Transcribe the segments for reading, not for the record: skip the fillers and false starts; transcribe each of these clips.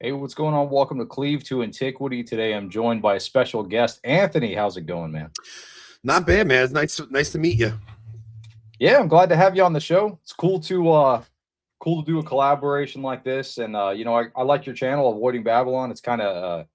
Hey, what's going on? Welcome to Cleave to Antiquity. Today I'm joined by a special guest, Anthony. How's it going, man? Not bad, man. It's nice to meet you. Yeah, I'm glad to have you on the show. It's cool to do a collaboration like this. And I like your channel, Avoiding Babylon. It's kind of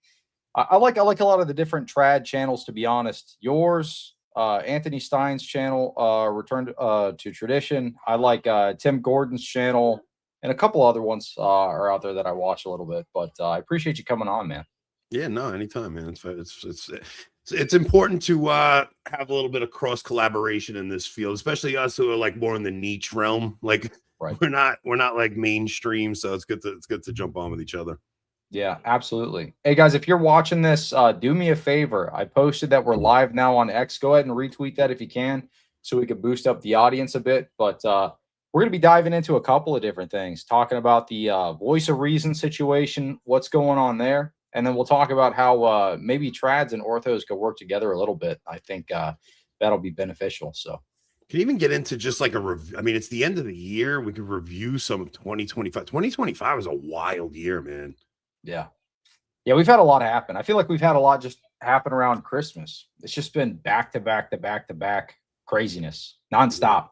I like a lot of the different trad channels, to be honest. Yours, Anthony Stein's channel, Return to Tradition. I like Tim Gordon's channel, and a couple other ones are out there that I watch a little bit. But I appreciate you coming on, man. Yeah, no, anytime, man. It's important to have a little bit of cross collaboration in this field, especially us who are like more in the niche realm. Like Right. we're not like mainstream, so it's good to jump on with each other. Yeah, absolutely. Hey guys, if you're watching this, do me a favor. I posted that we're live now on X. Go ahead and retweet that if you can, so we can boost up the audience a bit. But we're going to be diving into a couple of different things, talking about the voice of reason situation, what's going on there, and then we'll talk about how maybe trads and orthos could work together a little bit. I think that'll be beneficial. So. Can even get into just like a review. I mean, it's the end of the year. We could review some of 2025. 2025 was a wild year, man. Yeah. Yeah, we've had a lot happen. I feel like we've had a lot just happen around Christmas. It's just been back to back to back to back craziness, nonstop.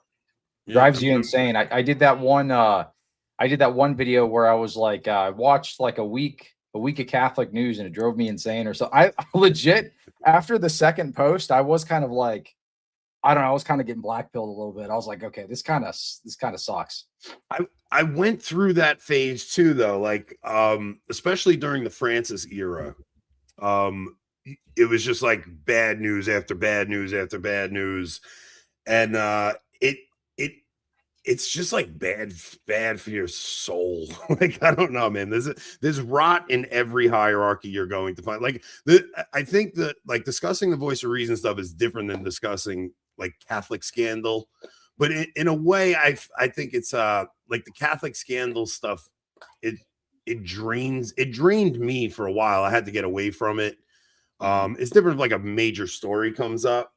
Yeah, Drives you insane. I did that one video where I was like, I watched like a week of Catholic news and it drove me insane. Or so I legit, after the second post, I was kind of like, I don't know, I was kind of getting blackpilled a little bit. I was like, okay, this kind of sucks. I went through that phase too, though, like especially during the Francis era. It was just like bad news after bad news after bad news. And it's just like bad for your soul. Like, I don't know, man. There's rot in every hierarchy you're going to find. Like, I think that like discussing the voice of reason stuff is different than discussing like Catholic scandal. But in a way, I think it's like the Catholic scandal stuff. It drained me for a while. I had to get away from it. It's different if like a major story comes up,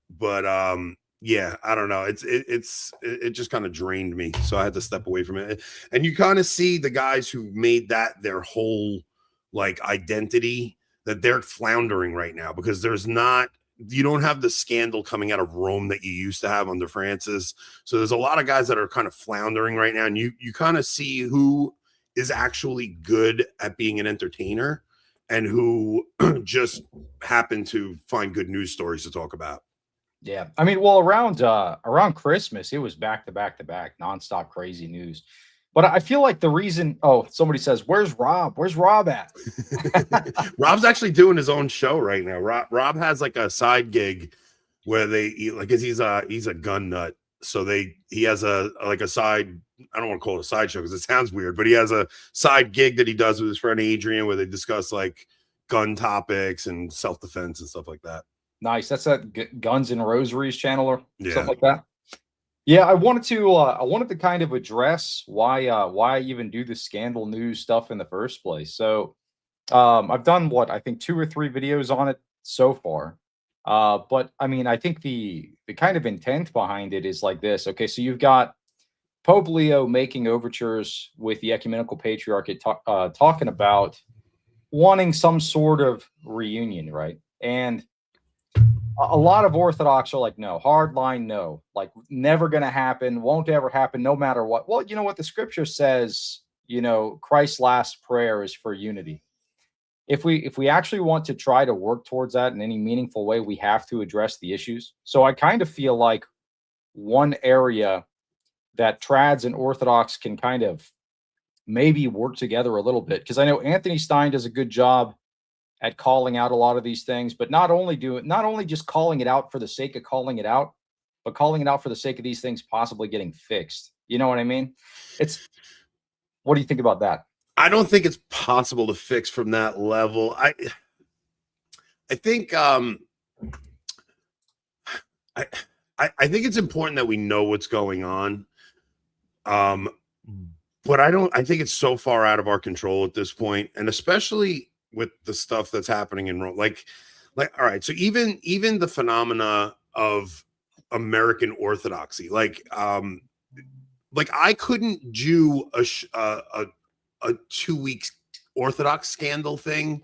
but yeah, I don't know. It just kind of drained me, so I had to step away from it. And you kind of see the guys who made that their whole like identity, that they're floundering right now because you don't have the scandal coming out of Rome that you used to have under Francis. So there's a lot of guys that are kind of floundering right now, and you kind of see who is actually good at being an entertainer and who just happen to find good news stories to talk about. Yeah, I mean, well, around Christmas, it was back to back to back, nonstop crazy news. But I feel like the reason. Oh, somebody says, "Where's Rob? Where's Rob at?" Rob's actually doing his own show right now. Rob has like a side gig where because he's a gun nut, so he has a side. I don't want to call it a sideshow because it sounds weird, but he has a side gig that he does with his friend Adrian where they discuss like gun topics and self-defense and stuff like that. Nice. That's that Guns and Rosaries channel or something like that. Yeah, I wanted to kind of address why I even do the scandal news stuff in the first place. So I've done I think 2 or 3 videos on it so far. But I mean, I think the kind of intent behind it is like this. Okay, so you've got Pope Leo making overtures with the Ecumenical Patriarchate talking about wanting some sort of reunion, right? And a lot of Orthodox are like, no, hard line, no, like never going to happen, won't ever happen, no matter what. Well, you know what the scripture says, Christ's last prayer is for unity. If we actually want to try to work towards that in any meaningful way, we have to address the issues. So I kind of feel like one area that trads and Orthodox can kind of maybe work together a little bit, because I know Anthony Stein does a good job at calling out a lot of these things, but not only just calling it out for the sake of calling it out, but calling it out for the sake of these things possibly getting fixed. You know what I mean? What do you think about that? I don't think it's possible to fix from that level. I think I think it's important that we know what's going on. But I think it's so far out of our control at this point, and especially with the stuff that's happening in Rome. Like, all right, so even the phenomena of American Orthodoxy, like I couldn't do a 2 weeks Orthodox scandal thing,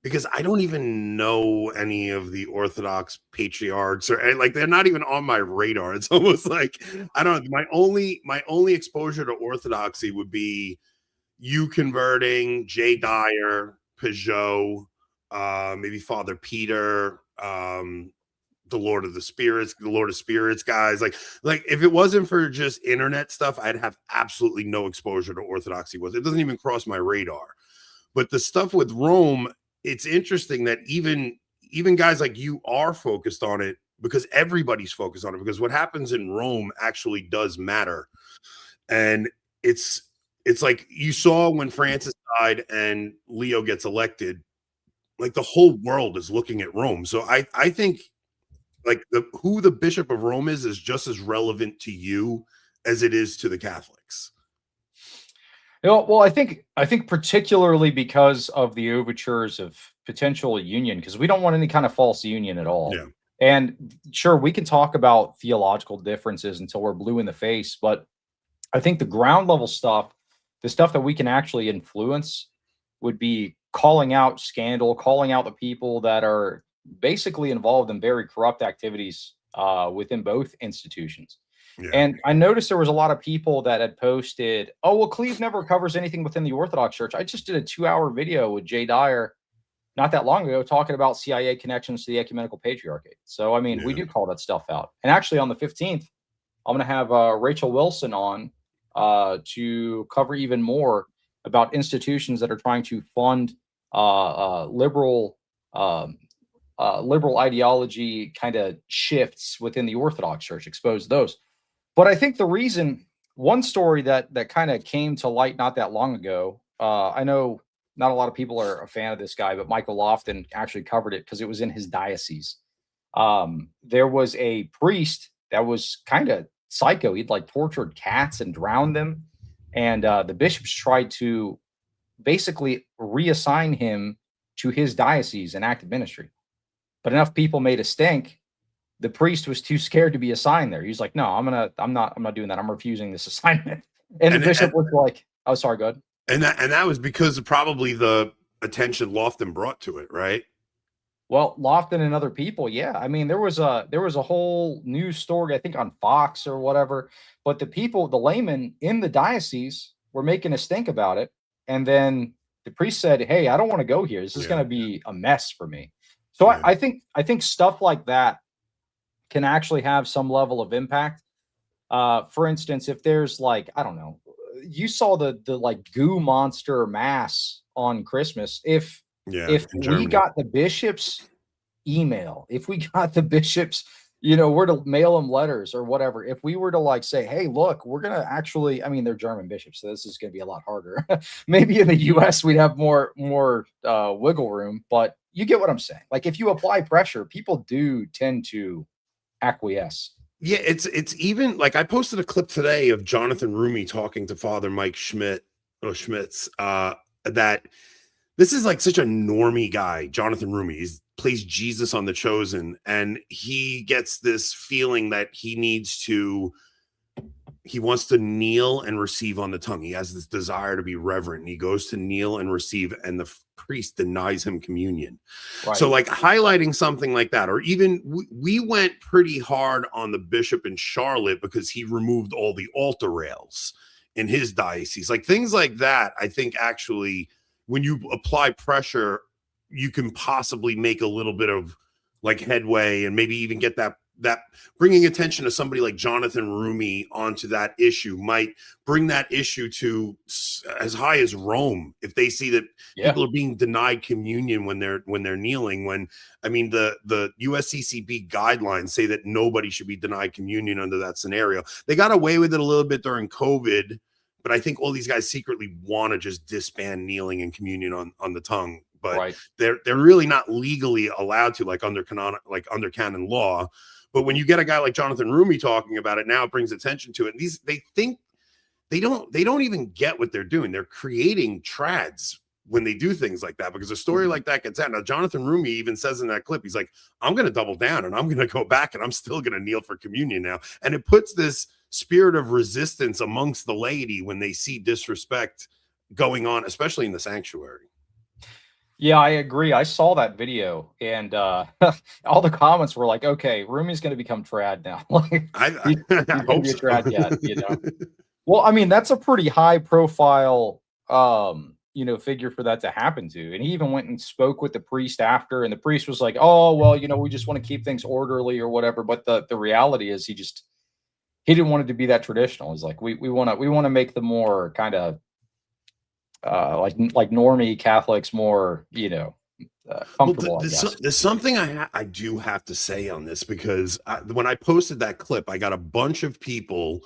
because I don't even know any of the Orthodox patriarchs, or like they're not even on my radar. It's almost like I don't know. My only exposure to Orthodoxy would be you converting, Jay Dyer, Peugeot, maybe Father Peter, the Lord of Spirits guys. Like if it wasn't for just internet stuff, I'd have absolutely no exposure to Orthodoxy. It doesn't even cross my radar. But the stuff with Rome, it's interesting that even guys like you are focused on it, because everybody's focused on it, because what happens in Rome actually does matter. And it's like you saw when Francis died and Leo gets elected, like the whole world is looking at Rome. So I think like who the Bishop of Rome is just as relevant to you as it is to the Catholics. Well, I think particularly because of the overtures of potential union, because we don't want any kind of false union at all. Yeah. And sure, we can talk about theological differences until we're blue in the face, but I think the ground level stuff, the stuff that we can actually influence, would be calling out scandal, calling out the people that are basically involved in very corrupt activities within both institutions. Yeah. And I noticed there was a lot of people that had posted, oh, well, Cleve never covers anything within the Orthodox Church. I just did a 2-hour video with Jay Dyer not that long ago talking about CIA connections to the ecumenical patriarchate. So, I mean, we do call that stuff out. And actually on the 15th, I'm going to have Rachel Wilson on to cover even more about institutions that are trying to fund liberal ideology kind of shifts within the Orthodox Church, expose those. But I think the reason, one story that kind of came to light not that long ago, I know not a lot of people are a fan of this guy, but Michael Lofton actually covered it because it was in his diocese. There was a priest that was kind of psycho. He'd like tortured cats and drowned them. And the bishops tried to basically reassign him to his diocese and active ministry. But enough people made a stink. The priest was too scared to be assigned there. He's like, no, I'm not doing that. I'm refusing this assignment. And the bishop was like, oh, sorry, go ahead. And that was because of probably the attention Lofton brought to it, right? Well, Lofton and other people, yeah. I mean, there was a whole news story, I think, on Fox or whatever. But the people, the laymen in the diocese, were making a stink about it. And then the priest said, hey, I don't want to go here. This is going to be a mess for me. So I think stuff like that can actually have some level of impact. For instance, if there's like, I don't know, you saw the like goo monster mass on Christmas. If we got the bishop's email, if we got the bishop's, we're to mail them letters or whatever. If we were to like say, hey, look, we're going to actually, I mean, they're German bishops, so this is going to be a lot harder. Maybe in the US we'd have more wiggle room, but you get what I'm saying. Like if you apply pressure, people do tend to acquiesce. Yeah, it's even like I posted a clip today of Jonathan Rumi talking to Father Mike Schmitz, that this is like such a normie guy. Jonathan Rumi, he plays Jesus on The Chosen, and he gets this feeling that he wants to kneel and receive on the tongue. He has this desire to be reverent, and he goes to kneel and receive, and the priest denies him communion. Right. So like highlighting something like that, or even we went pretty hard on the bishop in Charlotte because he removed all the altar rails in his diocese. Like things like that, I think actually when you apply pressure, you can possibly make a little bit of like headway, and maybe even get that bringing attention to somebody like Jonathan Rumi onto that issue might bring that issue to as high as Rome. If they see that people are being denied communion when they're kneeling, the USCCB guidelines say that nobody should be denied communion under that scenario. They got away with it a little bit during COVID, but I think all these guys secretly want to just disband kneeling and communion on the tongue. But they're really not legally allowed to, like under canon law. But when you get a guy like Jonathan Rumi talking about it, now it brings attention to it. And they think they don't even get what they're doing. They're creating trads when they do things like that, because a story like that gets out. Now, Jonathan Rumi even says in that clip, he's like, I'm going to double down and I'm going to go back and I'm still going to kneel for communion now. And it puts this spirit of resistance amongst the laity when they see disrespect going on, especially in the sanctuary. Yeah, I agree. I saw that video, and all the comments were like, "Okay, Rumi's going to become trad now. Like I he's going to hope be a so. trad cat." You know. Well, I mean, that's a pretty high profile, figure for that to happen to. And he even went and spoke with the priest after, and the priest was like, "Oh, well, we just want to keep things orderly or whatever." But the reality is, he didn't want it to be that traditional. He's like, we want to make the more kind of like normie Catholics more, Well, comfortable, I guess. there's something I do have to say on this, because when I posted that clip, I got a bunch of people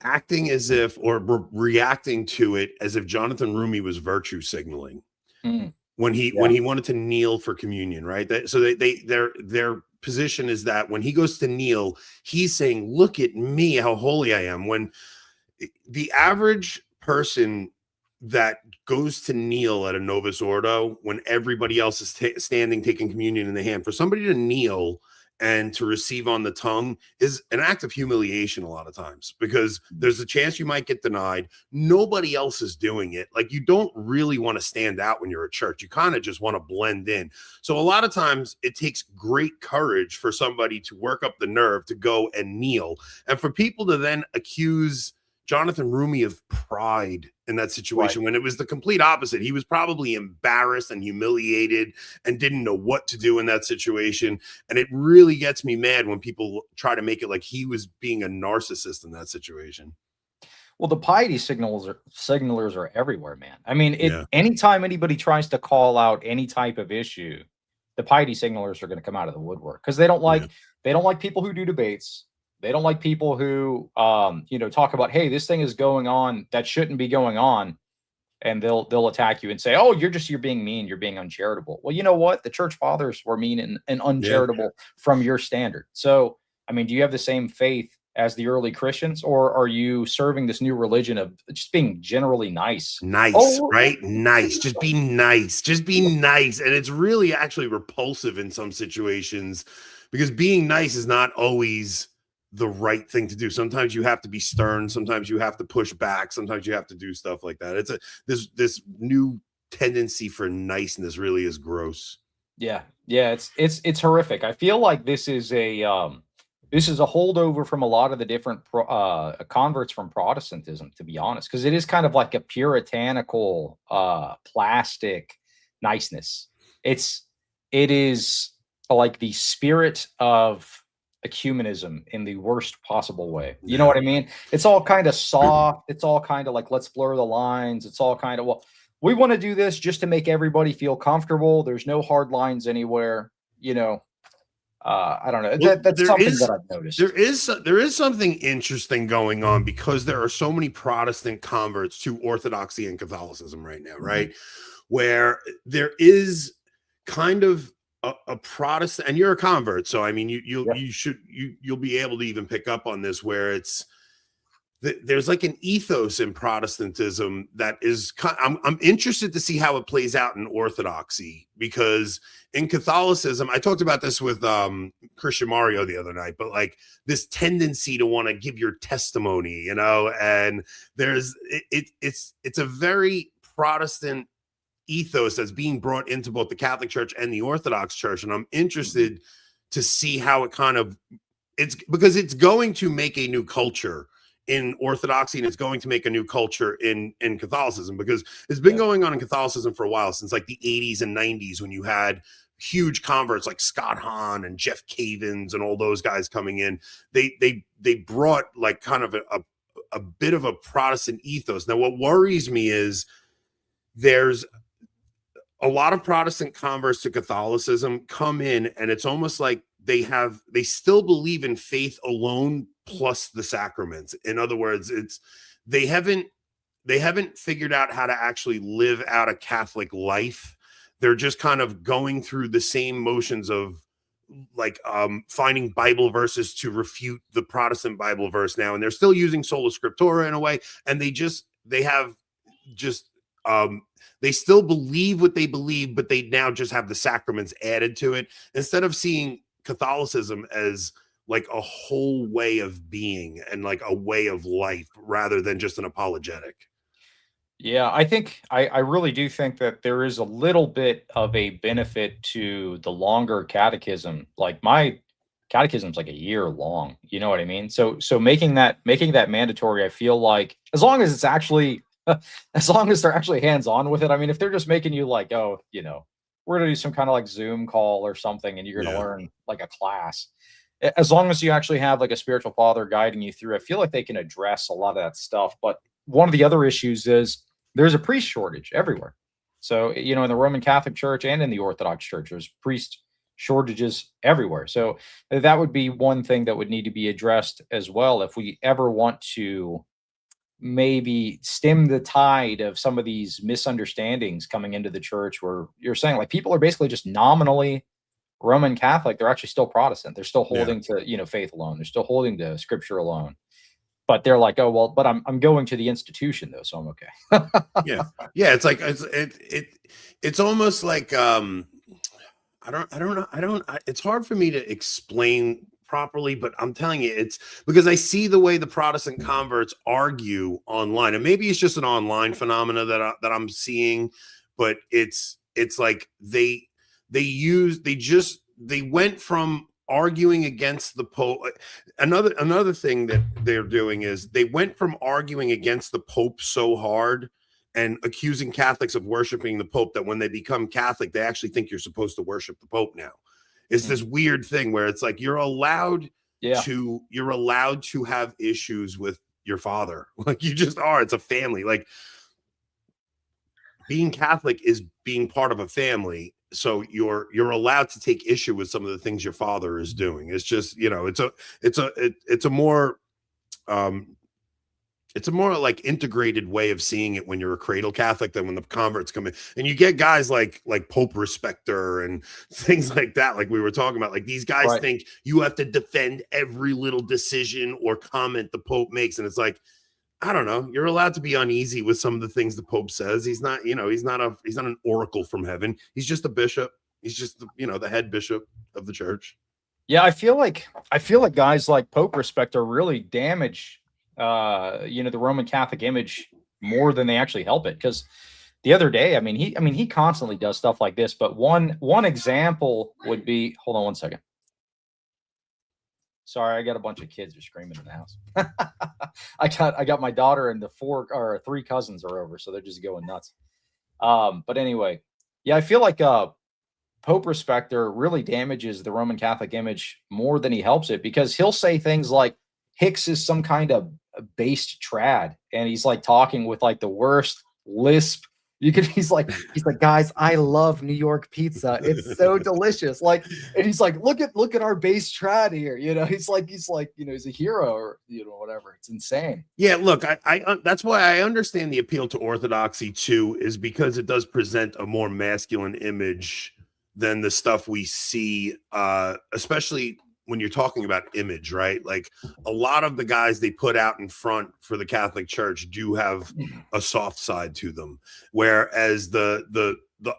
acting as if, or reacting to it as if Jonathan Rumi was virtue signaling Mm, when yeah, he wanted to kneel for communion, right? So their position is that when he goes to kneel, he's saying, "Look at me, how holy I am." When the average person that goes to kneel at a Novus Ordo, when everybody else is standing taking communion in the hand, for somebody to kneel and to receive on the tongue is an act of humiliation a lot of times, because there's a chance you might get denied. Nobody else is doing it. Like, you don't really want to stand out when you're at church. You kind of just want to blend in. So a lot of times it takes great courage for somebody to work up the nerve to go and kneel, and for people to then accuse Jonathan Rumi of pride in that right. situation, when it was the complete opposite. He was probably embarrassed and humiliated and didn't know what to do in that situation. And it really gets me mad when people try to make it like he was being a narcissist in that situation. Well, the piety signalers are everywhere, man. I mean, Yeah. anytime anybody tries to call out any type of issue, the piety signalers are going to come out of the woodwork because Yeah. they don't like people who do debates. They don't like people who talk about, hey, this thing is going on that shouldn't be going on, and they'll attack you and say, oh, you're being mean, you're being uncharitable. Well, you know what? The church fathers were mean and Yeah. uncharitable from your standard. So, I mean, do you have the same faith as the early Christians, or are you serving this new religion of just being generally nice? Nice, Oh, right? Nice. Just be nice. Just be nice. And it's really actually repulsive in some situations, because being nice is not always the right thing to do. Sometimes you have to be stern, sometimes you have to push back, sometimes you have to do stuff like that. It's a this new tendency for niceness really is gross. yeah, yeah, it's horrific. I feel like this is a holdover from a lot of the different converts from Protestantism, to be honest, because it is kind of like a puritanical, plastic niceness. It is like the spirit of ecumenism in the worst possible way. You know Yeah. what I mean? It's all kind of soft. It's all kind of like, let's blur the lines. It's all kind of, well, we want to do this just to make everybody feel comfortable. There's no hard lines anywhere. I don't know. Well, That's something that I've noticed. there is something interesting going on, because there are so many Protestant converts to Orthodoxy and Catholicism right now, Mhm. right? Where there is kind of a Protestant, and you're a convert, so I mean, Yeah. you'll be able to even pick up on this, where it's there's like an ethos in Protestantism that is I'm interested to see how it plays out in Orthodoxy, because in Catholicism, I talked about this with Christian Mario the other night, but like this tendency to want to give your testimony, and it's a very Protestant ethos that's being brought into both the Catholic Church and the Orthodox Church, and I'm Mhm. interested to see how it kind of it's because it's going to make a new culture in Orthodoxy, and it's going to make a new culture in Catholicism, because it's been Yeah. going on in Catholicism for a while, since like the 80s and 90s, when you had huge converts like Scott Hahn and Jeff Cavins and all those guys coming in. They brought like kind of a bit of a Protestant ethos. Now, what worries me is there's a lot of Protestant converts to Catholicism come in, and it's almost like they still believe in faith alone plus the sacraments. In other words, it's they haven't they haven't figured out how to actually live out a Catholic life. They're just kind of going through the same motions of like finding Bible verses to refute the Protestant Bible verse now, and they're still using sola scriptura in a way, and they have just they still believe what they believe, but they now just have the sacraments added to it, instead of seeing Catholicism as like a whole way of being and like a way of life rather than just an apologetic. Yeah, I think I really do think that there is a little bit of a benefit to the longer catechism. Like my catechism's like a year long. You know what I mean? So making that mandatory, I feel like as long as it's actually as long as they're actually hands on with it. I mean, if they're just making you like, oh, we're gonna do some kind of like Zoom call or something, and you're gonna Yeah. learn like a class. As long as you actually have like a spiritual father guiding you through, I feel like they can address a lot of that stuff. But one of the other issues is there's a priest shortage everywhere. So, in the Roman Catholic Church and in the Orthodox Church, there's priest shortages everywhere. So that would be one thing that would need to be addressed as well if we ever want to maybe stem the tide of some of these misunderstandings coming into the church where you're saying like people are basically just nominally Roman Catholic, they're actually still Protestant. They're still Yeah. holding to, faith alone. They're still holding to scripture alone. But they're like, oh well, but I'm going to the institution though, so I'm okay. Yeah. Yeah. It's like it's almost like I don't know. It's hard for me to explain properly, but I'm telling you, it's because I see the way the Protestant converts argue online, and maybe it's just an online phenomena that I'm seeing, but it's like they went from arguing against the Pope. Another thing that they're doing is they went from arguing against the Pope so hard and accusing Catholics of worshiping the Pope that when they become Catholic, they actually think you're supposed to worship the Pope now. It's this weird thing where it's like you're allowed to have issues with your father. Like you just are. It's a family. Like being Catholic is being part of a family. So you're allowed to take issue with some of the things your father is doing. It's just, it's a more like integrated way of seeing it when you're a cradle Catholic than when the converts come in. And you get guys like Pope Respecter and things like that. Like we were talking about, like these guys think you have to defend every little decision or comment the Pope makes. And it's like, I don't know. You're allowed to be uneasy with some of the things the Pope says. He's not, he's not an oracle from heaven. He's just a bishop. He's just the head bishop of the church. Yeah, I feel like guys like Pope Respecter really damage the Roman Catholic image more than they actually help it. Because the other day, he constantly does stuff like this. But one example would be, hold on one second. Sorry, I got a bunch of kids are screaming in the house. I got my daughter and the 3 cousins are over, so they're just going nuts. But anyway, yeah, I feel like Pope Respecter really damages the Roman Catholic image more than he helps it, because he'll say things like Hicks is some kind of based trad, and he's like talking with like the worst lisp. He's like, guys, I love New York pizza. It's so delicious. Like, and he's like, look at our base trad here. He's like, he's a hero, or whatever. It's insane. Yeah, look, I that's why I understand the appeal to orthodoxy too, is because it does present a more masculine image than the stuff we see, especially when you're talking about image, right? Like a lot of the guys they put out in front for the Catholic Church do have a soft side to them, whereas the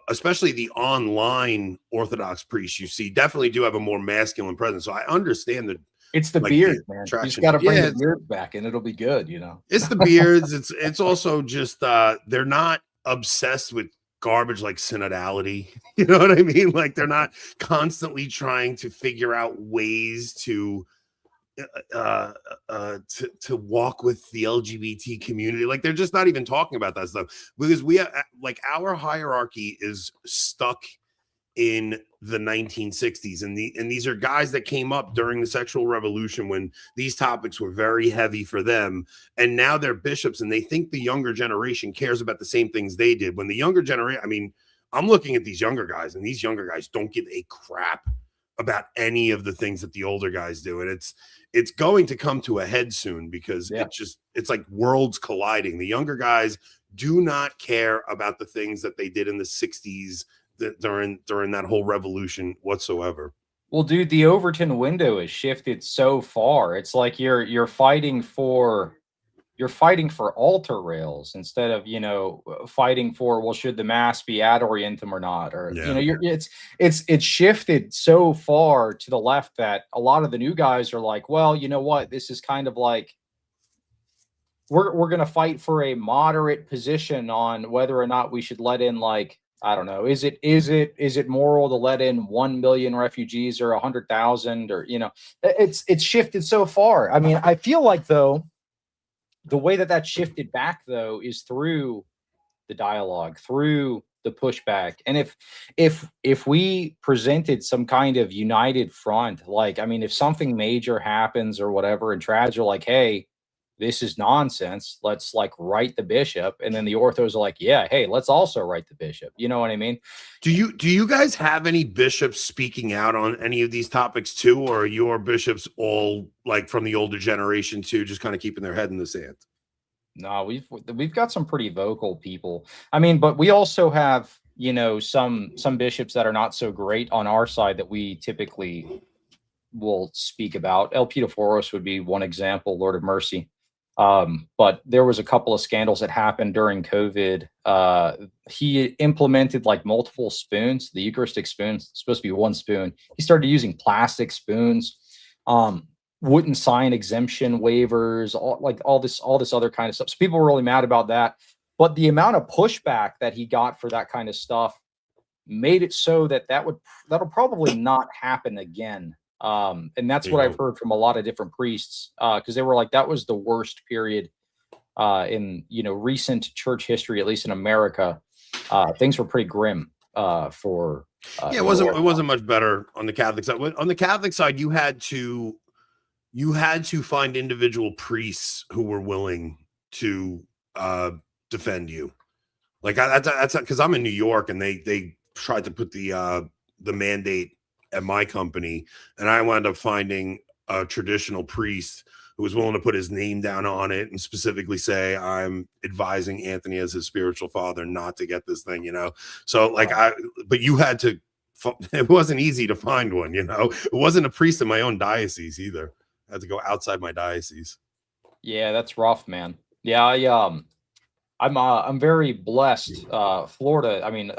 especially the online Orthodox priests you see definitely do have a more masculine presence. So I understand that it's the beard, man. You just got to bring the beard back, and it'll be good. It's the beards. It's also just they're not obsessed with garbage like synodality. You know what I mean? Like they're not constantly trying to figure out ways to walk with the LGBT community. Like they're just not even talking about that stuff, because we like our hierarchy is stuck in the 1960s, and these are guys that came up during the sexual revolution when these topics were very heavy for them, and now they're bishops and they think the younger generation cares about the same things they did. When the younger generation, I'm looking at these younger guys, and these younger guys don't give a crap about any of the things that the older guys do, and it's going to come to a head soon, because it's like worlds colliding. The younger guys do not care about the things that they did in the 60s during that whole revolution whatsoever. Well, dude, the Overton window has shifted so far. It's like you're fighting for altar rails instead of fighting for, well, should the mass be ad orientem or not, or it's shifted so far to the left that a lot of the new guys are like, well, you know what, this is kind of like we're going to fight for a moderate position on whether or not we should let in, like, I don't know, is it moral to let in 1 million refugees or 100,000, or, you know, it's shifted so far. I mean, I feel like, though, the way that shifted back, though, is through the dialogue, through the pushback. And if we presented some kind of united front, like, I mean, if something major happens or whatever, and Trads are like, hey, this is nonsense, let's like write the bishop, and then the orthos are like, yeah, hey, let's also write the bishop. You know what I mean? Do you guys have any bishops speaking out on any of these topics too, or are your bishops all like from the older generation too, just kind of keeping their head in the sand? No, we've got some pretty vocal people. I mean, but we also have, you know, some bishops that are not so great on our side that we typically will speak about. Elpidophoros would be one example, Lord of Mercy. But there was a couple of scandals that happened during COVID. He implemented like multiple spoons. The Eucharistic spoons, supposed to be one spoon. He started using plastic spoons. Wouldn't sign exemption waivers, all this other kind of stuff. So people were really mad about that. But the amount of pushback that he got for that kind of stuff made it so that'll probably not happen again. And that's what I've heard from a lot of different priests, because they were like, that was the worst period in, you know, recent church history, at least in America. Things were pretty grim for it wasn't much better on the Catholic side. On the Catholic side, you had to find individual priests who were willing to defend you. Like that's because I'm in New York, and they tried to put the mandate at my company, and I wound up finding a traditional priest who was willing to put his name down on it and specifically say, I'm advising Anthony as his spiritual father not to get this thing, you know? So like, but you had to, it wasn't easy to find one, you know? It wasn't a priest in my own diocese either. I had to go outside my diocese. Yeah, that's rough, man. Yeah, I'm very blessed. Florida, I mean,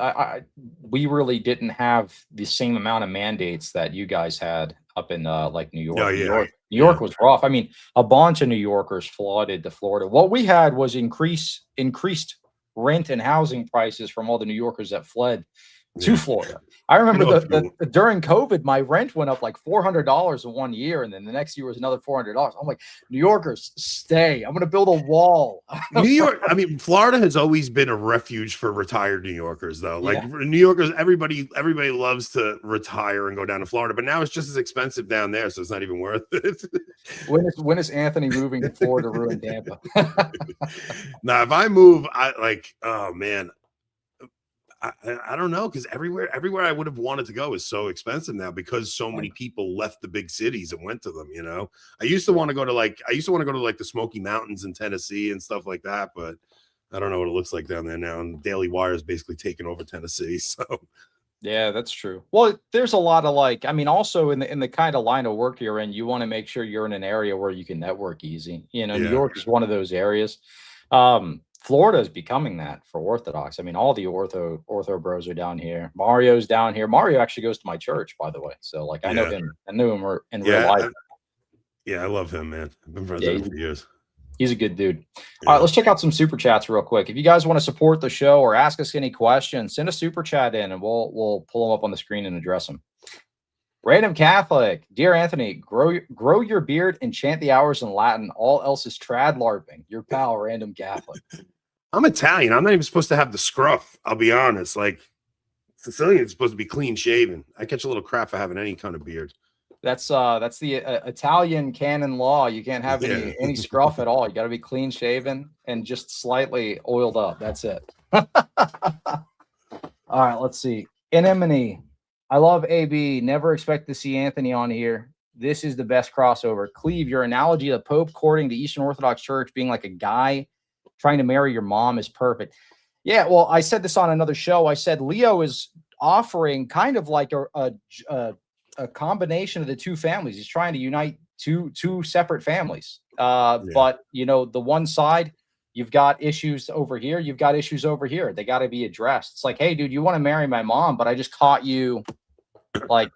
we really didn't have the same amount of mandates that you guys had up in like New York. Oh, yeah. New York was rough. I mean, a bunch of New Yorkers flooded to Florida. What we had was increased rent and housing prices from all the New Yorkers that fled to Florida. I remember during COVID, my rent went up like $400 in 1 year, and then the next year was another $400. I'm like, New Yorkers, stay. I'm going to build a wall. New York, I mean, Florida has always been a refuge for retired New Yorkers, though. Like New Yorkers, everybody loves to retire and go down to Florida, but now it's just as expensive down there, so it's not even worth it. When is Anthony moving to Florida to ruin Tampa? Now, if I move, oh man. I don't know, because everywhere I would have wanted to go is so expensive now because so many people left the big cities and went to them. You know, I used to want to go to like the Smoky Mountains in Tennessee and stuff like that, but I don't know what it looks like down there now. And Daily Wire is basically taking over Tennessee. So yeah, that's true. Well, there's a lot of like, I mean, also in the kind of line of work you're in, you want to make sure you're in an area where you can network easy. You know, New York is one of those areas. Florida is becoming that for Orthodox. I mean, all the Ortho bros are down here. Mario's down here. Mario actually goes to my church, by the way. So like, I know him. I knew him in real life. I love him, man. I've been friends with him for years. He's a good dude. All right, let's check out some super chats real quick. If you guys want to support the show or ask us any questions, send a super chat in, and we'll pull them up on the screen and address them. Random Catholic, dear Anthony, grow your beard and chant the hours in Latin. All else is trad larping. Your pal, Random Catholic. I'm Italian. I'm not even supposed to have the scruff. I'll be honest. Like Sicilian's supposed to be clean shaven. I catch a little crap for having any kind of beard. That's the Italian canon law. You can't have any scruff at all. You got to be clean shaven and just slightly oiled up. That's it. All right, let's see. Anemone. I love AB. Never expect to see Anthony on here. This is the best crossover. Cleve, your analogy of the Pope courting the Eastern Orthodox Church being like a guy trying to marry your mom is perfect. Yeah, well, I said this on another show. I said Leo is offering kind of like a combination of the two families. He's trying to unite two separate families. But, you know, the one side, you've got issues over here. You've got issues over here. They got to be addressed. It's like, hey, dude, you want to marry my mom, but I just caught you like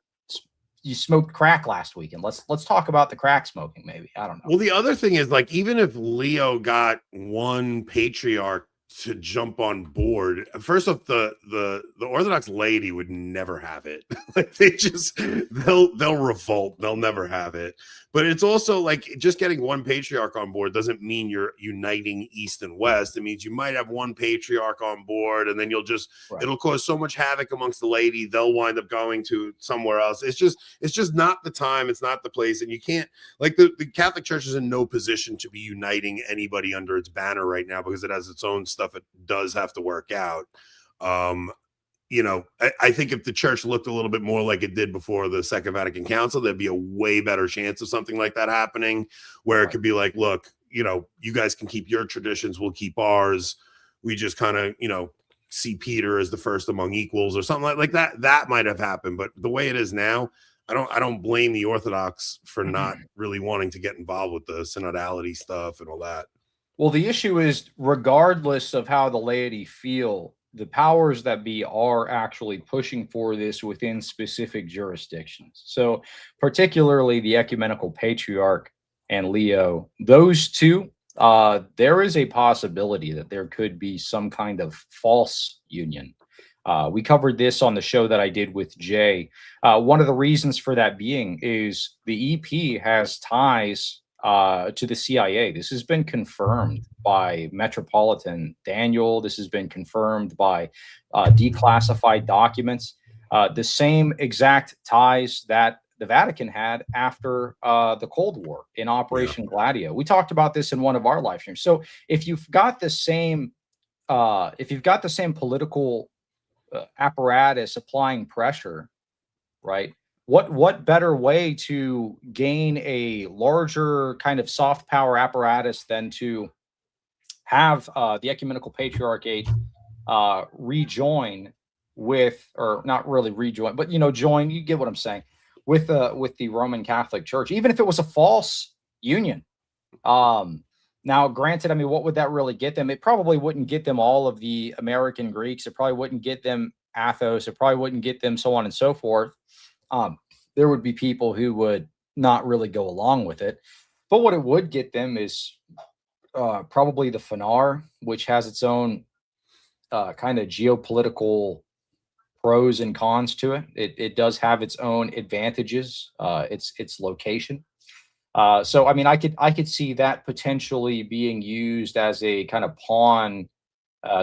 you smoked crack last weekend. Let's talk about the crack smoking, maybe. I don't know. Well, the other thing is, like, even if Leo got one patriarch to jump on board, first off, the Orthodox laity would never have it. Like, they'll revolt. They'll never have it. But it's also like, just getting one patriarch on board doesn't mean you're uniting East and West. It means you might have one patriarch on board, and then it'll cause so much havoc amongst the laity, they'll wind up going to somewhere else. It's just not the time. It's not the place. And you can't, like, the Catholic Church is in no position to be uniting anybody under its banner right now, because it has its own stuff it does have to work out. I think if the church looked a little bit more like it did before the Second Vatican Council, there'd be a way better chance of something like that happening, where it could be like, look, you guys can keep your traditions, we'll keep ours. We just kind of, see Peter as the first among equals or something like that. That might have happened. But the way it is now, I don't blame the Orthodox for not really wanting to get involved with the synodality stuff and all that. Well, the issue is, regardless of how the laity feel, the powers that be are actually pushing for this within specific jurisdictions. So particularly the Ecumenical Patriarch and Leo, those two, there is a possibility that there could be some kind of false union. We covered this on the show that I did with Jay. One of the reasons for that being is the EP has ties to the CIA. This has been confirmed by Metropolitan Daniel. This has been confirmed by declassified documents. The same exact ties that the Vatican had after the Cold War in Operation Gladio. We talked about this in one of our live streams. So if you've got the same, political apparatus applying pressure, right? What better way to gain a larger kind of soft power apparatus than to have the Ecumenical Patriarchate rejoin with, or not really rejoin, but join. You get what I'm saying, with the Roman Catholic Church, even if it was a false union. Now, granted, I mean, what would that really get them? It probably wouldn't get them all of the American Greeks. It probably wouldn't get them Athos. It probably wouldn't get them so on and so forth. There would be people who would not really go along with it. But what it would get them is probably the FNAR, which has its own kind of geopolitical pros and cons to it. It does have its own advantages, its location. So, I mean, I could see that potentially being used as a kind of pawn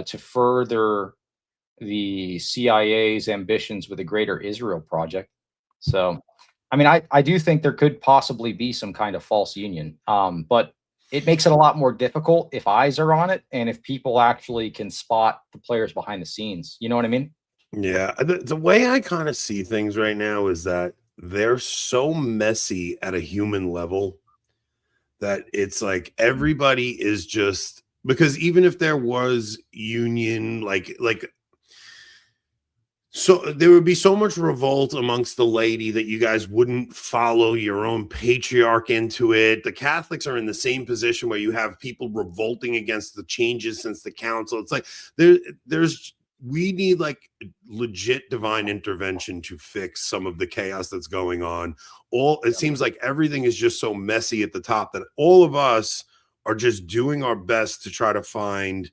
to further the CIA's ambitions with the Greater Israel Project. So, I mean, I do think there could possibly be some kind of false union, but it makes it a lot more difficult if eyes are on it and if people actually can spot the players behind the scenes. You know what I mean? Yeah. The way I kind of see things right now is that they're so messy at a human level that it's like everybody is just, because even if there was union, so there would be so much revolt amongst the laity that you guys wouldn't follow your own patriarch into it. The Catholics are in the same position where you have people revolting against the changes since the council. It's like we need like legit divine intervention to fix some of the chaos that's going on. It seems like everything is just so messy at the top that all of us are just doing our best to try to find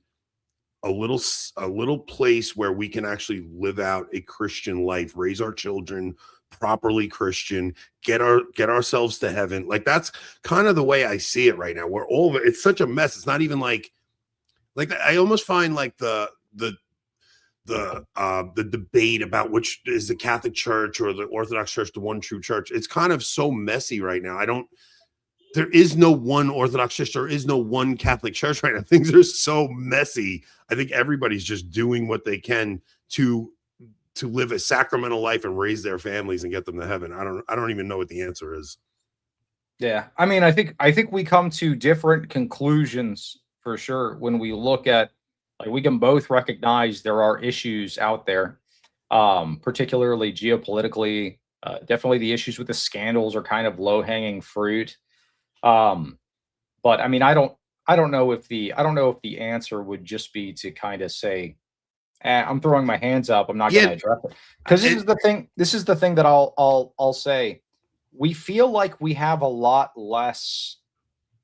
a little place where we can actually live out a Christian life, raise our children properly Christian, get ourselves to heaven. Like, that's kind of the way I see it right now. We're all, it's such a mess. It's not even like I almost find like the debate about which is the Catholic Church or the Orthodox Church, the one true church. It's kind of so messy right now. There is no one Orthodox Church. There is no one Catholic Church right now. Things are so messy. I think everybody's just doing what they can to live a sacramental life and raise their families and get them to heaven. I don't even know what the answer is. Yeah. I mean, I think we come to different conclusions for sure when we look at, like, we can both recognize there are issues out there, particularly geopolitically. Definitely the issues with the scandals are kind of low-hanging fruit. But I mean, I don't know if the answer would just be to kind of say, I'm throwing my hands up. I'm not going to address it because this is the thing. This is the thing that I'll say. We feel like we have a lot less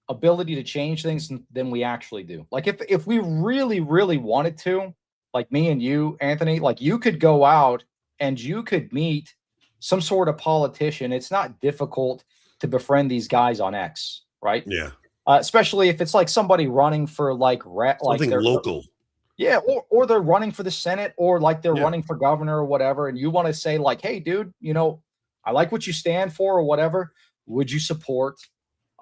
ability to change things than we actually do. Like if we really wanted to, like me and you, Anthony, like you could go out and you could meet some sort of politician. It's not difficult to befriend these guys on X, right? Yeah. Especially if it's like somebody running for like something local. Yeah, or they're running for the Senate, or like they're running for governor or whatever, and you want to say like, hey, dude, you know, I like what you stand for or whatever. Would you support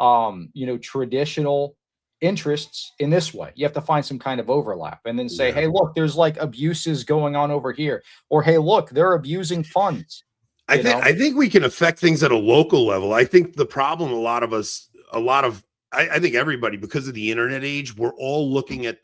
you know, traditional interests in this way? You have to find some kind of overlap and then say, hey, look, there's like abuses going on over here, or hey, look, they're abusing funds. I think we can affect things at a local level. I think the problem, I think everybody, because of the internet age, we're all looking at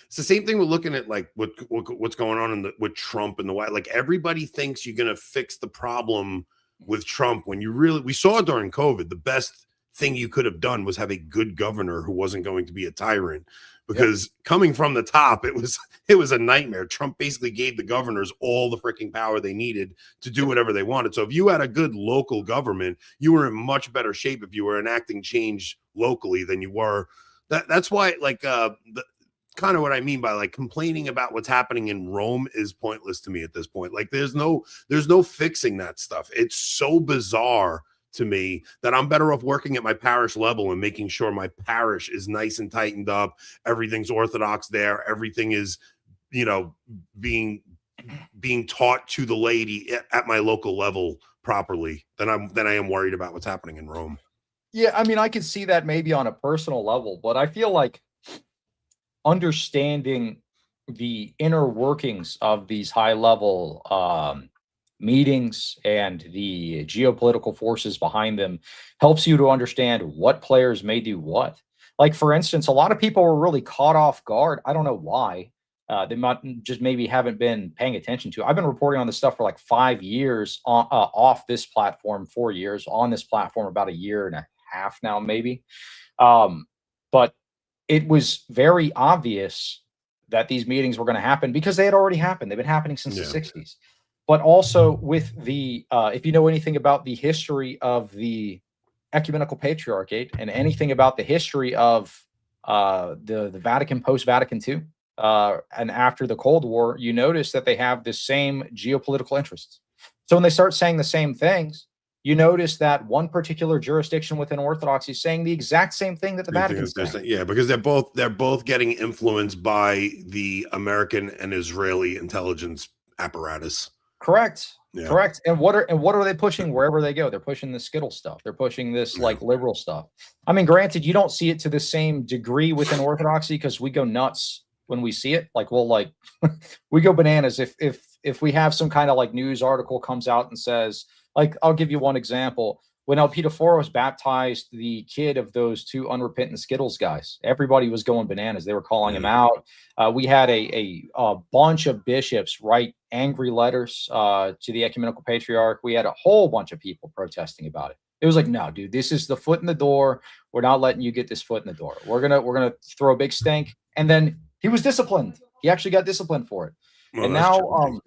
it's the same thing we're looking at, like what's going on with Trump and the White. Like everybody thinks you're going to fix the problem with Trump when we saw during COVID, the best thing you could have done was have a good governor who wasn't going to be a tyrant, because coming from the top, it was a nightmare. Trump basically gave the governors all the freaking power they needed to do whatever they wanted. So if you had a good local government, you were in much better shape if you were enacting change locally than you were. That's why, like, kind of what I mean by like complaining about what's happening in Rome is pointless to me at this point. Like there's no fixing that stuff. It's so bizarre to me that I'm better off working at my parish level and making sure my parish is nice and tightened up. Everything's Orthodox there. Everything is, you know, being taught to the laity at my local level properly than I am worried about what's happening in Rome. Yeah, I mean, I could see that maybe on a personal level, but I feel like understanding the inner workings of these high level meetings and the geopolitical forces behind them helps you to understand what players may do what. Like, for instance, a lot of people were really caught off guard. I don't know why. They might just maybe haven't been paying attention to. I've been reporting on this stuff for like 5 years off this platform, 4 years on this platform, about a year and a half now, maybe. But it was very obvious that these meetings were going to happen because they had already happened. They've been happening since the 60s. But also with the, if you know anything about the history of the ecumenical patriarchate and anything about the history of the Vatican post-Vatican II and after the Cold War, you notice that they have the same geopolitical interests. So when they start saying the same things, you notice that one particular jurisdiction within Orthodoxy is saying the exact same thing that the Vatican's saying. Yeah, because they're both getting influenced by the American and Israeli intelligence apparatus. Correct. Yeah. Correct. And what are they pushing wherever they go? They're pushing the Skittle stuff. They're pushing this like liberal stuff. I mean, granted, you don't see it to the same degree within Orthodoxy because we go nuts when we see it. Like, we'll like we go bananas if we have some kind of like news article comes out and says, like, I'll give you one example. When Elpidophoros baptized the kid of those two unrepentant Skittles guys, everybody was going bananas. They were calling him out. We had a bunch of bishops write angry letters to the ecumenical patriarch. We had a whole bunch of people protesting about it. It was like, no, dude, this is the foot in the door. We're not letting you get this foot in the door. We're gonna throw a big stink. And then he was disciplined. He actually got disciplined for it. Well, and now,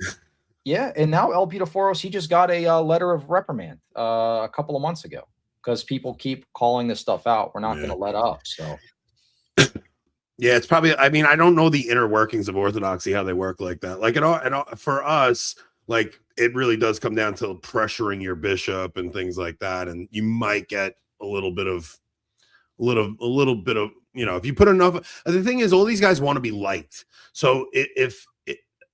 yeah, and now Elpidophoros, he just got a letter of reprimand a couple of months ago because people keep calling this stuff out. We're not going to let up. So, yeah, it's probably. I mean, I don't know the inner workings of Orthodoxy, how they work like that. Like for us, like it really does come down to pressuring your bishop and things like that, and you might get a little bit of, you know, if you put enough. The thing is, all these guys want to be liked. So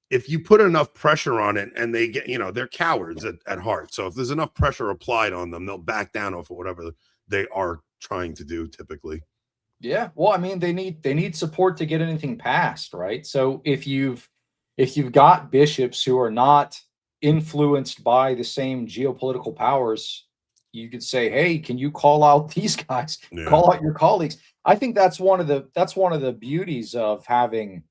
if you put enough pressure on it and they get, you know, they're cowards at heart. So if there's enough pressure applied on them, they'll back down off of whatever they are trying to do typically. Yeah. Well, I mean, they need support to get anything passed, right? So if you've got bishops who are not influenced by the same geopolitical powers, you could say, hey, can you call out these guys? Yeah. Call out your colleagues. I think that's one of the beauties of having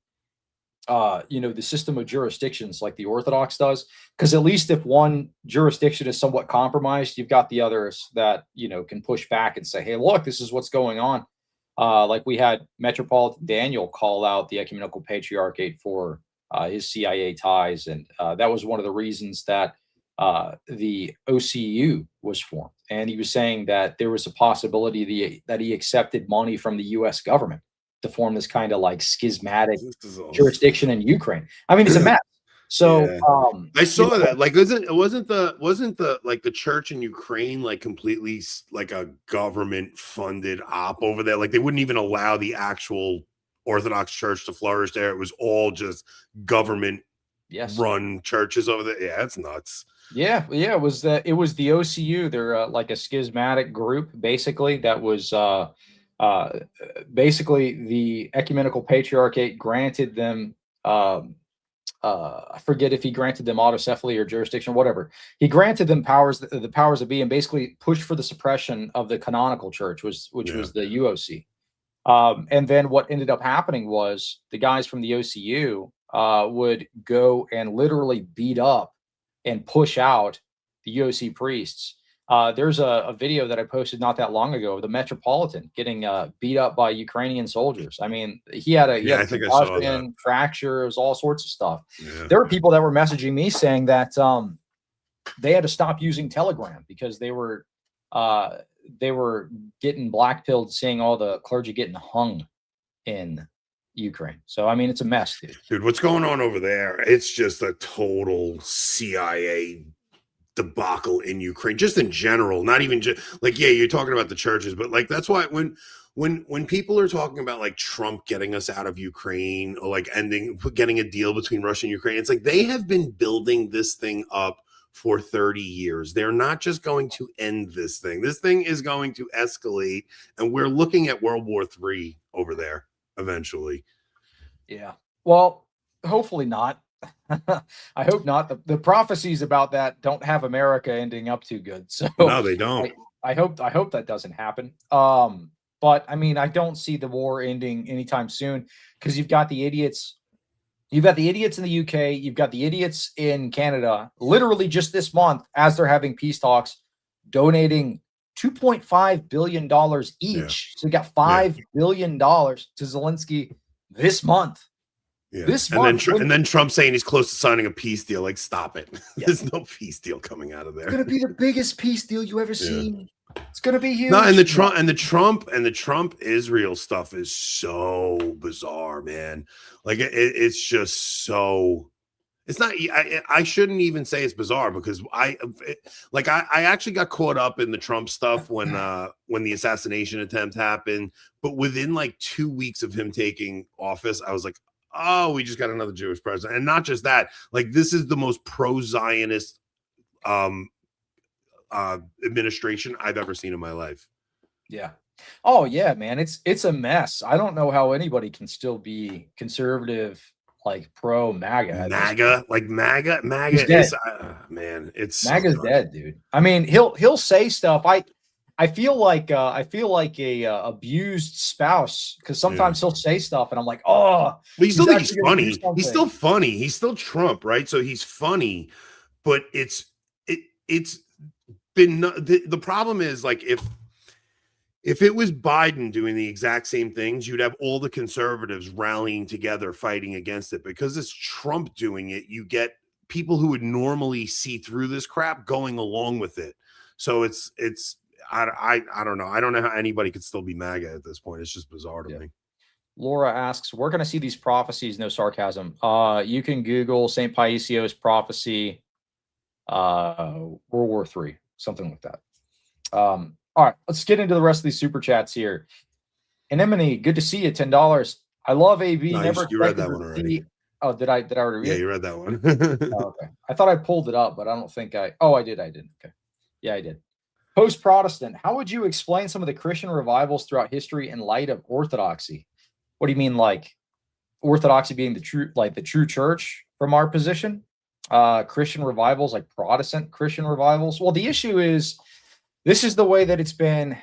you know, the system of jurisdictions like the Orthodox does, because at least if one jurisdiction is somewhat compromised, you've got the others that, you know, can push back and say, hey, look, this is what's going on. Like we had Metropolitan Daniel call out the ecumenical patriarchate for his CIA ties, and that was one of the reasons that the OCU was formed. And he was saying that there was a possibility that he accepted money from the U.S. government to form this kind of like schismatic jurisdiction in Ukraine. I mean, it's a mess. So yeah. I saw that. Like, wasn't the like the church in Ukraine like completely like a government funded op over there? Like, they wouldn't even allow the actual Orthodox church to flourish there. It was all just government run churches over there. Yeah, that's nuts. Yeah, it was the OCU. They're like a schismatic group, basically, that was basically the ecumenical patriarchate granted them I forget if he granted them autocephaly or jurisdiction, whatever. He granted them powers, the powers that be, and basically pushed for the suppression of the canonical church, which was the UOC. And then what ended up happening was the guys from the OCU would go and literally beat up and push out the UOC priests. There's a video that I posted not that long ago of the Metropolitan getting beat up by Ukrainian soldiers. I mean, he had a concussion, fractures, all sorts of stuff. Yeah. There were people that were messaging me saying that they had to stop using Telegram because they were getting blackpilled, seeing all the clergy getting hung in Ukraine. So I mean, it's a mess, dude. What's going on over there? It's just a total CIA debacle in Ukraine, just in general. Not even just like, yeah, you're talking about the churches, but like that's why when people are talking about like Trump getting us out of Ukraine or like getting a deal between Russia and Ukraine, it's like they have been building this thing up for 30 years. They're not just going to end this thing. This thing is going to escalate, and we're looking at World War III over there eventually. Yeah. Well, hopefully not. I hope not. The prophecies about that don't have America ending up too good. So no, they don't. I hope that doesn't happen. But I mean, I don't see the war ending anytime soon because you've got the idiots. You've got the idiots in the UK. You've got the idiots in Canada. Literally just this month, as they're having peace talks, donating $2.5 billion each. Yeah. So you got $5 billion to Zelensky this month. Yeah. And then Trump saying he's close to signing a peace deal. Like, stop it. Yeah. There's no peace deal coming out of there. It's gonna be the biggest peace deal you ever seen. It's gonna be huge. No, and the Trump Israel stuff is so bizarre, man. Like it's just so. It's not. I shouldn't even say it's bizarre because I actually got caught up in the Trump stuff when the assassination attempt happened. But within like 2 weeks of him taking office, I was like, oh, we just got another Jewish president. And not just that, like this is the most pro-Zionist administration I've ever seen in my life. Yeah. Oh yeah, man. It's a mess. I don't know how anybody can still be conservative, like pro MAGA. MAGA is man, it's MAGA's dead, dude. I mean, he'll say stuff. I feel like a abused spouse because sometimes he'll say stuff and I'm like, oh, but you still think he's funny. He's still funny. He's still Trump, right? So he's funny, but it's been the problem is like if it was Biden doing the exact same things, you'd have all the conservatives rallying together fighting against it. Because it's Trump doing it, you get people who would normally see through this crap going along with it. So it's I don't know. I don't know how anybody could still be MAGA at this point. It's just bizarre to me. Laura asks, we're going to see these prophecies, no sarcasm. You can Google St. Paisio's prophecy, World War III, something like that. All right, let's get into the rest of these super chats here. Anemone, good to see you, $10. I love AB. No, never you read that one already. Oh, did I already read it? Yeah, you read that one. Oh, okay. I thought I pulled it up, but I don't think I did. Okay. Yeah, I did. Post-Protestant, how would you explain some of the Christian revivals throughout history in light of Orthodoxy? What do you mean, like Orthodoxy being the true church from our position? Christian revivals, like Protestant Christian revivals. Well, the issue is this is the way that it's been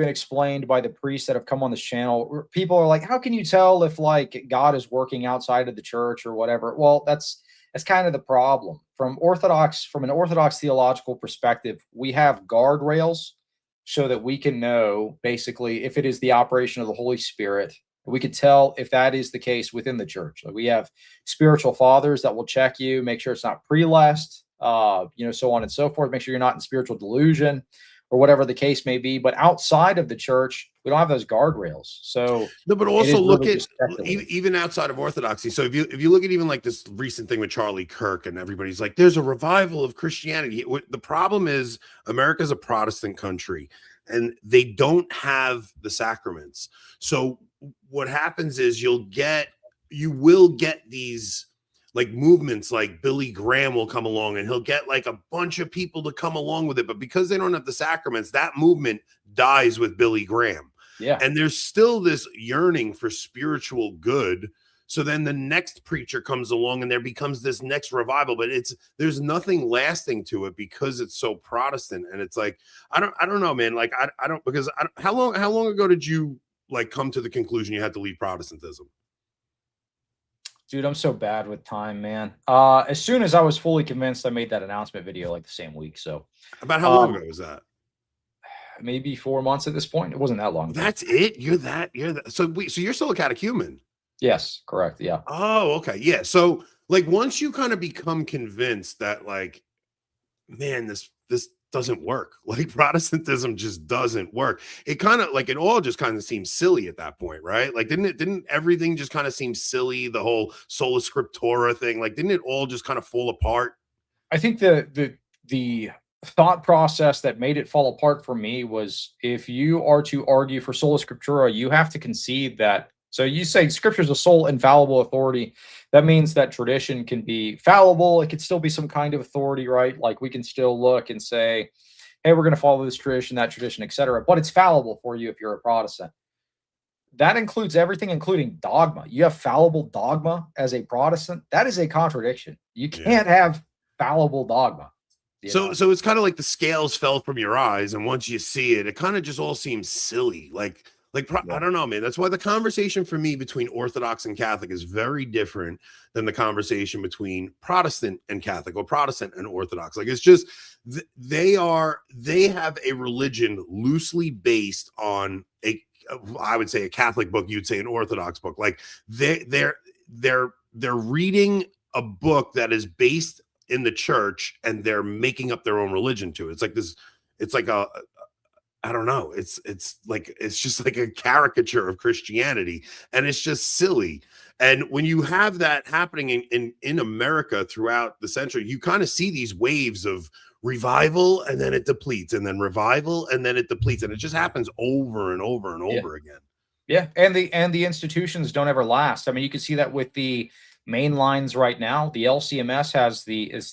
explained by the priests that have come on this channel. People are like, how can you tell if like God is working outside of the church or whatever? Well, that's kind of the problem. From an Orthodox theological perspective, we have guardrails so that we can know basically if it is the operation of the Holy Spirit We could tell if that is the case within the church. Like, we have spiritual fathers that will check you, make sure it's not prelest, so on and so forth. Make sure you're not in spiritual delusion or whatever the case may be. But outside of the church, we don't have those guardrails. So no, but also look really at even outside of Orthodoxy. So if you look at even like this recent thing with Charlie Kirk, and everybody's like, there's a revival of Christianity. The problem is America's a Protestant country, and they don't have the sacraments. So what happens is you will get these like movements, like Billy Graham will come along and he'll get like a bunch of people to come along with it. But because they don't have the sacraments, that movement dies with Billy Graham. Yeah. And there's still this yearning for spiritual good. So then the next preacher comes along and there becomes this next revival, but there's nothing lasting to it because it's so Protestant. And it's like, I don't know, man. Like, how long ago did you like come to the conclusion you had to leave Protestantism? Dude, I'm so bad with time, man. As soon as I was fully convinced, I made that announcement video like the same week. So about how long ago was that? Maybe 4 months at this point. It wasn't that long ago. That's it. You're that. So you're still a catechumen. Yes, correct. Yeah. Oh, okay. Yeah. So like once you kind of become convinced that like, man, this doesn't work. Like Protestantism just doesn't work. It kind of like it all just kind of seems silly at that point, right? Like didn't everything just kind of seem silly? The whole sola scriptura thing, like didn't it all just kind of fall apart? I think the thought process that made it fall apart for me was, if you are to argue for sola scriptura, you have to concede that. So you say scripture is a sole infallible authority. That means that tradition can be fallible. It could still be some kind of authority, right? Like we can still look and say, hey, we're going to follow this tradition, that tradition, etc. But it's fallible for you if you're a Protestant. That includes everything, including dogma. You have fallible dogma as a Protestant. That is a contradiction. You can't have fallible dogma. So it's kind of like the scales fell from your eyes, and once you see it, it kind of just all seems silly. I don't know, man. That's why the conversation for me between Orthodox and Catholic is very different than the conversation between Protestant and Catholic or Protestant and Orthodox. Like it's just they have a religion loosely based on I would say a Catholic book, you'd say an Orthodox book. Like they're reading a book that is based in the church and they're making up their own religion to it. It's like this, it's like I don't know. It's just like a caricature of Christianity, and it's just silly. And when you have that happening in America throughout the century, you kind of see these waves of revival, and then it depletes, and then revival, and then it depletes, and it just happens over and over and over again. Yeah, and the institutions don't ever last. I mean, you can see that with the main lines right now. The LCMS has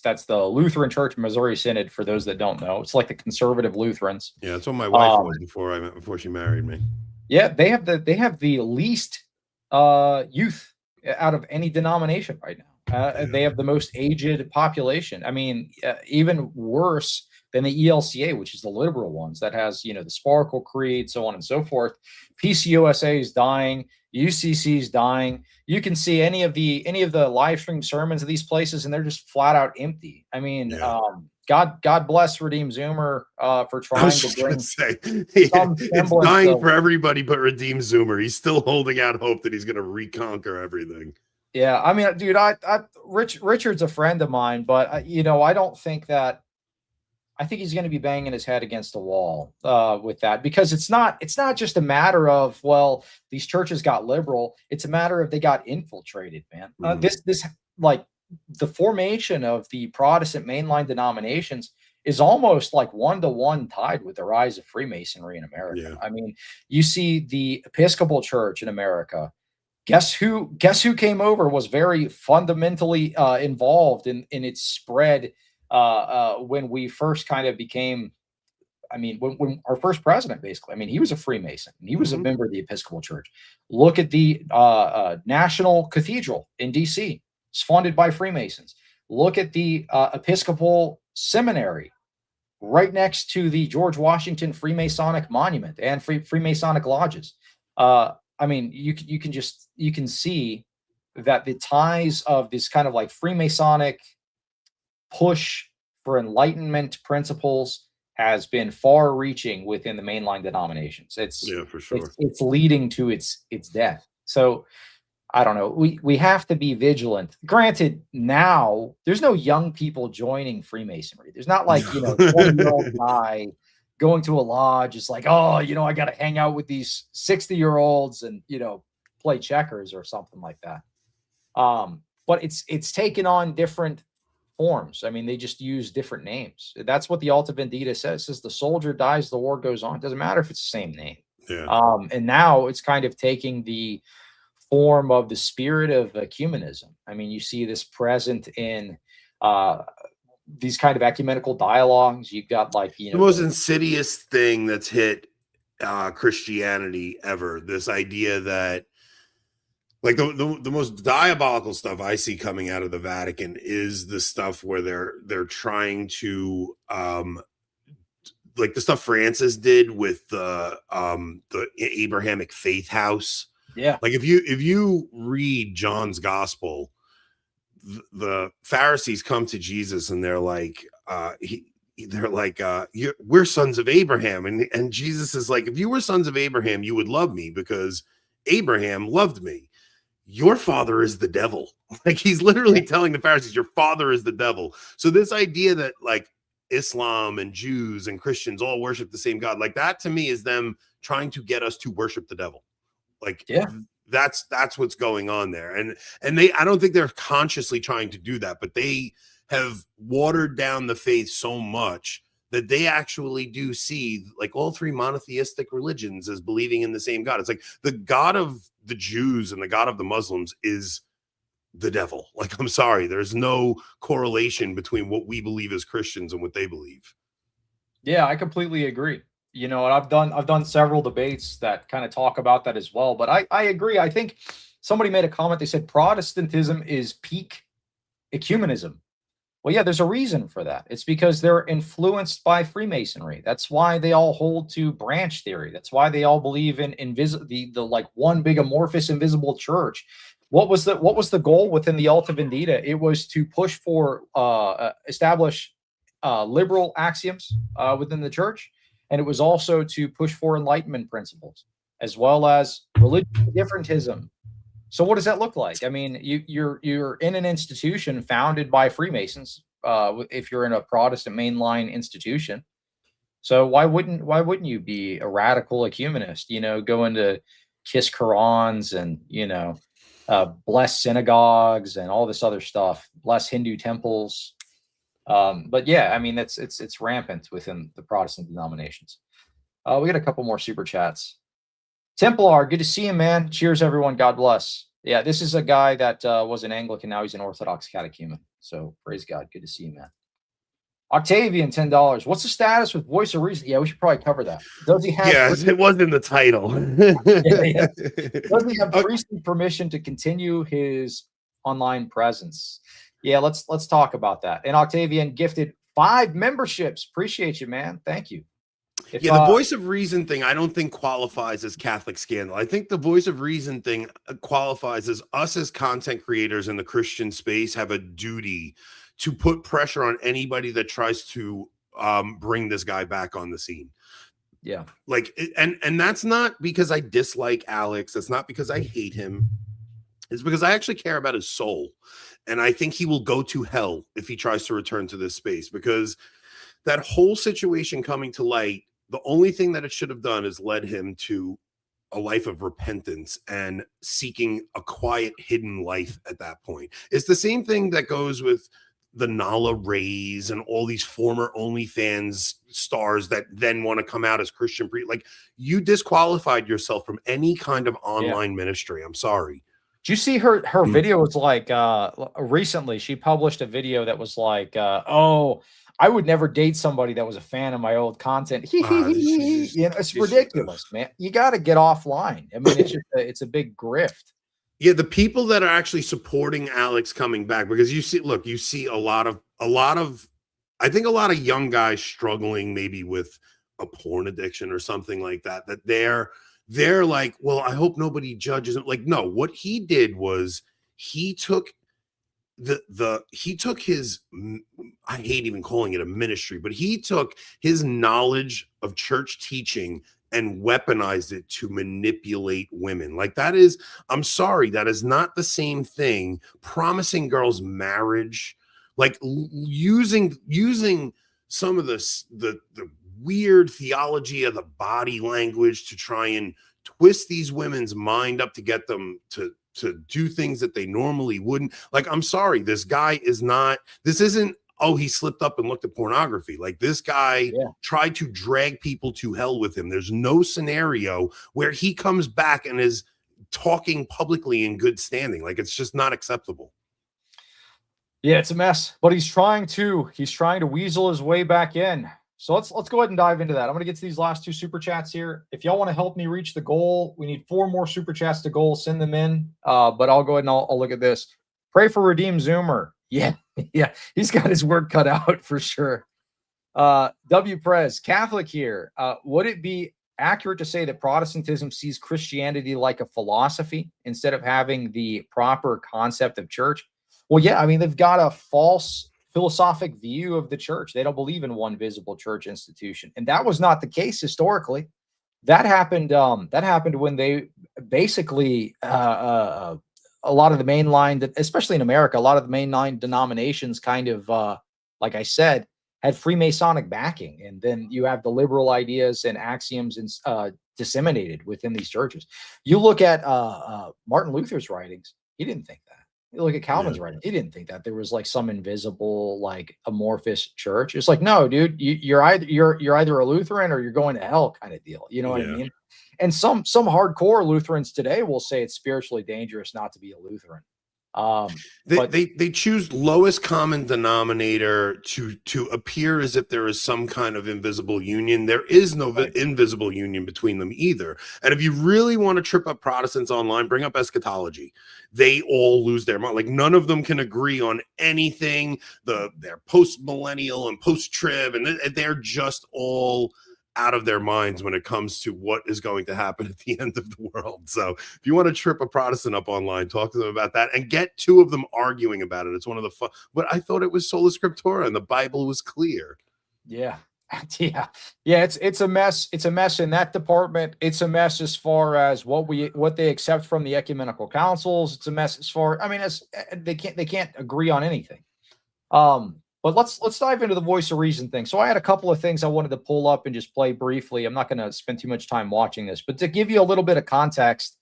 that's the Lutheran Church Missouri Synod, for those that don't know. It's like the conservative Lutherans. Yeah, that's what my wife was before she married me. Yeah, they have the least youth out of any denomination right now. They have the most aged population. I mean, even worse than the ELCA, which is the liberal ones that has, the Sparkle Creed, so on and so forth. PCUSA is dying. UCC is dying. You can see any of the live stream sermons of these places, and they're just flat out empty. I mean, God bless Redeem Zoomer for trying to bring it's dying for everybody but Redeem Zoomer. He's still holding out hope that he's going to reconquer everything. Yeah, I mean, dude, Richard's a friend of mine, but I don't think that. I think he's going to be banging his head against the wall with that, because it's not just a matter of, well, these churches got liberal. It's a matter of they got infiltrated, man. This like the formation of the Protestant mainline denominations is almost like 1-to-1 tied with the rise of Freemasonry in America. Yeah. I mean, you see the Episcopal Church in America. Guess who came over was very fundamentally involved in its spread. When we first kind of became, when our first president, basically, he was a Freemason and he was a member of the Episcopal Church. Look at the National Cathedral in DC. It's funded by Freemasons. Look at the Episcopal Seminary right next to the George Washington Freemasonic Monument and Freemasonic lodges. You can see that the ties of this kind of like Freemasonic push for enlightenment principles has been far reaching within the mainline denominations. It's for sure. It's leading to its death. So I don't know. We have to be vigilant. Granted, now there's no young people joining Freemasonry. There's not like, 20-year-old guy going to a lodge. It's like, oh, I got to hang out with these 60-year-olds and, play checkers or something like that. But it's taken on different forms. I mean, they just use different names. That's what the Alta Vendita says. It says the soldier dies, the war goes on. It doesn't matter if it's the same name. Yeah. And now it's kind of taking the form of the spirit of ecumenism. I mean, you see this present in these kind of ecumenical dialogues. You've got like, the most insidious thing that's hit Christianity ever. This idea that like the most diabolical stuff I see coming out of the Vatican is the stuff where they're trying to like the stuff Francis did with the Abrahamic faith house. Yeah. Like if you read John's gospel, the Pharisees come to Jesus and they're like, we're sons of Abraham. And Jesus is like, if you were sons of Abraham, you would love me because Abraham loved me. Your father is the devil. Like he's literally telling the Pharisees, your father is the devil. So this idea that like Islam and Jews and Christians all worship the same God, like that to me is them trying to get us to worship the devil. Like, that's what's going on there. And I don't think they're consciously trying to do that, but they have watered down the faith so much that they actually do see like all three monotheistic religions as believing in the same God. It's like the God of the Jews and the God of the Muslims is the devil. Like, I'm sorry, there's no correlation between what we believe as Christians and what they believe. Yeah, I completely agree. And I've done several debates that kind of talk about that as well. But I agree. I think somebody made a comment. They said Protestantism is peak ecumenism. Well, yeah, there's a reason for that. It's because they're influenced by Freemasonry. That's why they all hold to branch theory. That's why they all believe in the like one big amorphous invisible church. What was the goal within the Alta Vendita? It was to push for establish liberal axioms within the church. And it was also to push for Enlightenment principles, as well as religious differentism. So what does that look like? I mean, you're in an institution founded by Freemasons. If you're in a Protestant mainline institution, so why wouldn't you be a radical ecumenist? Going to kiss Qurans and bless synagogues and all this other stuff, bless Hindu temples. But yeah, I mean, it's rampant within the Protestant denominations. We got a couple more super chats. Templar, good to see you, man. Cheers, everyone. God bless. Yeah, this is a guy that was an Anglican. Now he's an Orthodox catechumen. So praise God. Good to see you, man. Octavian, $10. What's the status with Voice of Reason? Yeah, we should probably cover that. Does he have? Yes, it was in the title. Yeah. Does he have priestly permission to continue his online presence? Yeah, let's talk about that. And Octavian gifted 5 memberships. Appreciate you, man. Thank you. The Voice of Reason thing, I don't think qualifies as Catholic scandal. I think the Voice of Reason thing qualifies as us as content creators in the Christian space have a duty to put pressure on anybody that tries to bring this guy back on the scene. Yeah. Like, and that's not because I dislike Alex. That's not because I hate him. It's because I actually care about his soul. And I think he will go to hell if he tries to return to this space, because that whole situation coming to light, the only thing that it should have done is led him to a life of repentance and seeking a quiet, hidden life at that point. It's the same thing that goes with the Nala Rays and all these former OnlyFans stars that then want to come out as Christian priest. Like, you disqualified yourself from any kind of online ministry. I'm sorry. Did you see her video was like recently she published a video that was like, oh, I would never date somebody that was a fan of my old content. It's ridiculous, man. You got to get offline. I mean, it's a big grift. Yeah, the people that are actually supporting Alex coming back, because you see a lot of I think a lot of young guys struggling maybe with a porn addiction or something like that, that they're like, well, I hope nobody judges him. Like, no, what he did was he took his, I hate even calling it a ministry, but he took his knowledge of church teaching and weaponized it to manipulate women. Like that is, I'm sorry, that is not the same thing. Promising girls marriage, like using some of the weird theology of the body language to try and twist these women's mind up to get them to do things that they normally wouldn't. Like, I'm sorry, this guy is not, this isn't, oh, he slipped up and looked at pornography. Like, this guy tried to drag people to hell with him. There's no scenario where he comes back and is talking publicly in good standing. Like, it's just not acceptable. Yeah, it's a mess, but he's trying to weasel his way back in. So let's go ahead and dive into that. I'm going to get to these last 2 super chats here. If y'all want to help me reach the goal, we need 4 more super chats to goal. Send them in. But I'll go ahead and I'll look at this. Pray for Redeem Zoomer. Yeah, yeah, he's got his work cut out for sure. W. Prez, Catholic here. Would it be accurate to say that Protestantism sees Christianity like a philosophy instead of having the proper concept of church? Well, yeah, I mean, they've got a false philosophic view of the church. They don't believe in one visible church institution. And that was not the case historically. That happened when they basically a lot of the mainline, especially in America, a lot of the mainline denominations kind of, like I said, had Freemasonic backing. And then you have the liberal ideas and axioms disseminated within these churches. You look at Martin Luther's writings, he didn't think that. You look at Calvin's writing, he didn't think that there was like some invisible, like amorphous church. It's like, no, dude, you're either a Lutheran or you're going to hell kind of deal. You know what I mean? And some hardcore Lutherans today will say it's spiritually dangerous not to be a Lutheran. They choose lowest common denominator to appear as if there is some kind of invisible union. There is no invisible union between them either. And if you really want to trip up Protestants online, bring up eschatology. They all lose their mind. Like, none of them can agree on anything. They're post-millennial and post-trib, and they're just all out of their minds when it comes to what is going to happen at the end of the world. So if you want to trip a Protestant up online, talk to them about that and get 2 of them arguing about it. It's one of the fun, but I thought it was sola scriptura and the Bible was clear. Yeah. Yeah. It's a mess. It's a mess in that department. It's a mess as far as what they accept from the ecumenical councils. It's a mess as far, I mean, as they can't agree on anything. But let's dive into the voice of reason thing. So I had a couple of things I wanted to pull up and just play briefly. I'm not going to spend too much time watching this, but to give you a little bit of context,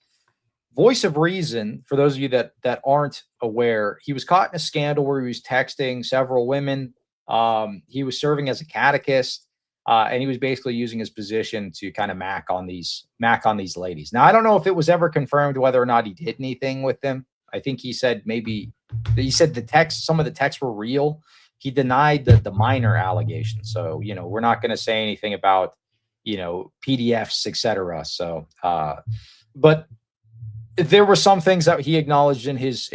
voice of reason, for those of you that aren't aware, he was caught in a scandal where he was texting several women. He was serving as a catechist, and he was basically using his position to kind of mac on these ladies. Now, I don't know if it was ever confirmed whether or not he did anything with them. I think he said some of the texts were real. He denied the minor allegations. So, we're not going to say anything about, PDFs, etc. So, but there were some things that he acknowledged in his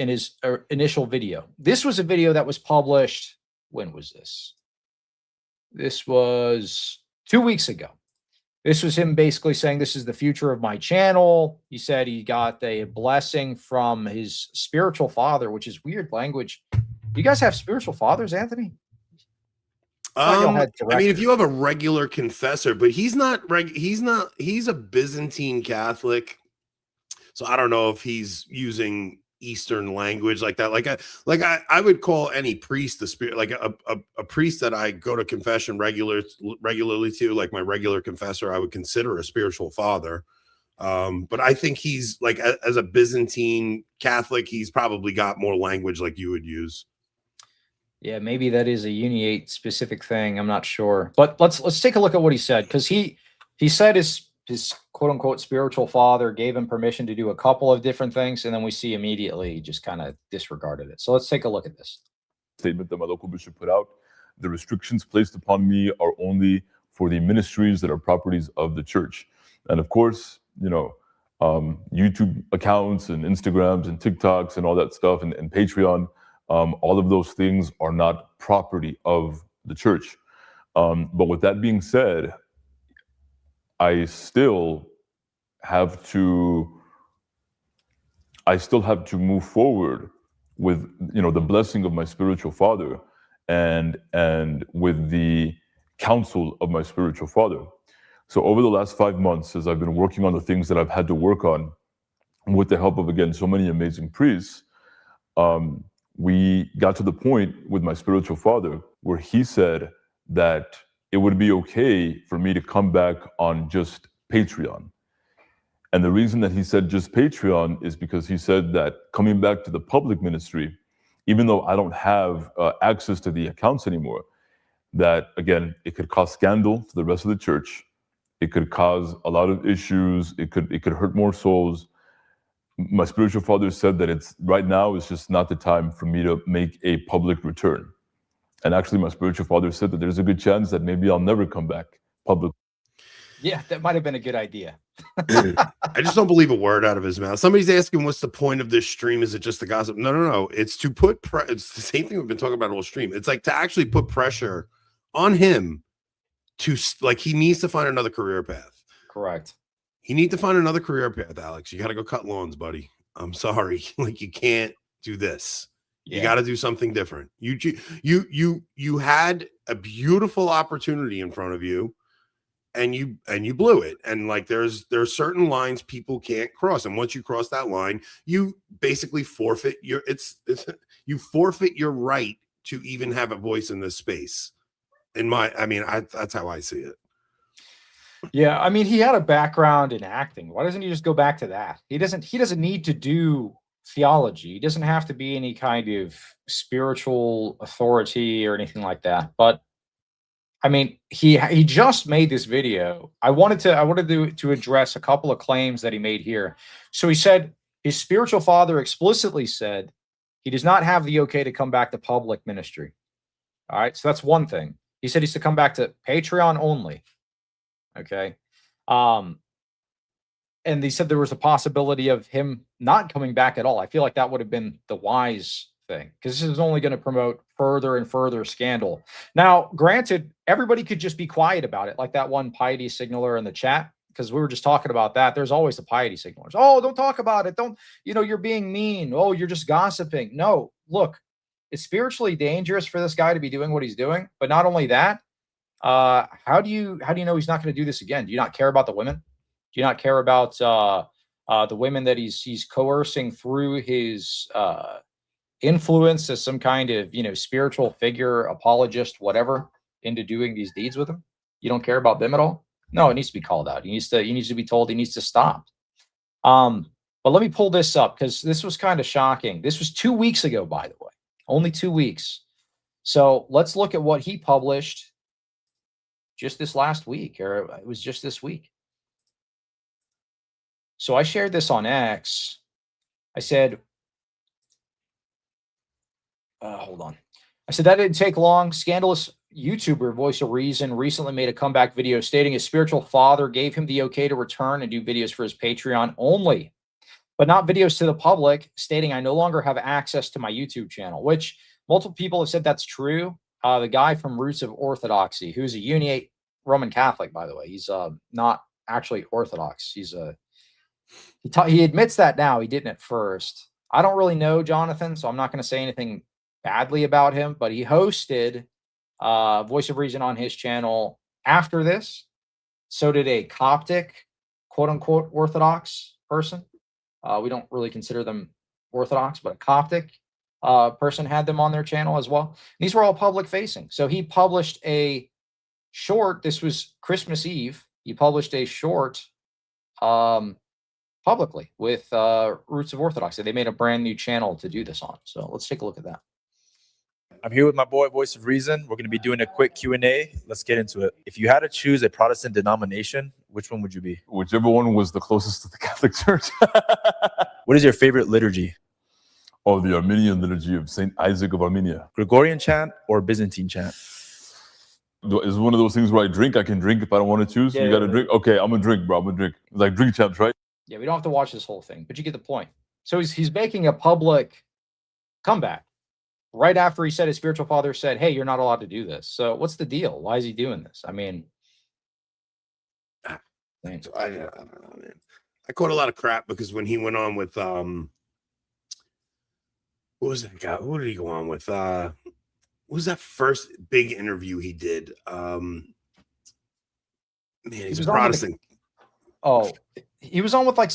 initial video. This was a video that was published. When was this? This was 2 weeks ago. This was him basically saying, this is the future of my channel. He said he got a blessing from his spiritual father, which is weird language. You guys have spiritual fathers, Anthony? I mean, if you have a regular confessor, but he's a Byzantine Catholic. So I don't know if he's using Eastern language like that. I would call any priest the spirit, like a priest that I go to confession regularly to, like my regular confessor, I would consider a spiritual father. But I think he's like, as a Byzantine Catholic, he's probably got more language like you would use. Yeah, maybe that is a Uniate specific thing. I'm not sure, but let's take a look at what he said, because he said his quote unquote spiritual father gave him permission to do a couple of different things, and then we see immediately he just kind of disregarded it. So let's take a look at this statement that my local bishop put out. The restrictions placed upon me are only for the ministries that are properties of the church, and of course, YouTube accounts and Instagrams and TikToks and all that stuff, and Patreon. All of those things are not property of the church. But with that being said, I still have to move forward with the blessing of my spiritual father and with the counsel of my spiritual father. So over the last 5 months, as I've been working on the things that I've had to work on, with the help of, again, so many amazing priests, we got to the point with my spiritual father where he said that it would be okay for me to come back on just Patreon. And the reason that he said just Patreon is because he said that coming back to the public ministry, even though I don't have access to the accounts anymore, that, again, it could cause scandal to the rest of the church. It could cause a lot of issues. It could hurt more souls. My spiritual father said that right now it's just not the time for me to make a public return. And actually, my spiritual father said that there's a good chance that maybe I'll never come back public. Yeah, that might have been a good idea. I just don't believe a word out of his mouth. Somebody's asking, what's the point of this stream? Is it just the gossip? No. It's to put it's the same thing we've been talking about all stream. It's like to actually put pressure on him to, like, he needs to find another career path. Correct. You need to find another career path, Alex. You got to go cut lawns, buddy. I'm sorry. Like, you can't do this. You got to do something different. You had a beautiful opportunity in front of you, and you blew it. And like, there's certain lines people can't cross, and once you cross that line, you basically forfeit your you forfeit your right to even have a voice in this space. That's how I see it. Yeah, I mean, he had a background in acting. Why doesn't he just go back to that? He doesn't need to do theology. He doesn't have to be any kind of spiritual authority or anything like that. But I mean, he just made this video. I wanted to address a couple of claims that he made here. So he said his spiritual father explicitly said he does not have the okay to come back to public ministry. All right, so that's one thing. He said he's to come back to Patreon only. Okay. And they said there was a possibility of him not coming back at all. I feel like that would have been the wise thing, because this is only going to promote further and further scandal. Now, granted, everybody could just be quiet about it, like that one piety signaler in the chat, because we were just talking about that. There's always the piety signalers. Oh, don't talk about it. Don't, you're being mean. Oh, you're just gossiping. No, look, it's spiritually dangerous for this guy to be doing what he's doing. But not only that, how do you know he's not going to do this again? Do you not care about the women? Do you not care about the women that he's coercing through his influence as some kind of spiritual figure, apologist, whatever, into doing these deeds with him? You don't care about them at all? No, it needs to be called out. He needs to be told he needs to stop. But let me pull this up, because this was kind of shocking. This was 2 weeks ago, by the way, only 2 weeks. So let's look at what he published just this last week, or it was just this week. So I shared this on X. I said, hold on. I said, that didn't take long. Scandalous YouTuber Voice of Reason recently made a comeback video stating his spiritual father gave him the okay to return and do videos for his Patreon only, but not videos to the public, stating I no longer have access to my YouTube channel, which multiple people have said that's true. The guy from Roots of Orthodoxy, who's a Uniate Roman Catholic, by the way, he's not actually Orthodox. He admits that now. He didn't at first. I don't really know Jonathan, so I'm not going to say anything badly about him, but he hosted Voice of Reason on his channel after this. So did a Coptic, quote unquote, Orthodox person. We don't really consider them Orthodox, but a Coptic person had them on their channel as well. These were all public facing. So he published a short. This was Christmas Eve. He published a short publicly with Roots of Orthodoxy. They made a brand new channel to do this on. So let's take a look at that. I'm here with my boy, Voice of Reason. We're going to be doing a quick Q&A. Let's get into it. If you had to choose a Protestant denomination, which one would you be? Whichever one was the closest to the Catholic Church. What is your favorite liturgy? Oh, the Armenian liturgy of St. Isaac of Armenia. Gregorian chant or Byzantine chant? It's one of those things where I can drink if I don't want to choose. You got to drink. Okay, I'm going to drink, bro. I'm going to drink. It's like drink champs, right? Yeah, we don't have to watch this whole thing, but you get the point. So he's making a public comeback right after he said his spiritual father said, hey, you're not allowed to do this. So what's the deal? Why is he doing this? I mean, I don't know, man. I caught a lot of crap because when he went on with what was that guy? What did he go on with? What was that first big interview he did? Man, he's was a on with Protestant. He was on with like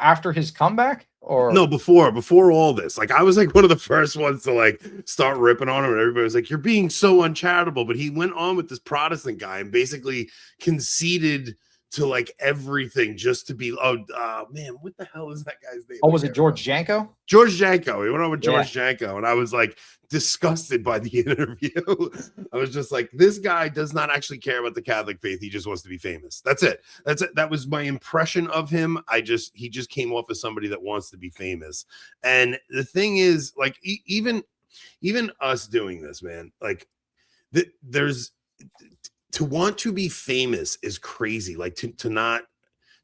after his comeback, or No, before all this. Like, I was like one of the first ones to like start ripping on him, and everybody was like, "You're being so uncharitable." But he went on with this Protestant guy and basically conceded to like everything just to be. Man, what the hell is that guy's name? Oh, was it George Janko? George Janko. He went on with George Janko, and I was like disgusted by the interview. I was just like, this guy does not actually care about the Catholic faith. He just wants to be famous. That's it. That was my impression of him. He just came off as somebody that wants to be famous. And the thing is, like, even us doing this, man, like there's to want to be famous is crazy. Like to not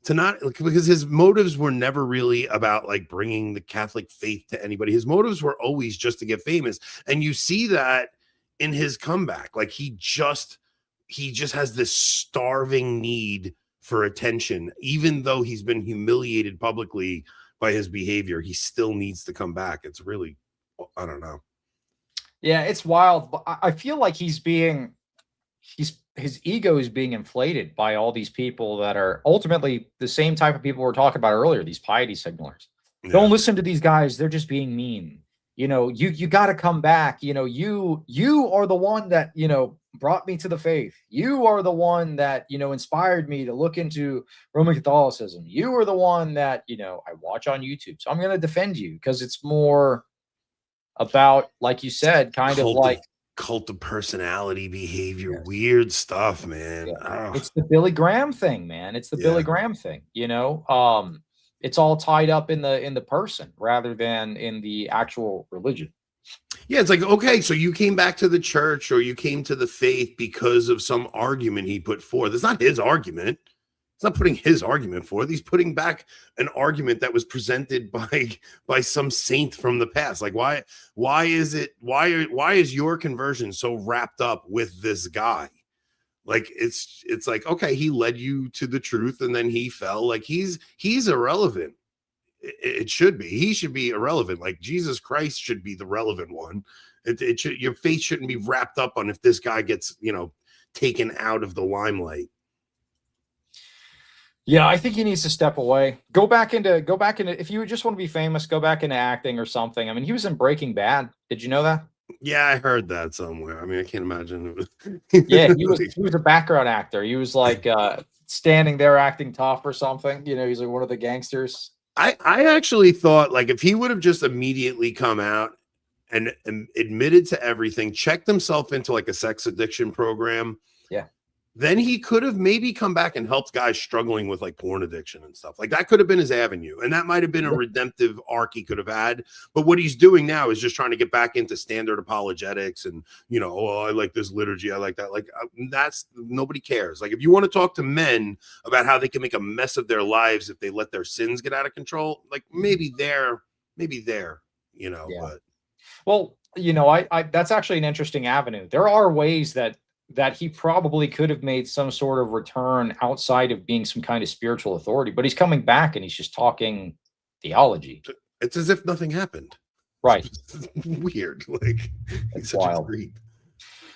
because his motives were never really about like bringing the Catholic faith to anybody. His motives were always just to get famous. And you see that in his comeback. Like he just has this starving need for attention. Even though he's been humiliated publicly by his behavior, he still needs to come back. It's really, I don't know. Yeah, it's wild. But I feel like his ego is being inflated by all these people that are ultimately the same type of people we were talking about earlier, these piety signalers. Yeah. Don't listen to these guys. They're just being mean. You know, you got to come back. You know, you are the one that, you know, brought me to the faith. You are the one that, you know, inspired me to look into Roman Catholicism. You are the one that, you know, I watch on YouTube. So I'm going to defend you because it's more about, like you said, kind of like cult of personality behavior, weird stuff, man. Yeah. It's the Billy Graham thing, man. It's the Billy Graham thing, you know. It's all tied up in the person rather than in the actual religion. Yeah, it's like, okay, so you came back to the church or you came to the faith because of some argument he put forth. It's not his argument. It's not putting his argument forth. He's putting back an argument that was presented by some saint from the past. Like, why is your conversion so wrapped up with this guy? Like, it's like, okay, he led you to the truth and then he fell. Like, he's irrelevant. It should be. He should be irrelevant. Like, Jesus Christ should be the relevant one. Your faith shouldn't be wrapped up on if this guy gets, you know, taken out of the limelight. Yeah, I think he needs to step away. Go back into if you just want to be famous, go back into acting or something. I mean, he was in Breaking Bad. Did you know that? Yeah, I heard that somewhere. I mean, I can't imagine. Yeah, he was a background actor. He was like standing there acting tough or something. You know, he's like one of the gangsters. I actually thought, like, if he would have just immediately come out and admitted to everything, checked himself into like a sex addiction program. Yeah. Then he could have maybe come back and helped guys struggling with like porn addiction and stuff. Like, that could have been his avenue. And that might have been a redemptive arc he could have had. But what he's doing now is just trying to get back into standard apologetics and, you know, oh, I like this liturgy. I like that. Like, that's, nobody cares. Like, if you want to talk to men about how they can make a mess of their lives if they let their sins get out of control, like maybe there, you know. Yeah. But well, you know, I that's actually an interesting avenue. There are ways that he probably could have made some sort of return outside of being some kind of spiritual authority, but he's coming back and he's just talking theology. It's as if nothing happened. Right. Weird. Like, it's such wild. a creep.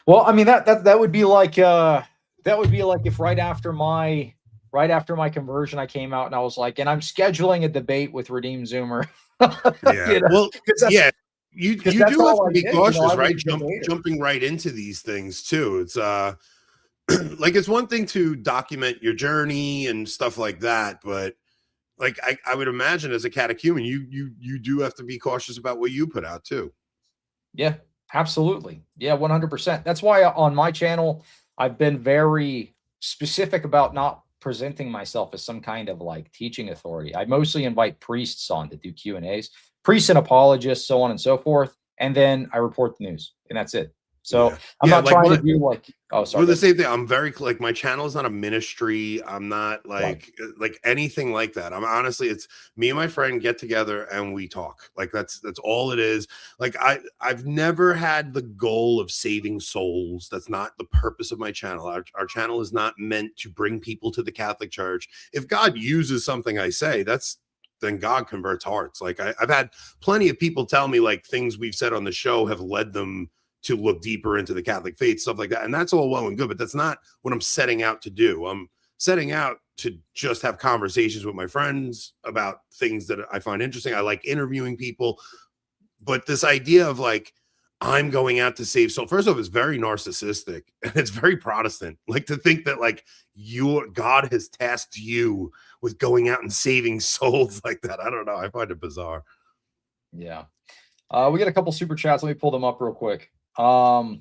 Well, I mean, that would be like if right after my conversion, I came out and I was like, and I'm scheduling a debate with Redeemed Zoomer. Yeah. You know? Well, yeah. You do have to be cautious, you know, right? Jumping right into these things too. It's like, it's one thing to document your journey and stuff like that, but like I would imagine as a catechumen, you do have to be cautious about what you put out too. Yeah, absolutely. Yeah, 100%. That's why on my channel, I've been very specific about not presenting myself as some kind of like teaching authority. I mostly invite priests on to do Q&As. Priests and apologists, so on and so forth. And then I report the news and that's it. So I'm not like trying to do like, oh, sorry. We're the same thing. I'm very like, my channel is not a ministry. I'm not like anything like that. I'm honestly, it's me and my friend get together and we talk. Like that's all it is. Like I've never had the goal of saving souls. That's not the purpose of my channel. Our channel is not meant to bring people to the Catholic Church. If God uses something I say, then God converts hearts. Like I've had plenty of people tell me like things we've said on the show have led them to look deeper into the Catholic faith, stuff like that. And that's all well and good, but that's not what I'm setting out to do. I'm setting out to just have conversations with my friends about things that I find interesting. I like interviewing people, but this idea of like, I'm going out to save soul. First off, it's very narcissistic and it's very Protestant. Like to think that like God has tasked you with going out and saving souls like that. I don't know. I find it bizarre. Yeah. We got a couple super chats. Let me pull them up real quick. All right,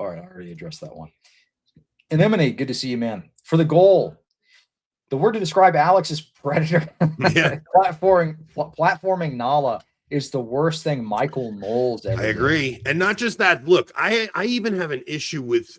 I already addressed that one. And Emanate, good to see you, man. For the goal, the word to describe Alex is predator. Yeah. Platforming Nala is the worst thing Michael Knowles ever I agree. Did. And not just that. Look, I even have an issue with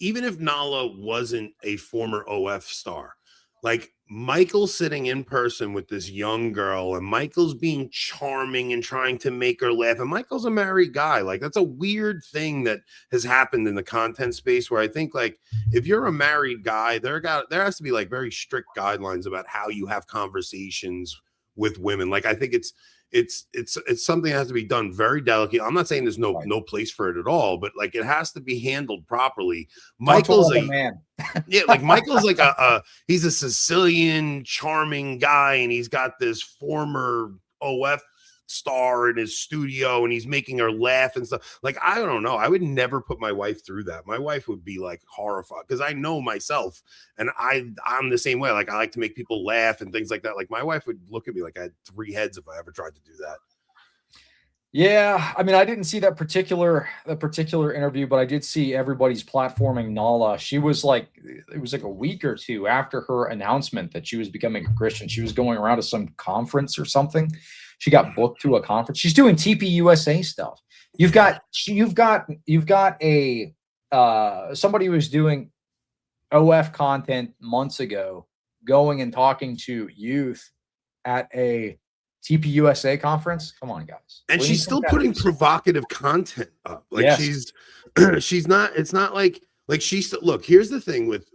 even if Nala wasn't a former OF star, like Michael sitting in person with this young girl and Michael's being charming and trying to make her laugh. And Michael's a married guy. Like that's a weird thing that has happened in the content space where I think like if you're a married guy, there has to be like very strict guidelines about how you have conversations with women. Like I think it's something that has to be done very delicately. I'm not saying there's no place for it at all, but like it has to be handled properly. Michael's a man. Yeah, like Michael's like he's a Sicilian charming guy, and he's got this former OF star in his studio, and he's making her laugh and stuff. Like I don't know, I would never put my wife through that. My wife would be like horrified because I know myself, and I'm the same way. Like I like to make people laugh and things like that. Like my wife would look at me like I had 3 heads if I ever tried to do that. Yeah, I mean, I didn't see that particular interview, but I did see everybody's platforming Nala. She was like, it was like a week or 2 after her announcement that she was becoming a Christian. She was going around to some conference or something. She got booked to a conference. She's doing TPUSA stuff. You've got a somebody who was doing OF content months ago, going and talking to youth at a TPUSA conference. Come on, guys. And she's still putting provocative content up. Like yes. she's not. It's not like she's look. Here's the thing with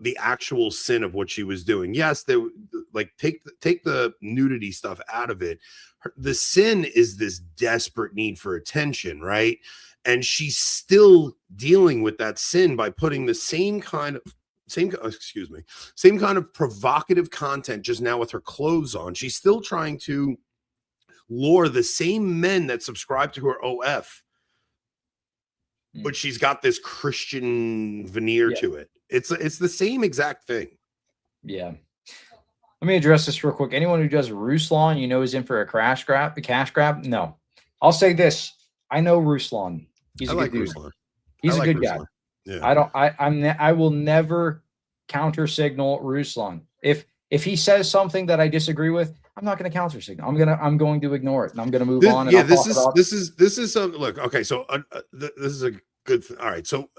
the actual sin of what she was doing. Yes, they like take the nudity stuff out of it. The sin is this desperate need for attention, right? And she's still dealing with that sin by putting the same kind of provocative content, just now with her clothes on. She's still trying to lure the same men that subscribe to her OF, but she's got this Christian veneer to it. It's the same exact thing. Yeah. Let me address this real quick. Anyone who does Ruslan, is in for a cash grab. No, I'll say this. I know Ruslan. He's a good dude. He's a good guy. Yeah. I will never counter signal Ruslan. If he says something that I disagree with, I'm not going to counter signal. I'm going to ignore it, and I'm going to move on. Yeah, this is something. Look, okay, so this is a good thing. All right, so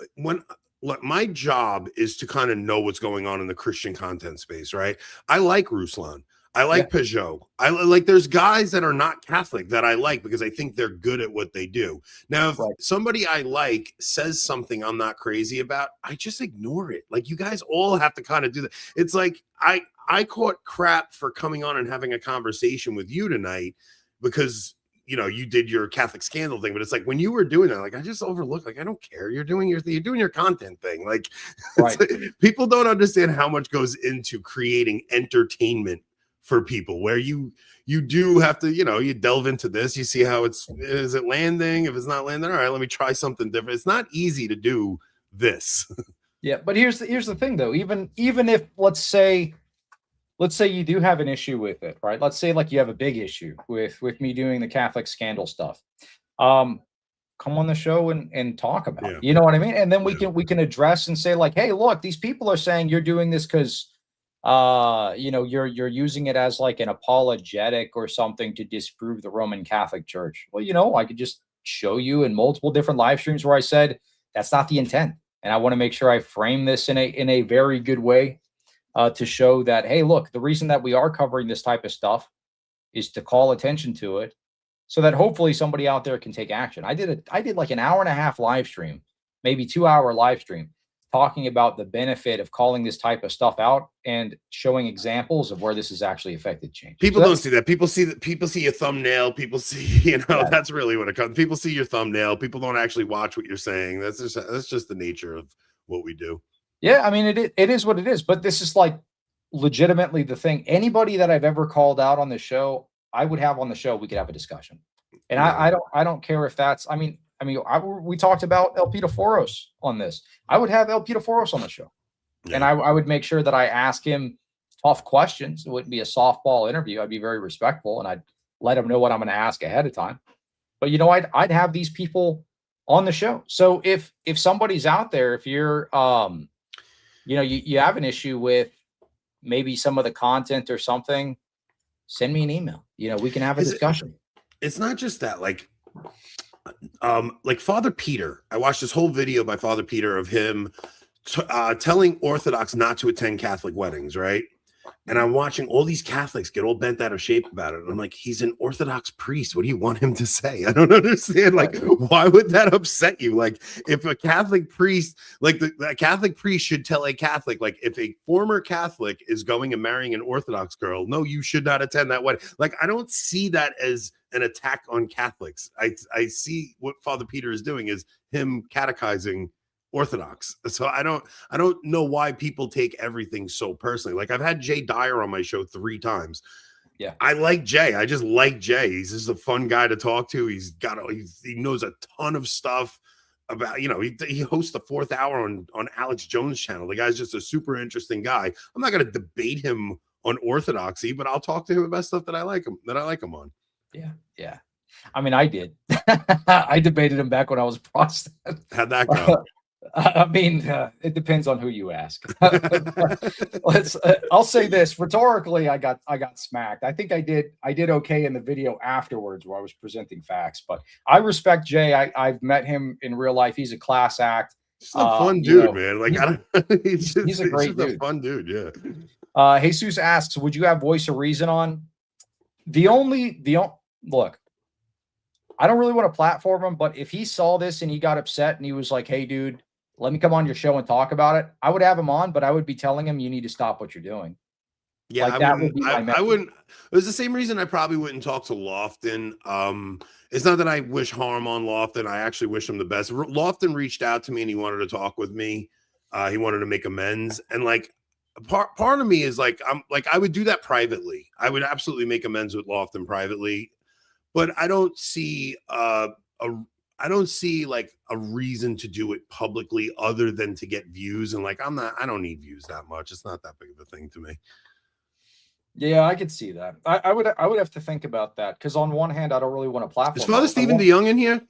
my job is to kind of know what's going on in the Christian content space, right? I like Ruslan. I like Peugeot. I like there's guys that are not Catholic that I like because I think they're good at what they do. Now, if somebody I like says something I'm not crazy about, I just ignore it. Like you guys all have to kind of do that. It's like I caught crap for coming on and having a conversation with you tonight because you did your Catholic scandal thing, but it's like when you were doing that, like I just overlooked, like I don't care. You're doing your content thing. Like, like people don't understand how much goes into creating entertainment for people where you do have to, you delve into this, you see how is it landing? If it's not landing, all right, let me try something different. It's not easy to do this. Yeah, but here's the thing though, even if let's say you do have an issue with it, right? Let's say like you have a big issue with me doing the Catholic scandal stuff. Come on the show and talk about it. You know what I mean? And then we can address and say like, hey, look, these people are saying you're doing this because you're using it as like an apologetic or something to disprove the Roman Catholic Church. Well, I could just show you in multiple different live streams where I said that's not the intent. And I want to make sure I frame this in a very good way to show that, hey, look, the reason that we are covering this type of stuff is to call attention to it so that hopefully somebody out there can take action. I did like an hour and a half live stream, maybe 2-hour live stream, talking about the benefit of calling this type of stuff out and showing examples of where this has actually affected change. People don't see that. People see your thumbnail. People see, that's really what it comes. People see your thumbnail. People don't actually watch what you're saying. That's just the nature of what we do. Yeah, I mean, it is what it is. But this is like legitimately the thing. Anybody that I've ever called out on the show, I would have on the show. We could have a discussion, and Yeah. I don't care if that's. We talked about El Pitaforos on this. I would have El Pitaforos on the show, and I would make sure that I ask him tough questions. It wouldn't be a softball interview. I'd be very respectful, and I'd let him know what I'm going to ask ahead of time. But I'd have these people on the show. So if somebody's out there, if you're you have an issue with maybe some of the content or something, send me an email. We can have a discussion. It's not just that, like Father Peter. I watched this whole video by Father Peter of him telling Orthodox not to attend Catholic weddings, right? And I'm watching all these Catholics get all bent out of shape about it. And I'm like, he's an Orthodox priest. What do you want him to say? I don't understand. Like, why would that upset you? Like, if a Catholic priest, like the Catholic priest should tell a Catholic, like, if a former Catholic is going and marrying an Orthodox girl, no, you should not attend that wedding. Like, I don't see that as an attack on Catholics. I see what Father Peter is doing is him catechizing Orthodox. So I don't know why people take everything so personally. Like, I've had Jay Dyer on my show 3 times. Yeah, I like Jay. I just like Jay. He's just a fun guy to talk to. He knows a ton of stuff about, he hosts the 4th Hour on Alex Jones' channel. The guy's just a super interesting guy. I'm not going to debate him on orthodoxy, but I'll talk to him about stuff that I like him on. Yeah. I mean, I did. I debated him back when I was a Protestant. How'd that go? I mean, it depends on who you ask. I'll say this rhetorically, I got smacked. I think I did okay in the video afterwards where I was presenting facts, but I respect Jay. I've met him in real life. He's a class act. He's a fun dude, man. Like, he's a great dude. A fun dude. Yeah. Jesus asks, would you have Voice of Reason on? Look, I don't really want to platform him, but if he saw this and he got upset and he was like, hey, dude, let me come on your show and talk about it, I would have him on, but I would be telling him you need to stop what you're doing. Yeah, like, I wouldn't. It was the same reason I probably wouldn't talk to Lofton. It's not that I wish harm on Lofton. I actually wish him the best. Lofton reached out to me and he wanted to talk with me. He wanted to make amends. And like, part of me is like, I would do that privately. I would absolutely make amends with Lofton privately. But I don't see like a reason to do it publicly other than to get views. And like, I don't need views that much. It's not that big of a thing to me. Yeah, I could see that. I would have to think about that because on one hand, I don't really want to platform. Is Father Stephen DeYoung in here?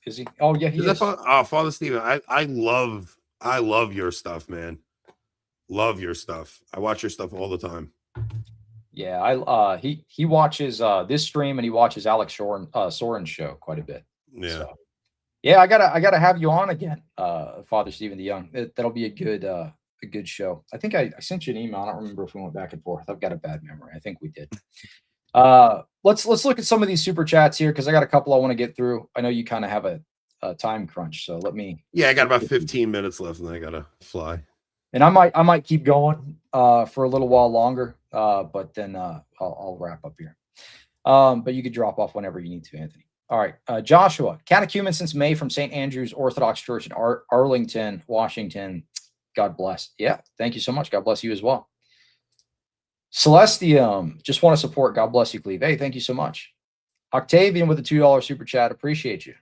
Is he? Oh yeah, he is. Father Stephen, I love your stuff, man. Love your stuff. I watch your stuff all the time. Yeah, he watches this stream and he watches Alex Soren's show quite a bit. Yeah. So, yeah, I gotta have you on again, Father Stephen DeYoung. That'll be a good show. I think I sent you an email. I don't remember if we went back and forth. I've got a bad memory. I think we did. Let's look at some of these super chats here because I got a couple I want to get through. I know you kind of have a time crunch, so let me. Yeah, I got about 15 minutes left, and I gotta fly. And I might keep going for a little while longer, but then I'll wrap up here. But you could drop off whenever you need to, Anthony. All right, Joshua, catechumen since May from St. Andrew's Orthodox Church in Arlington, Washington. God bless. Yeah, thank you so much. God bless you as well. Celestium, just want to support. God bless you, Cleve. Hey, thank you so much. Octavian with a $2 super chat. Appreciate you.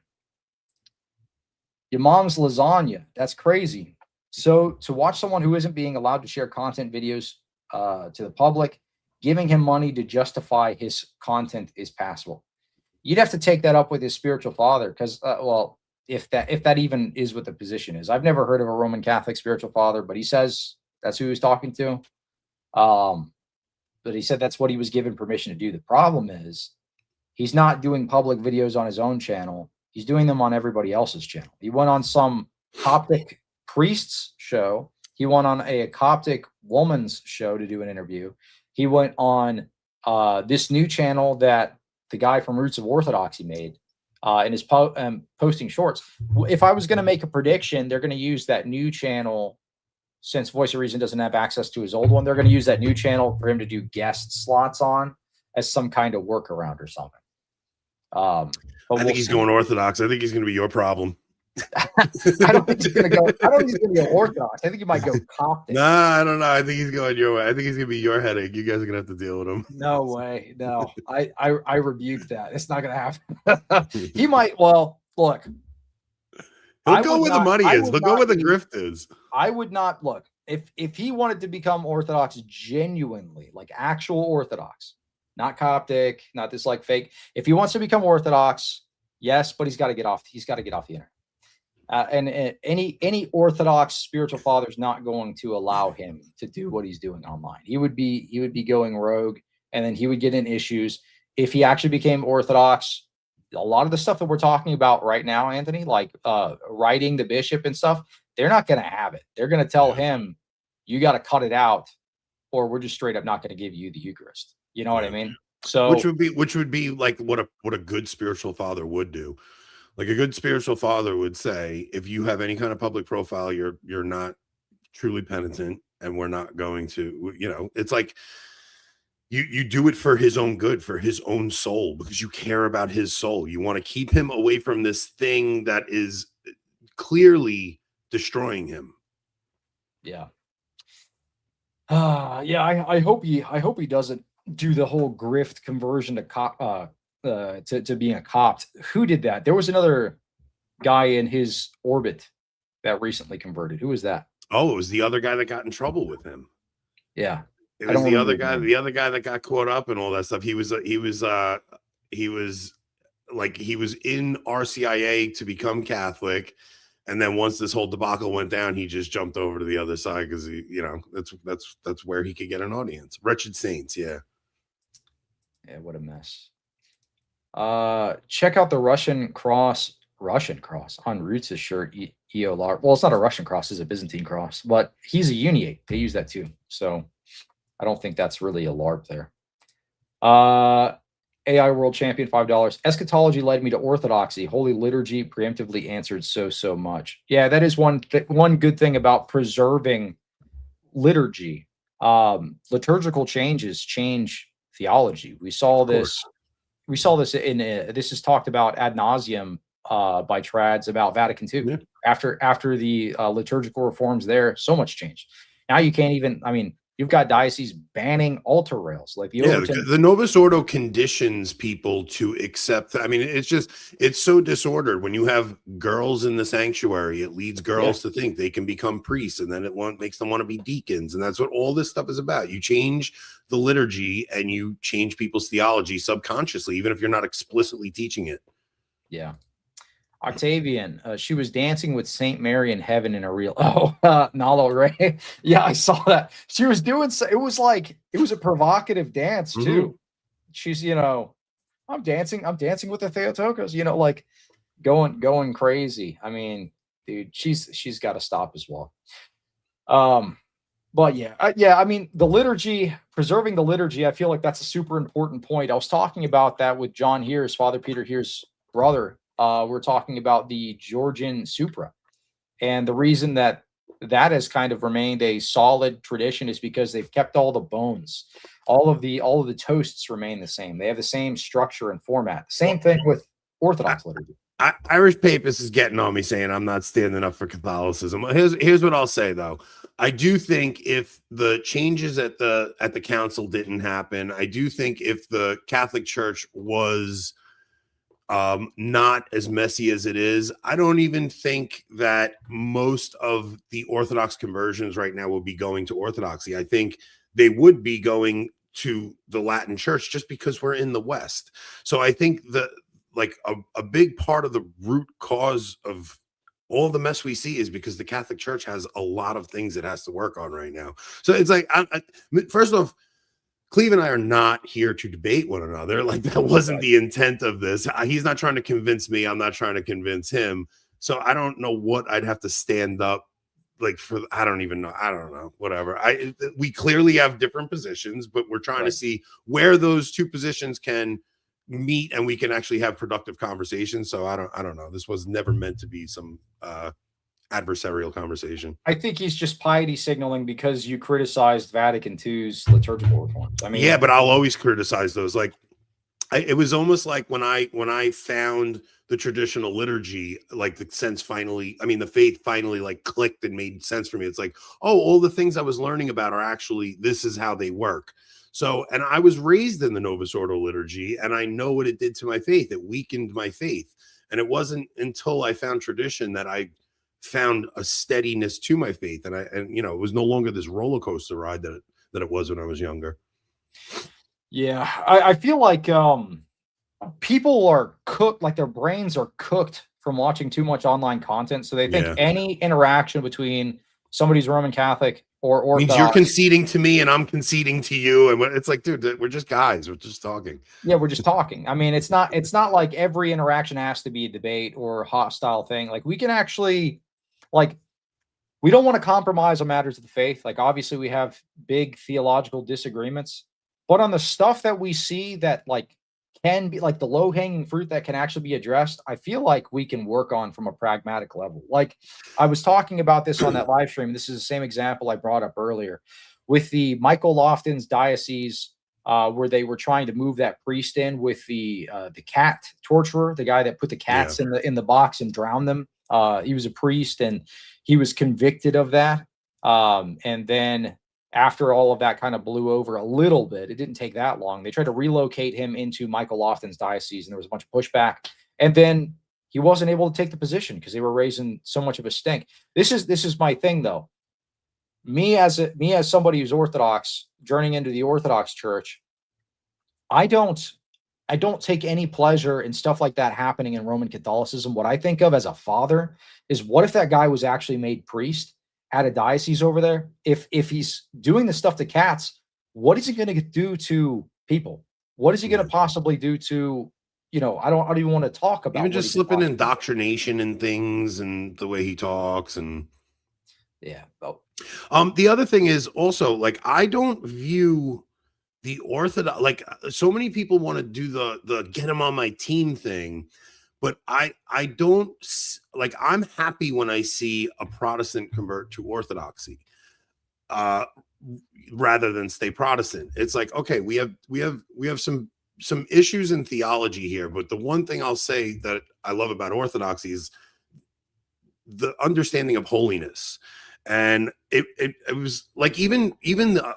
Your mom's lasagna. That's crazy. So to watch someone who isn't being allowed to share content videos to the public, giving him money to justify his content is passable. You'd have to take that up with his spiritual father because, if that even is what the position is. I've never heard of a Roman Catholic spiritual father, but he says that's who he was talking to. But he said that's what he was given permission to do. The problem is he's not doing public videos on his own channel. He's doing them on everybody else's channel. He went on some Coptic priest's show. He went on a Coptic woman's show to do an interview. He went on this new channel that the guy from Roots of Orthodoxy made and is posting shorts. If I was going to make a prediction, they're going to use that new channel since Voice of Reason doesn't have access to his old one. They're going to use that new channel for him to do guest slots on as some kind of workaround or something. I think he's going Orthodox. I think he's going to be your problem. I don't think he's gonna go. I don't think he's gonna go Orthodox. I think he might go Coptic. Nah, I don't know. I think he's going your way. I think he's gonna be your headache. You guys are gonna have to deal with him. No way. No, I rebuke that. It's not gonna happen. He might. Well, look. He'll go where the money is. He'll go where the grift is. I would not look if he wanted to become Orthodox genuinely, like actual Orthodox, not Coptic, not this like fake. If he wants to become Orthodox, yes, but he's got to get off. He's got to get off the internet. And any Orthodox spiritual father is not going to allow him to do what he's doing online. He would be going rogue, and then he would get in issues if he actually became Orthodox. A lot of the stuff that we're talking about right now, Anthony, like writing the bishop and stuff, they're not going to have it. They're going to tell him, you got to cut it out, or we're just straight up not going to give you the Eucharist. You know what I mean? So which would be like what a good spiritual father would do. Like a good spiritual father would say, if you have any kind of public profile, you're not truly penitent, and we're not going to, it's like you do it for his own good, for his own soul, because you care about his soul. You want to keep him away from this thing that is clearly destroying him. Yeah. I hope he doesn't do the whole grift conversion to being a Copt. Who did that? There was another guy in his orbit that recently converted. Who was that? Oh, it was the other guy that got in trouble with him. Yeah. It was the other guy that got caught up and all that stuff. He was in RCIA to become Catholic, and then once this whole debacle went down, he just jumped over to the other side because that's where he could get an audience. Wretched saints, yeah. Yeah, what a mess. Check out the Russian cross on Roots' shirt. EOLAR. Well, it's not a Russian cross; it's a Byzantine cross, but he's a Uniate. They use that too, so I don't think that's really a LARP there. AI World Champion, $5. Eschatology led me to Orthodoxy. Holy Liturgy preemptively answered so much. Yeah, that is one good thing about preserving liturgy. Liturgical changes change theology. We saw this. We saw this in this is talked about ad nauseum by Trads about Vatican II. Yeah. After the liturgical reforms there, so much changed. Now you can't even. I mean, you've got dioceses banning altar rails. Like the Novus Ordo conditions people to accept. I mean, it's so disordered. When you have girls in the sanctuary, it leads girls to think they can become priests, and then it makes them want to be deacons, and that's what all this stuff is about. You change the liturgy and you change people's theology subconsciously, even if you're not explicitly teaching it. Yeah. Octavian, she was dancing with Saint Mary in heaven in a real. Nalo Ray. Yeah, I saw that. She was doing. It was a provocative dance too. She's, I'm dancing with the Theotokos. Like going crazy. I mean, dude, she's got to stop as well. But yeah. I mean, the liturgy, preserving the liturgy. I feel like that's a super important point. I was talking about that with John Here's Father Peter Here's brother. We're talking about the Georgian Supra, and the reason that has kind of remained a solid tradition is because they've kept all the bones. All of the toasts remain the same. They have the same structure and format. Same thing with Orthodox liturgy. Irish Papist is getting on me saying I'm not standing up for Catholicism. Here's what I'll say though. I do think if the changes at the council didn't happen, I do think if the Catholic Church was not as messy as it is, I don't even think that most of the Orthodox conversions right now will be going to Orthodoxy. I think they would be going to the Latin Church just because we're in the West. So I think a big part of the root cause of all the mess we see is because the Catholic Church has a lot of things it has to work on right now. So it's like, first off, Cleve and I are not here to debate one another. Like, that wasn't the intent of this. He's not trying to convince me. I'm not trying to convince him. So I don't know what I'd have to stand up like for. I don't even know. I don't know. Whatever. We clearly have different positions, but we're trying to see where those two positions can meet and we can actually have productive conversations. So I don't know. This was never meant to be some adversarial conversation. I think he's just piety signaling because you criticized Vatican II's liturgical reforms. I mean, yeah, but I'll always criticize those. Like, It was almost like when I found the traditional liturgy, like the faith finally like clicked and made sense for me. It's like, oh, all the things I was learning about are actually, this is how they work. So, and I was raised in the Novus Ordo liturgy, and I know what it did to my faith. It weakened my faith. And it wasn't until I found tradition that I found a steadiness to my faith. And it was no longer this roller coaster ride that it was when I was younger. Yeah, I feel like people are cooked, like their brains are cooked from watching too much online content. So they think any interaction between somebody who's Roman Catholic or Orthodox means you're conceding to me and I'm conceding to you. And it's like, dude, we're just guys. We're just talking. Yeah, we're just talking. I mean, it's not like every interaction has to be a debate or a hostile thing. Like we can actually, like, we don't want to compromise on matters of the faith. Like obviously we have big theological disagreements. But on the stuff that we see that like can be like the low-hanging fruit that can actually be addressed, I feel like we can work on from a pragmatic level. Like I was talking about this on that live stream. This is the same example I brought up earlier with the Michael Lofton's diocese, where they were trying to move that priest in with the cat torturer, the guy that put the cats in the box and drowned them. He was a priest and he was convicted of that. And then after all of that kind of blew over a little bit, it didn't take that long. They tried to relocate him into Michael Lofton's diocese, and there was a bunch of pushback. And then he wasn't able to take the position because they were raising so much of a stink. This is my thing, though. Me as somebody who's Orthodox, journeying into the Orthodox Church, I don't take any pleasure in stuff like that happening in Roman Catholicism. What I think of as a father is, what if that guy was actually made priest at a diocese over there? If he's doing the stuff to cats, what is he going to do to people? What is he going to possibly do to, I don't even want to talk about even just slipping indoctrination and things and the way he talks. And the other thing is also, like, I don't view the Orthodox, like so many people want to do the get him on my team thing. But I don't, like, I'm happy when I see a Protestant convert to Orthodoxy, rather than stay Protestant. It's like, okay, we have some issues in theology here, but the one thing I'll say that I love about Orthodoxy is the understanding of holiness. And it was like, even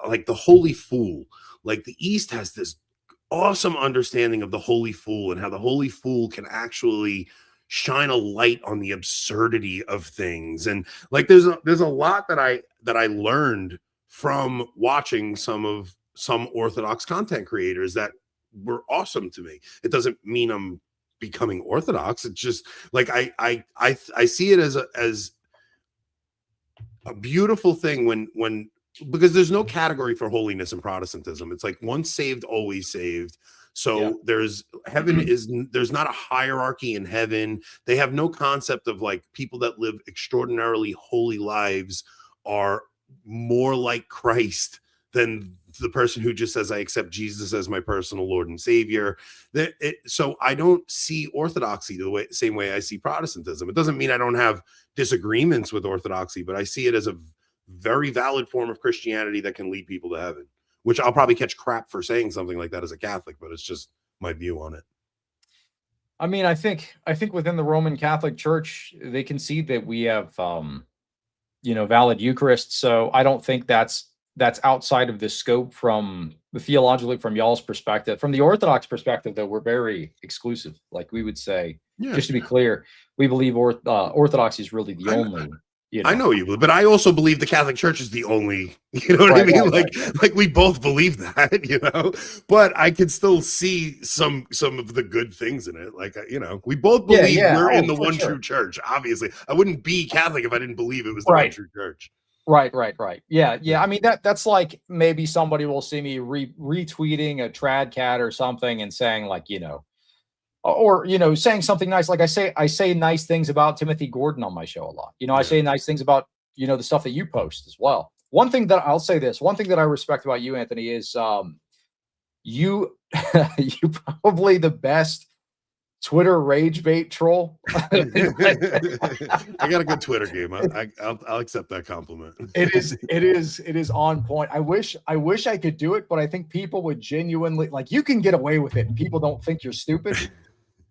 like the Holy Fool, like the East has this awesome understanding of the Holy Fool and how the Holy Fool can actually shine a light on the absurdity of things. And like there's a lot that I learned from watching some Orthodox content creators that were awesome to me. It doesn't mean I'm becoming Orthodox. It's just like I see it as a beautiful thing when because there's no category for holiness in Protestantism. It's like once saved, always saved. So there's not a hierarchy in heaven. They have no concept of like people that live extraordinarily holy lives are more like Christ than the person who just says, I accept Jesus as my personal Lord and Savior. So I don't see Orthodoxy the same way I see Protestantism. It doesn't mean I don't have disagreements with Orthodoxy, but I see it as a very valid form of Christianity that can lead people to heaven, which I'll probably catch crap for saying something like that as a Catholic, but it's just my view on it. I mean, I think within the Roman Catholic Church, they concede that we have, valid Eucharist. So I don't think that's outside of the scope from the theologically, from y'all's perspective. From the Orthodox perspective, though, we're very exclusive. Like we would say, just to be clear, we believe Orthodoxy is really the only. I know you, but I also believe the Catholic Church is the only, you know what I mean? Like we both believe that, but I can still see some of the good things in it. Like, we both believe we're in the one true church. Obviously, I wouldn't be Catholic if I didn't believe it was the one true church. Right. Yeah. I mean, that's like maybe somebody will see me retweeting a trad cat or something and saying like, or saying something nice. Like I say nice things about Timothy Gordon on my show a lot. I say nice things about the stuff that you post as well. One thing that I respect about you, Anthony, is you probably the best Twitter rage bait troll. I got a good Twitter game. I'll accept that compliment. It is on point. I wish I could do it, but I think people would genuinely, like, you can get away with it and people don't think you're stupid.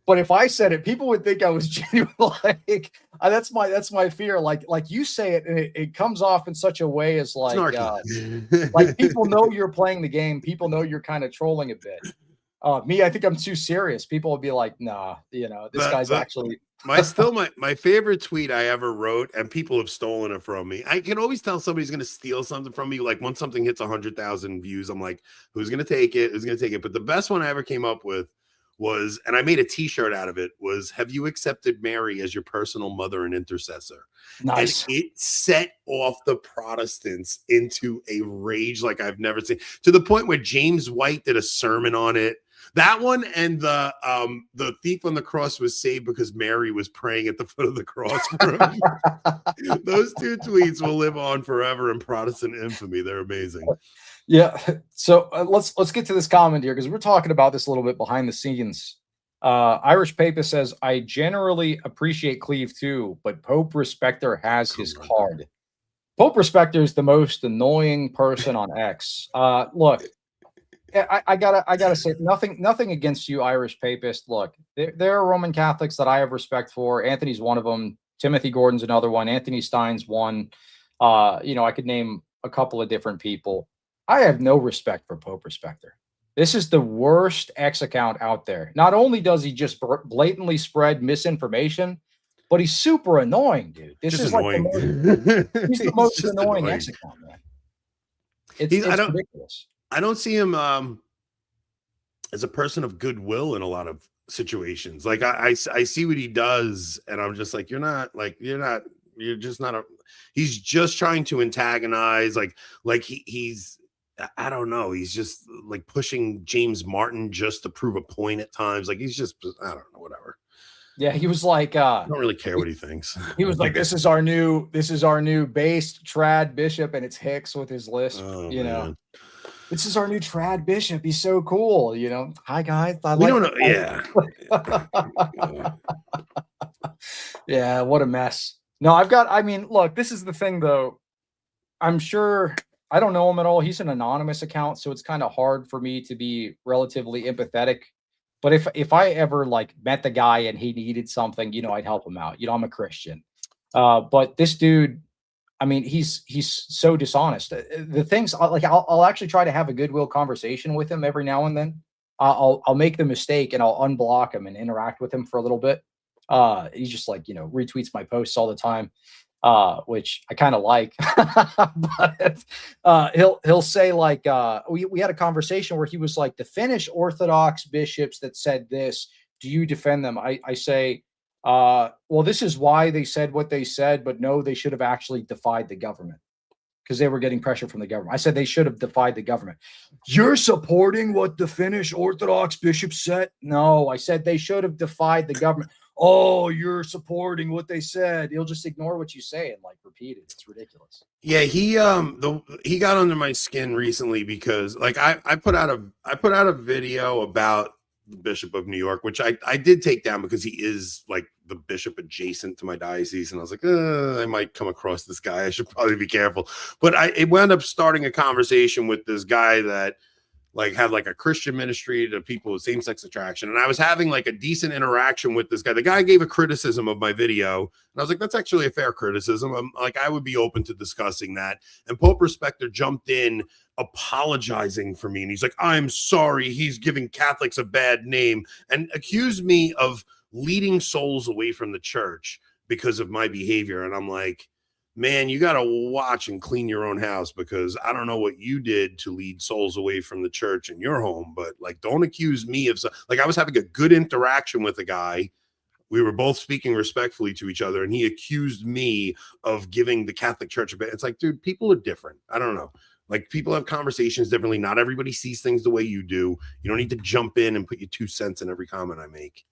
But if I said it, people would think I was genuine. Like, that's my fear. Like you say it, and it comes off in such a way as like people know you're playing the game. People know you're kind of trolling a bit. Me, I think I'm too serious. People would be like, nah, this guy's actually my favorite tweet I ever wrote, and people have stolen it from me. I can always tell somebody's going to steal something from me. Like once something hits 100,000 views, I'm like, who's going to take it? Who's going to take it? But the best one I ever came up with was, and I made a t-shirt out of it, was, have you accepted Mary as your personal mother and intercessor? Nice. And it set off the Protestants into a rage like I've never seen, to the point where James White did a sermon on it. That one, and the thief on the cross was saved because Mary was praying at the foot of the cross for him. Those two tweets will live on forever in Protestant infamy. They're amazing. Yeah. So let's get to this comment here, because we're talking about this a little bit behind the scenes. Irish Papist says, I generally appreciate Cleve too, but Pope Respecter has his card. Pope Respecter is the most annoying person on X. Look, I gotta say, nothing against you, Irish Papist. Look, there are Roman Catholics that I have respect for. Anthony's one of them. Timothy Gordon's another one. Anthony Stein's one. I could name a couple of different people. I have no respect for Pope Respecter. This is the worst X account out there. Not only does he just blatantly spread misinformation, but he's super annoying, dude. This is annoying. He's the most annoying X account, man. It's ridiculous. I don't see him as a person of goodwill in a lot of situations. Like I see what he does, and I'm just like, you're just not he's just trying to antagonize. Like he's I don't know. He's just like pushing James Martin just to prove a point at times. Like he's just, I don't know, whatever. Yeah, he was like, I don't really care what he thinks. He was like, this is our new based trad bishop, and it's Hicks with his list. Man. This is our new trad bishop. He's so cool. Hi guys. We don't know. Yeah. Yeah. What a mess. No, look, this is the thing though. I'm sure, I don't know him at all. He's an anonymous account, so it's kind of hard for me to be relatively empathetic. But if I ever met the guy and he needed something, I'd help him out. I'm a Christian. But this dude, he's so dishonest. The things I'll actually try to have a goodwill conversation with him every now and then. I'll make the mistake and I'll unblock him and interact with him for a little bit. He just retweets my posts all the time. Which I kind of like, but he'll say we had a conversation where he was like, the Finnish Orthodox bishops that said this, do you defend them? I say, well, this is why they said what they said, but no, they should have actually defied the government because they were getting pressure from the government. I said they should have defied the government. You're supporting what the Finnish Orthodox bishops said? No, I said they should have defied the government. Oh, you're supporting what they said. He'll just ignore what you say and repeat it. It's ridiculous. Yeah, he got under my skin recently because I put out a video about the Bishop of New York, which I did take down because he is the bishop adjacent to my diocese, and I was like, I might come across this guy. I should probably be careful. But it wound up starting a conversation with this guy that had a Christian ministry to people with same-sex attraction. And I was having a decent interaction with this guy. The guy gave a criticism of my video. And I was like, that's actually a fair criticism. I would be open to discussing that. And Pope Respecter jumped in apologizing for me. And he's like, I'm sorry. He's giving Catholics a bad name, and accused me of leading souls away from the church because of my behavior. And I'm like, man, you got to watch and clean your own house, because I don't know what you did to lead souls away from the church in your home, but don't accuse me of I was having a good interaction with a guy. We were both speaking respectfully to each other, and he accused me of giving the Catholic Church a bit. It's like, dude, people are different. I don't know. People have conversations differently. Not everybody sees things the way you do. You don't need to jump in and put your 2 cents in every comment I make.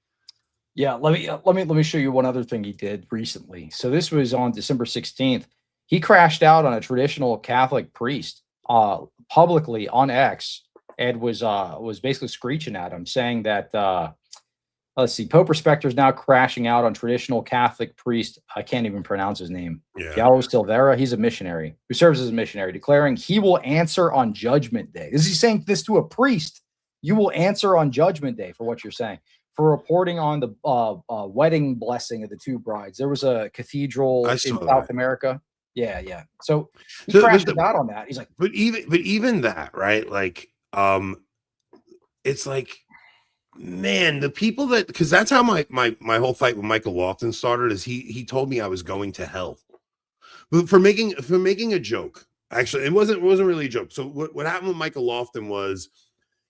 Yeah, let me show you one other thing he did recently. So this was on December 16th. He crashed out on a traditional Catholic priest publicly on X, and was basically screeching at him, saying that Let's see. Pope Respector is now crashing out on traditional Catholic priest. I can't even pronounce his name. Yeah. Gallo Silvera. He's a missionary who serves as a missionary, declaring he will answer on Judgment Day. Is he saying this to a priest? You will answer on Judgment Day for what you're saying. For reporting on the wedding blessing of the two brides. There was a cathedral in South America. Yeah. So he crashed out on that. He's like, but even that, right? Like, it's like, man, the people that, because that's how my whole fight with Michael Lofton started. Is he told me I was going to hell, but for making a joke. Actually, it wasn't really a joke. So what happened with Michael Lofton was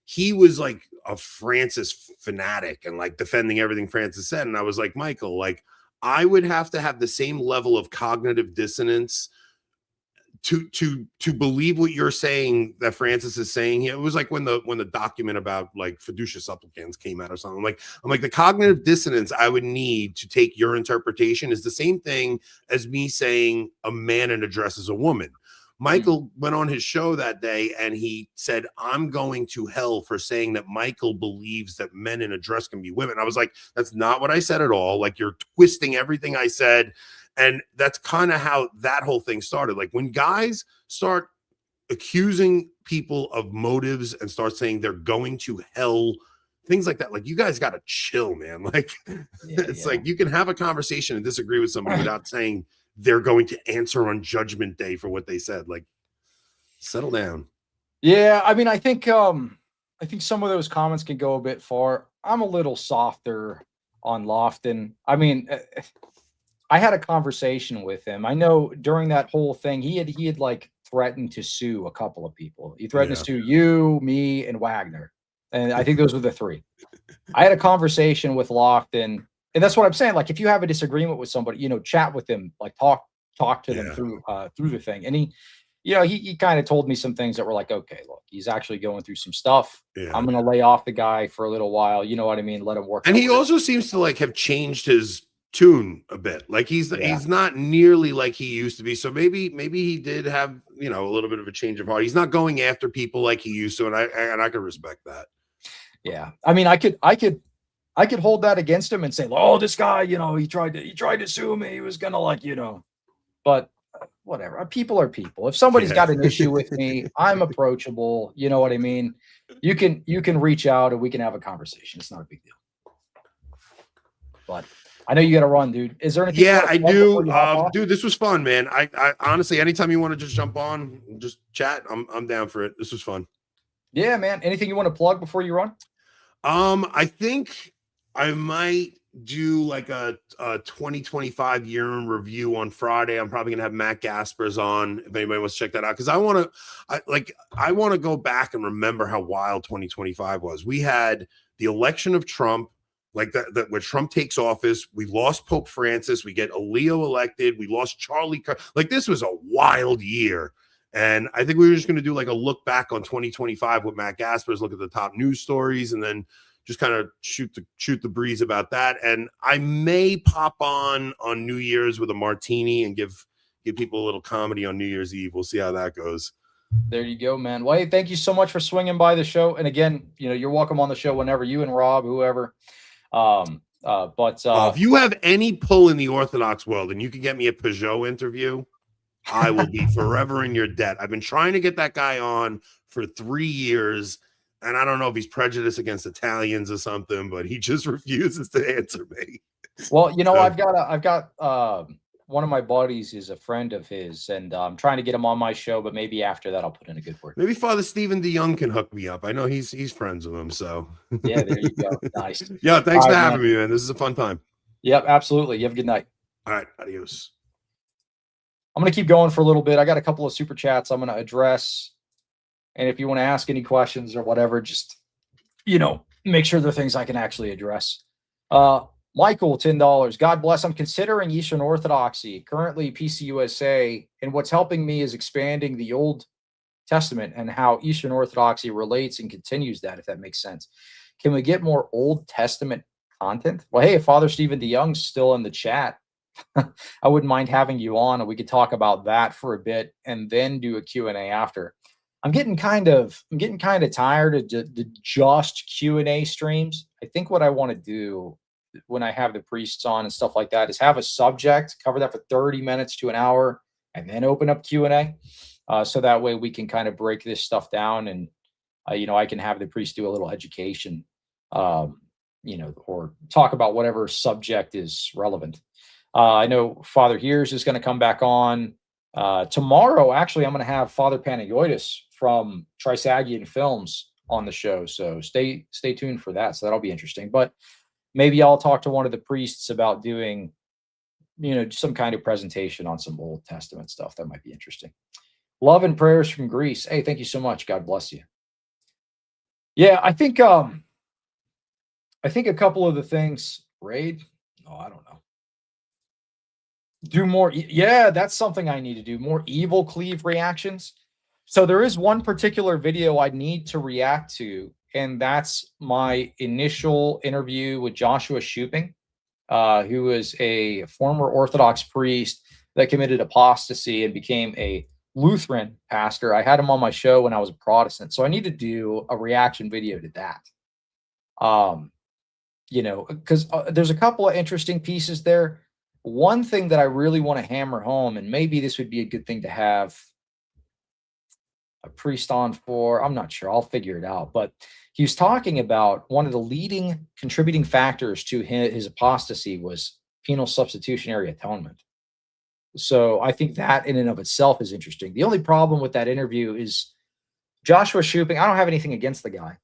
he was like a Francis fanatic and like defending everything Francis said, and I was like, Michael, like I would have to have the same level of cognitive dissonance to believe what you're saying that Francis is saying. It was like when the document about like fiducia supplicans came out or something. I'm like the cognitive dissonance I would need to take your interpretation is the same thing as me saying a man in a dress is a woman. Michael went on his show that day and he said, I'm going to hell for saying that Michael believes that men in a dress can be women. I was like, that's not what I said at all. Like, you're twisting everything I said. And that's kind of how that whole thing started. Like, when guys start accusing people of motives and start saying they're going to hell, things like that, like, you guys got to chill, man. Like, it's like you can have a conversation and disagree with somebody without saying they're going to answer on Judgment Day for what they said. Like, settle down. Yeah, I mean, I think some of those comments can go a bit far. I'm a little softer on Lofton. I mean, I had a conversation with him. I know during that whole thing, he had like threatened to sue a couple of people. He threatened to sue you, me, and Wagner. And I think those were the three. I had a conversation with Lofton, and that's what I'm saying. Like, if you have a disagreement with somebody, you know, chat with them, like talk to them through the thing. And he kind of told me some things that were like, okay, look, he's actually going through some stuff. I'm going to lay off the guy for a little while. You know what I mean? Let him work. And he also seems to like have changed his tune a bit. Like, he's not nearly like he used to be. So maybe he did have, you know, a little bit of a change of heart. He's not going after people like he used to. And I can respect that. Yeah. I mean, I could hold that against him and say, oh, this guy, you know, he tried to sue me. He was going to, like, you know, but whatever. People are people. If somebody's got an issue with me, I'm approachable. You know what I mean? You can reach out and we can have a conversation. It's not a big deal. But I know you got to run, dude. Is there anything? Yeah, I do. Dude, this was fun, man. I honestly, anytime you want to just jump on, just chat, I'm down for it. This was fun. Yeah, man. Anything you want to plug before you run? I think I might do like a 2025 year in review on Friday. I'm probably gonna have Matt Gaspers on if anybody wants to check that out, because I want to go back and remember how wild 2025 was. We had the election of Trump, like that where Trump takes office. We lost Pope Francis. We get a Leo elected. We lost Charlie. Like, this was a wild year. And I think we were just going to do like a look back on 2025 with Matt Gaspers, look at the top news stories, and then just kind of shoot the breeze about that. And I may pop on New Year's with a martini and give people a little comedy on New Year's Eve. We'll see how that goes. There you go, man. Well, hey, thank you so much for swinging by the show. And again, you know, you're welcome on the show whenever, you and Rob, whoever. If you have any pull in the Orthodox world and you can get me a Peugeot interview, I will be forever in your debt. I've been trying to get that guy on for 3 years, and I don't know if he's prejudiced against Italians or something, but he just refuses to answer me. Well, you know, I've got one of my buddies is a friend of his, and I'm trying to get him on my show, but maybe after that I'll put in a good word. Maybe Father Stephen DeYoung can hook me up. I know he's friends with him, so yeah, there you go. Nice. Yeah, thanks for having me, man. This is a fun time. Yep, absolutely. You have a good night. All right, adios. I'm going to keep going for a little bit. I got a couple of super chats I'm going to address. And if you want to ask any questions or whatever, just, you know, make sure they're things I can actually address. Michael, $10. God bless. I'm considering Eastern Orthodoxy, currently PCUSA, and what's helping me is expanding the Old Testament and how Eastern Orthodoxy relates and continues that, if that makes sense. Can we get more Old Testament content? Well, hey, if Father Stephen DeYoung's still in the chat, I wouldn't mind having you on, and we could talk about that for a bit and then do a Q&A after. I'm getting kind of tired of the just Q&A streams. I think what I want to do when I have the priests on and stuff like that is have a subject, cover that for 30 minutes to an hour, and then open up Q&A. So that way we can kind of break this stuff down, and I can have the priest do a little education, or talk about whatever subject is relevant. I know Father Hears is going to come back on tomorrow. Actually, I'm going to have Father Panayotis from Trisagian Films on the show, so stay tuned for that. So that'll be interesting. But maybe I'll talk to one of the priests about doing, some kind of presentation on some Old Testament stuff. That might be interesting. Love and prayers from Greece. Hey, thank you so much. God bless you. Yeah, I think a couple of the things, raid. No, I don't know. Do more. Yeah, that's something I need to do. More evil cleave reactions. So there is one particular video I need to react to, and that's my initial interview with Joshua Shuping, who is a former Orthodox priest that committed apostasy and became a Lutheran pastor. I had him on my show when I was a Protestant, so I need to do a reaction video to that. Because there's a couple of interesting pieces there. One thing that I really want to hammer home, and maybe this would be a good thing to have a priest on for, I'm not sure, I'll figure it out, but he was talking about one of the leading contributing factors to his apostasy was penal substitutionary atonement. So I think that in and of itself is interesting. The only problem with that interview is Joshua Shuping. I don't have anything against the guy.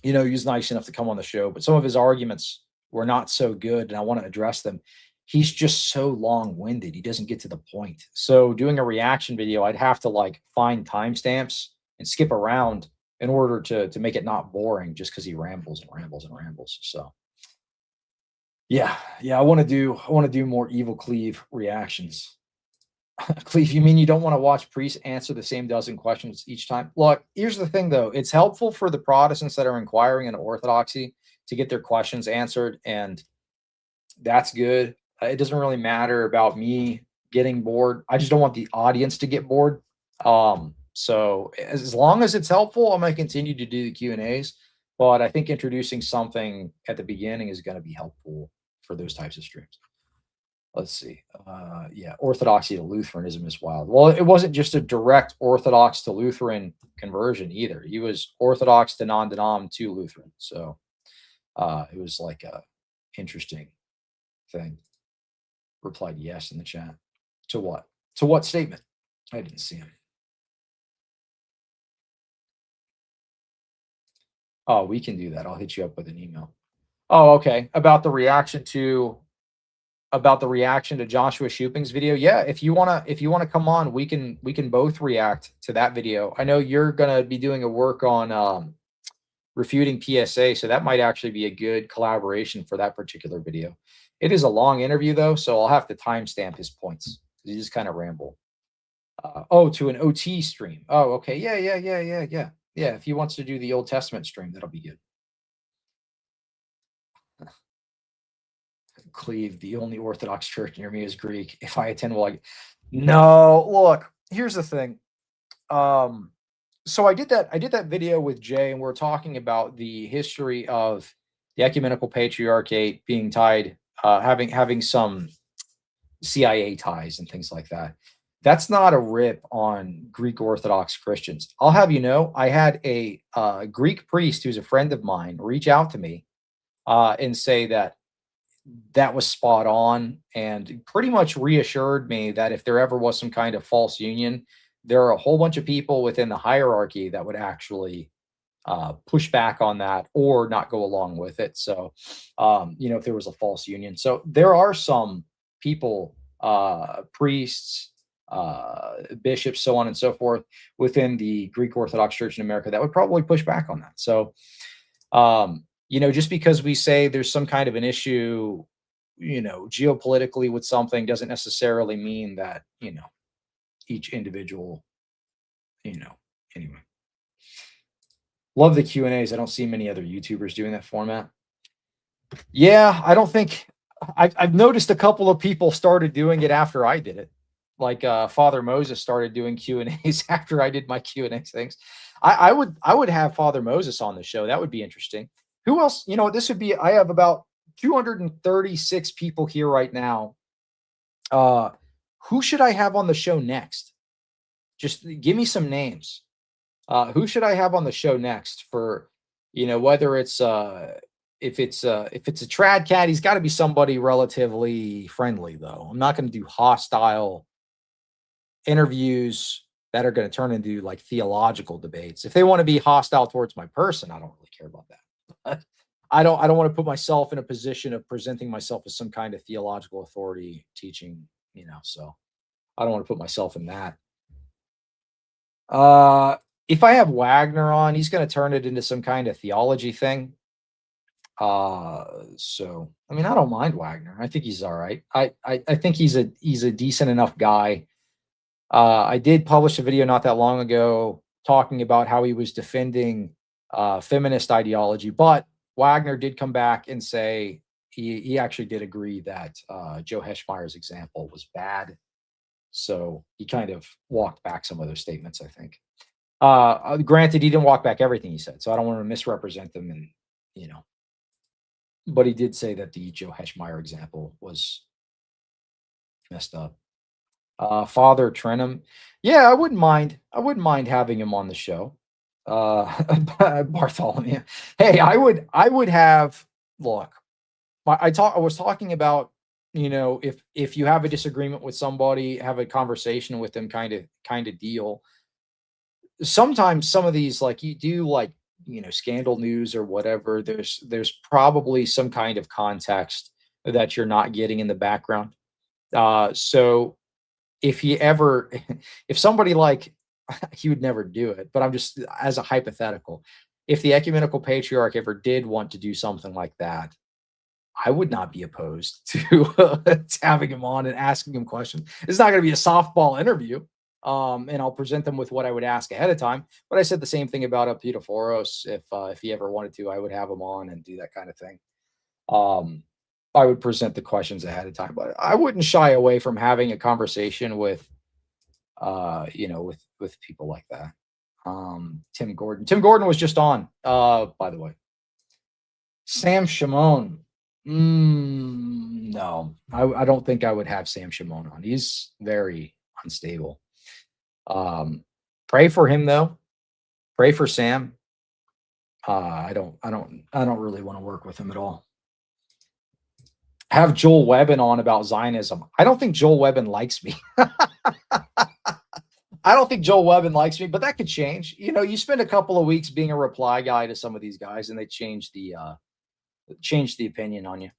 He was nice enough to come on the show, but some of his arguments were not so good, and I want to address them. He's just so long-winded. He doesn't get to the point. So doing a reaction video, I'd have to find timestamps and skip around in order to make it not boring, just because he rambles and rambles and rambles. So yeah, I want to do more evil cleave reactions. Cleve, you mean you don't want to watch priests answer the same dozen questions each time? Look, here's the thing, though. It's helpful for the Protestants that are inquiring into Orthodoxy to get their questions answered, and that's good. It doesn't really matter about me getting bored. I just don't want the audience to get bored. So as long as it's helpful, I'm going to continue to do the Q&As, but I think introducing something at the beginning is going to be helpful for those types of streams. Let's see. Yeah, Orthodoxy to Lutheranism is wild. Well, it wasn't just a direct Orthodox to Lutheran conversion either. He was Orthodox to non-denom to Lutheran. So it was like a interesting thing. Replied yes in the chat. To what? To what statement? I didn't see him. Oh, we can do that. I'll hit you up with an email. Oh, okay. About the reaction to Joshua Shuping's video. Yeah, if you wanna come on, we can both react to that video. I know you're gonna be doing a work on refuting PSA, so that might actually be a good collaboration for that particular video. It is a long interview though, so I'll have to timestamp his points. He just kind of ramble. To an OT stream. Oh, okay. Yeah. If he wants to do the Old Testament stream, that'll be good. Cleve, the only Orthodox church near me is Greek. If I attend, no, look, here's the thing. So I did that video with Jay, and we're talking about the history of the ecumenical patriarchate being tied, having some CIA ties and things like that. That's not a rip on Greek Orthodox Christians. I'll have you know, I had a Greek priest who's a friend of mine reach out to me and say that was spot on, and pretty much reassured me that if there ever was some kind of false union, there are a whole bunch of people within the hierarchy that would actually push back on that or not go along with it. So, if there was a false union. So there are some people, priests, bishops, so on and so forth, within the Greek Orthodox Church in America that would probably push back on that. So, just because we say there's some kind of an issue, geopolitically with something doesn't necessarily mean that, each individual, anyway. Love the Q&As. I don't see many other YouTubers doing that format. Yeah, I don't think I've noticed a couple of people started doing it after I did it. like Father Moses started doing Q&As after I did my Q&A things. I would have Father Moses on the show. That would be interesting. Who else? You know, this would be, I have about 236 people here right now. Who should I have on the show next? Just give me some names. Who should I have on the show next for, you know, whether it's if it's a trad cat, he's got to be somebody relatively friendly though. I'm not going to do hostile interviews that are going to turn into like theological debates. If they want to be hostile towards my person, I don't really care about that. I don't want to put myself in a position of presenting myself as some kind of theological authority teaching, you know, so I don't want to put myself in that. If I have Wagner on, he's going to turn it into some kind of theology thing. So I mean, I don't mind Wagner. I think he's all right. I think he's a decent enough guy. I did publish a video not that long ago talking about how he was defending feminist ideology, but Wagner did come back and say he actually did agree that Joe Heschmeyer's example was bad. So he kind of walked back some of those statements, I think. Granted, he didn't walk back everything he said, so I don't want to misrepresent them, and you know, but he did say that the Joe Heschmeyer example was messed up. Father Trenum, yeah, I wouldn't mind having him on the show. Bartholomew, hey, I would have, look, I was talking about, you know, if you have a disagreement with somebody, have a conversation with them, kind of deal. Sometimes some of these, like you do, like, you know, scandal news or whatever, there's probably some kind of context that you're not getting in the background. So if somebody, like, he would never do it, but I'm just, as a hypothetical, if the ecumenical patriarch ever did want to do something like that, I would not be opposed to having him on and asking him questions. It's not going to be a softball interview, and I'll present them with what I would ask ahead of time. But I said the same thing about Epidophoros. If he ever wanted to, I would have him on and do that kind of thing. I would present the questions ahead of time, but I wouldn't shy away from having a conversation with, you know, with people like that. Tim Gordon was just on, by the way. Sam Shimon. No, I don't think I would have Sam Shimon on. He's very unstable. Pray for him though. Pray for Sam. I don't really want to work with him at all. Have Joel Webbin on about Zionism. I don't think Joel Webbin likes me. I don't think Joel Webbin likes me, but that could change. You know, you spend a couple of weeks being a reply guy to some of these guys, and they change the opinion on you.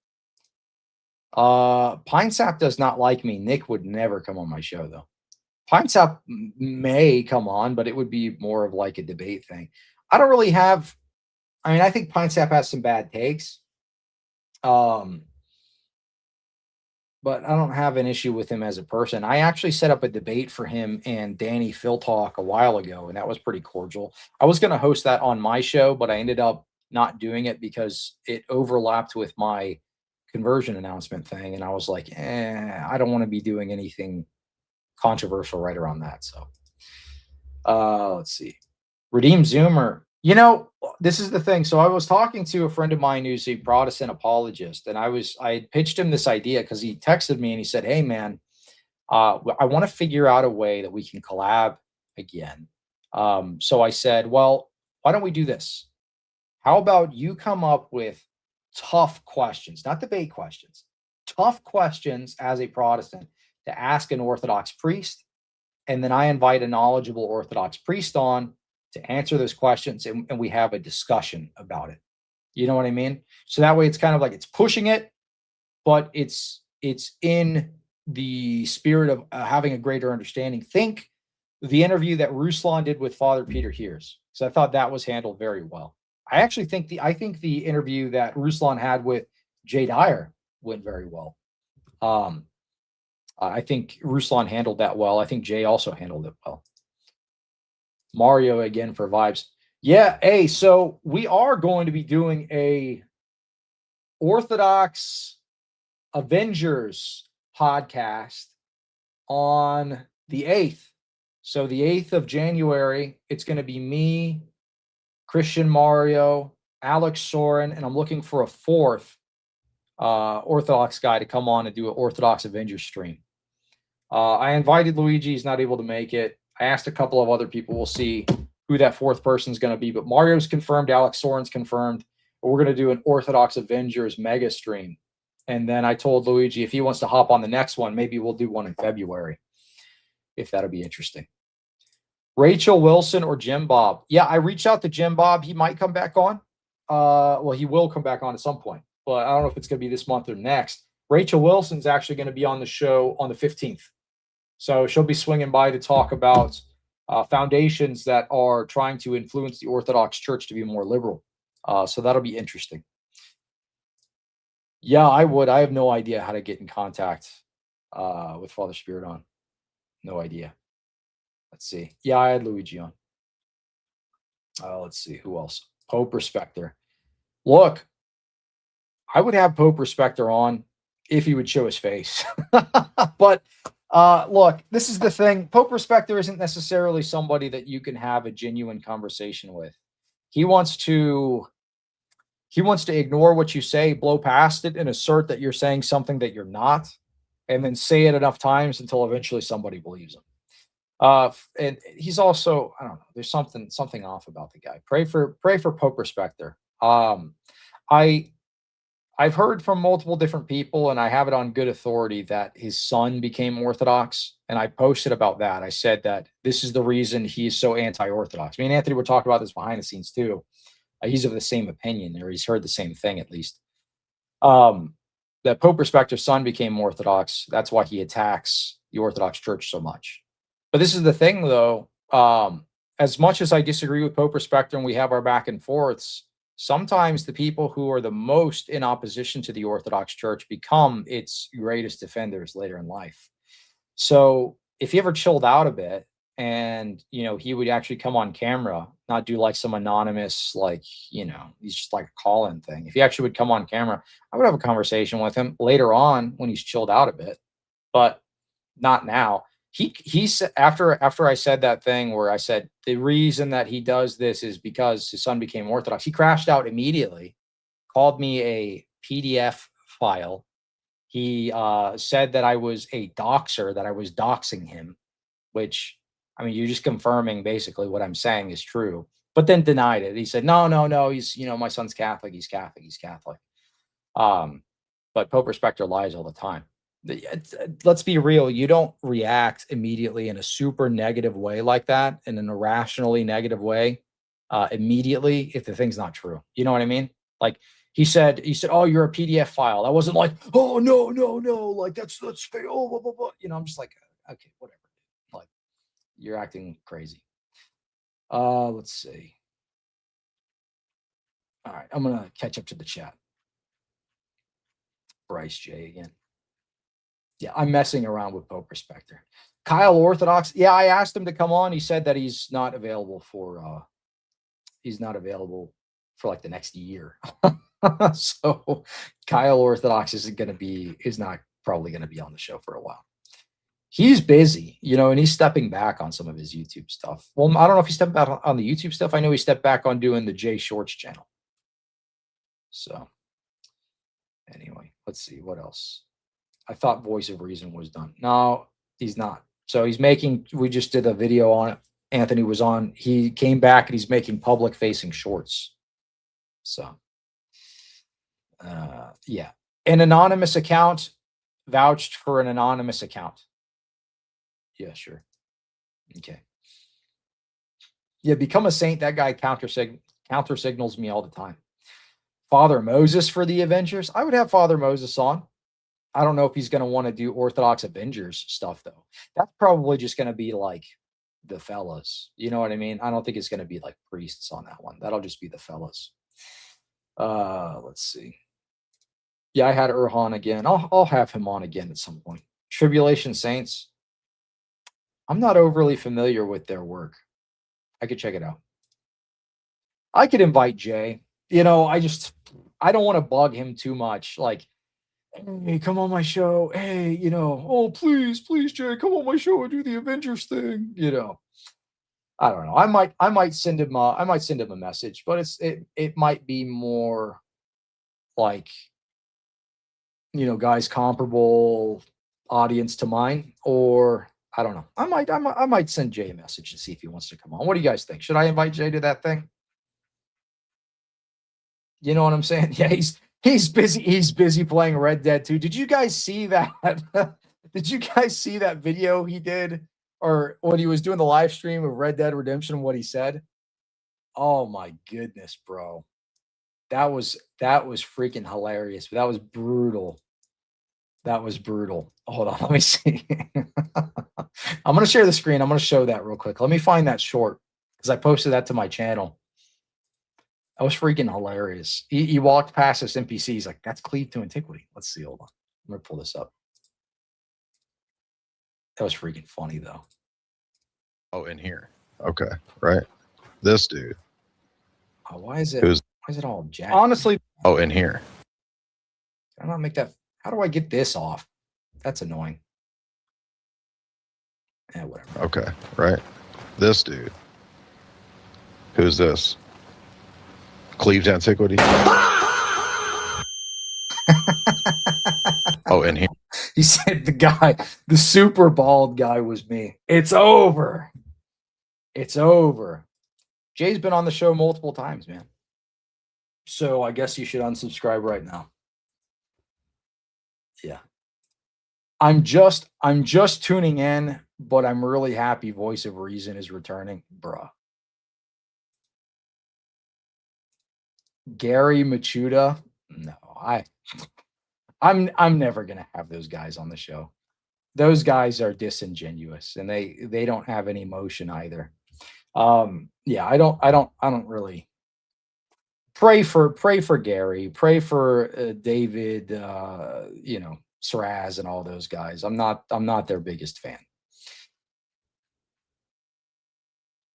Pine Sap does not like me. Nick would never come on my show, though. Pine Sap may come on, but it would be more of like a debate thing. I don't really have. I mean, I think Pine Sap has some bad takes. But I don't have an issue with him as a person. I actually set up a debate for him and Danny Philtalk a while ago, and that was pretty cordial. I was going to host that on my show, but I ended up not doing it because it overlapped with my conversion announcement thing, and I was like, I don't want to be doing anything controversial right around that. So let's see. Redeem Zoomer. You know, this is the thing. So I was talking to a friend of mine who's a Protestant apologist, and I had pitched him this idea because he texted me and he said, hey man, I want to figure out a way that we can collab again. So I said, well, why don't we do this? How about you come up with tough questions, not debate questions, tough questions as a Protestant to ask an Orthodox priest. And then I invite a knowledgeable Orthodox priest on to answer those questions, and we have a discussion about it. You know what I mean? So that way it's kind of like it's pushing it, but it's in the spirit of having a greater understanding. Think the interview that Ruslan did with Father Peter Hears. So I thought that was handled very well. I actually think the interview that Ruslan had with Jay Dyer went very well. I think Ruslan handled that well. I think Jay also handled it well. Mario again for vibes. Yeah, hey, so we are going to be doing a Orthodox Avengers podcast on the 8th. So the 8th of January, it's going to be me, Christian Mario, Alex Soren, and I'm looking for a 4th Orthodox guy to come on and do an Orthodox Avengers stream. I invited Luigi. He's not able to make it. I asked a couple of other people. We'll see who that 4th person is going to be. But Mario's confirmed. Alex Soren's confirmed. But we're going to do an Orthodox Avengers mega stream. And then I told Luigi if he wants to hop on the next one, maybe we'll do one in February, if that'll be interesting. Rachel Wilson or Jim Bob? Yeah, I reached out to Jim Bob. He might come back on. Well, he will come back on at some point, but I don't know if it's going to be this month or next. Rachel Wilson's actually going to be on the show on the 15th. So she'll be swinging by to talk about foundations that are trying to influence the Orthodox Church to be more liberal. So that'll be interesting. Yeah, I would. I have no idea how to get in contact with Father Spiridon. No idea. Let's see. Yeah, I had Luigi on. Let's see. Who else? Pope Respecter. Look, I would have Pope Respecter on if he would show his face. But look, this is the thing. Pope Respecter isn't necessarily somebody that you can have a genuine conversation with. He wants to ignore what you say, blow past it, and assert that you're saying something that you're not, and then say it enough times until eventually somebody believes him. And he's also, I don't know, there's something off about the guy. Pray for Pope Respecter. I've heard from multiple different people, and I have it on good authority that his son became Orthodox. And I posted about that. I said that this is the reason he's so anti-Orthodox. Me and Anthony were talking about this behind the scenes too. He's of the same opinion, or he's heard the same thing at least. That Pope Respecter's son became Orthodox. That's why he attacks the Orthodox Church so much. But this is the thing, though. As much as I disagree with Pope Respecter and we have our back and forths, sometimes the people who are the most in opposition to the Orthodox Church become its greatest defenders later in life. So if he ever chilled out a bit and, he would actually come on camera, not do like some anonymous, he's just like a call-in thing. If he actually would come on camera, I would have a conversation with him later on when he's chilled out a bit, but not now. He said, after I said that thing where I said the reason that he does this is because his son became Orthodox, he crashed out immediately, called me a PDF file. He said that I was a doxer, that I was doxing him, which, I mean, you're just confirming basically what I'm saying is true, but then denied it. He said, no, he's, my son's Catholic. He's Catholic. But Pope Respecter lies all the time. Let's be real. You don't react immediately in a super negative way like that, in an irrationally negative way, immediately if the thing's not true. You know what I mean? Like he said, oh, you're a PDF file. I wasn't like, oh, no, like that's fake. Oh, blah, blah, blah. I'm just like, okay, whatever. Like, you're acting crazy. Let's see. All right, I'm gonna catch up to the chat. Bryce J again. Yeah, I'm messing around with Pope Respecter. Kyle Orthodox. Yeah, I asked him to come on. He said that he's not available for like the next year. So Kyle Orthodox is not probably going to be on the show for a while. He's busy, and he's stepping back on some of his YouTube stuff. Well, I don't know if he stepped back on the YouTube stuff. I know he stepped back on doing the Jay Shorts channel. So anyway, let's see what else. I thought Voice of Reason was done. No, he's not. So we just did a video on it. Anthony was on. He came back and he's making public facing shorts. So, yeah. An anonymous account vouched for an anonymous account. Yeah, sure. Okay. Yeah, become a saint. That guy counter signals me all the time. Father Moses for the Avengers. I would have Father Moses on. I don't know if he's going to want to do Orthodox Avengers stuff, though. That's probably just going to be like the fellas. You know what I mean? I don't think it's going to be like priests on that one. That'll just be the fellas. Let's see. Yeah, I had Erhan again. I'll have him on again at some point. Tribulation Saints. I'm not overly familiar with their work. I could check it out. I could invite Jay. I don't want to bug him too much. Like, hey, come on my show. Hey, you know, oh, please, Jay, come on my show and do the Avengers thing. You know, I don't know. I might send him a message, but it might be more like, you know, guys comparable audience to mine, or I don't know. I might send Jay a message to see if he wants to come on. What do you guys think? Should I invite Jay to that thing? You know what I'm saying? Yeah, he's busy. He's busy playing Red Dead 2. Did you guys see that? Did you guys see that video he did, or when he was doing the live stream of Red Dead Redemption? What he said? Oh my goodness, bro. That was freaking hilarious. That was brutal. That was brutal. Hold on, let me see. I'm gonna share the screen. I'm gonna show that real quick. Let me find that short because I posted that to my channel. That was freaking hilarious. He walked past this NPC. He's like, "That's cleaved to antiquity." Let's see. Hold on. I'm gonna pull this up. That was freaking funny though. Oh, in here. Okay, right. This dude. Oh, why is it all jacked? Honestly. Oh, in here. Can I not make that? How do I get this off? That's annoying. Yeah, whatever. Okay, right. This dude. Who's this? Cleves Antiquity. Oh, in here. He said the super bald guy was me. It's over. It's over. Jay's been on the show multiple times, man. So I guess you should unsubscribe right now. Yeah. I'm just tuning in, but I'm really happy Voice of Reason is returning, bruh. Gary Machuda? No, I'm never gonna have those guys on the show. Those guys are disingenuous and they don't have any emotion either. Yeah, I don't really pray for Gary, pray for David, you know, Sraz and all those guys. I'm not their biggest fan.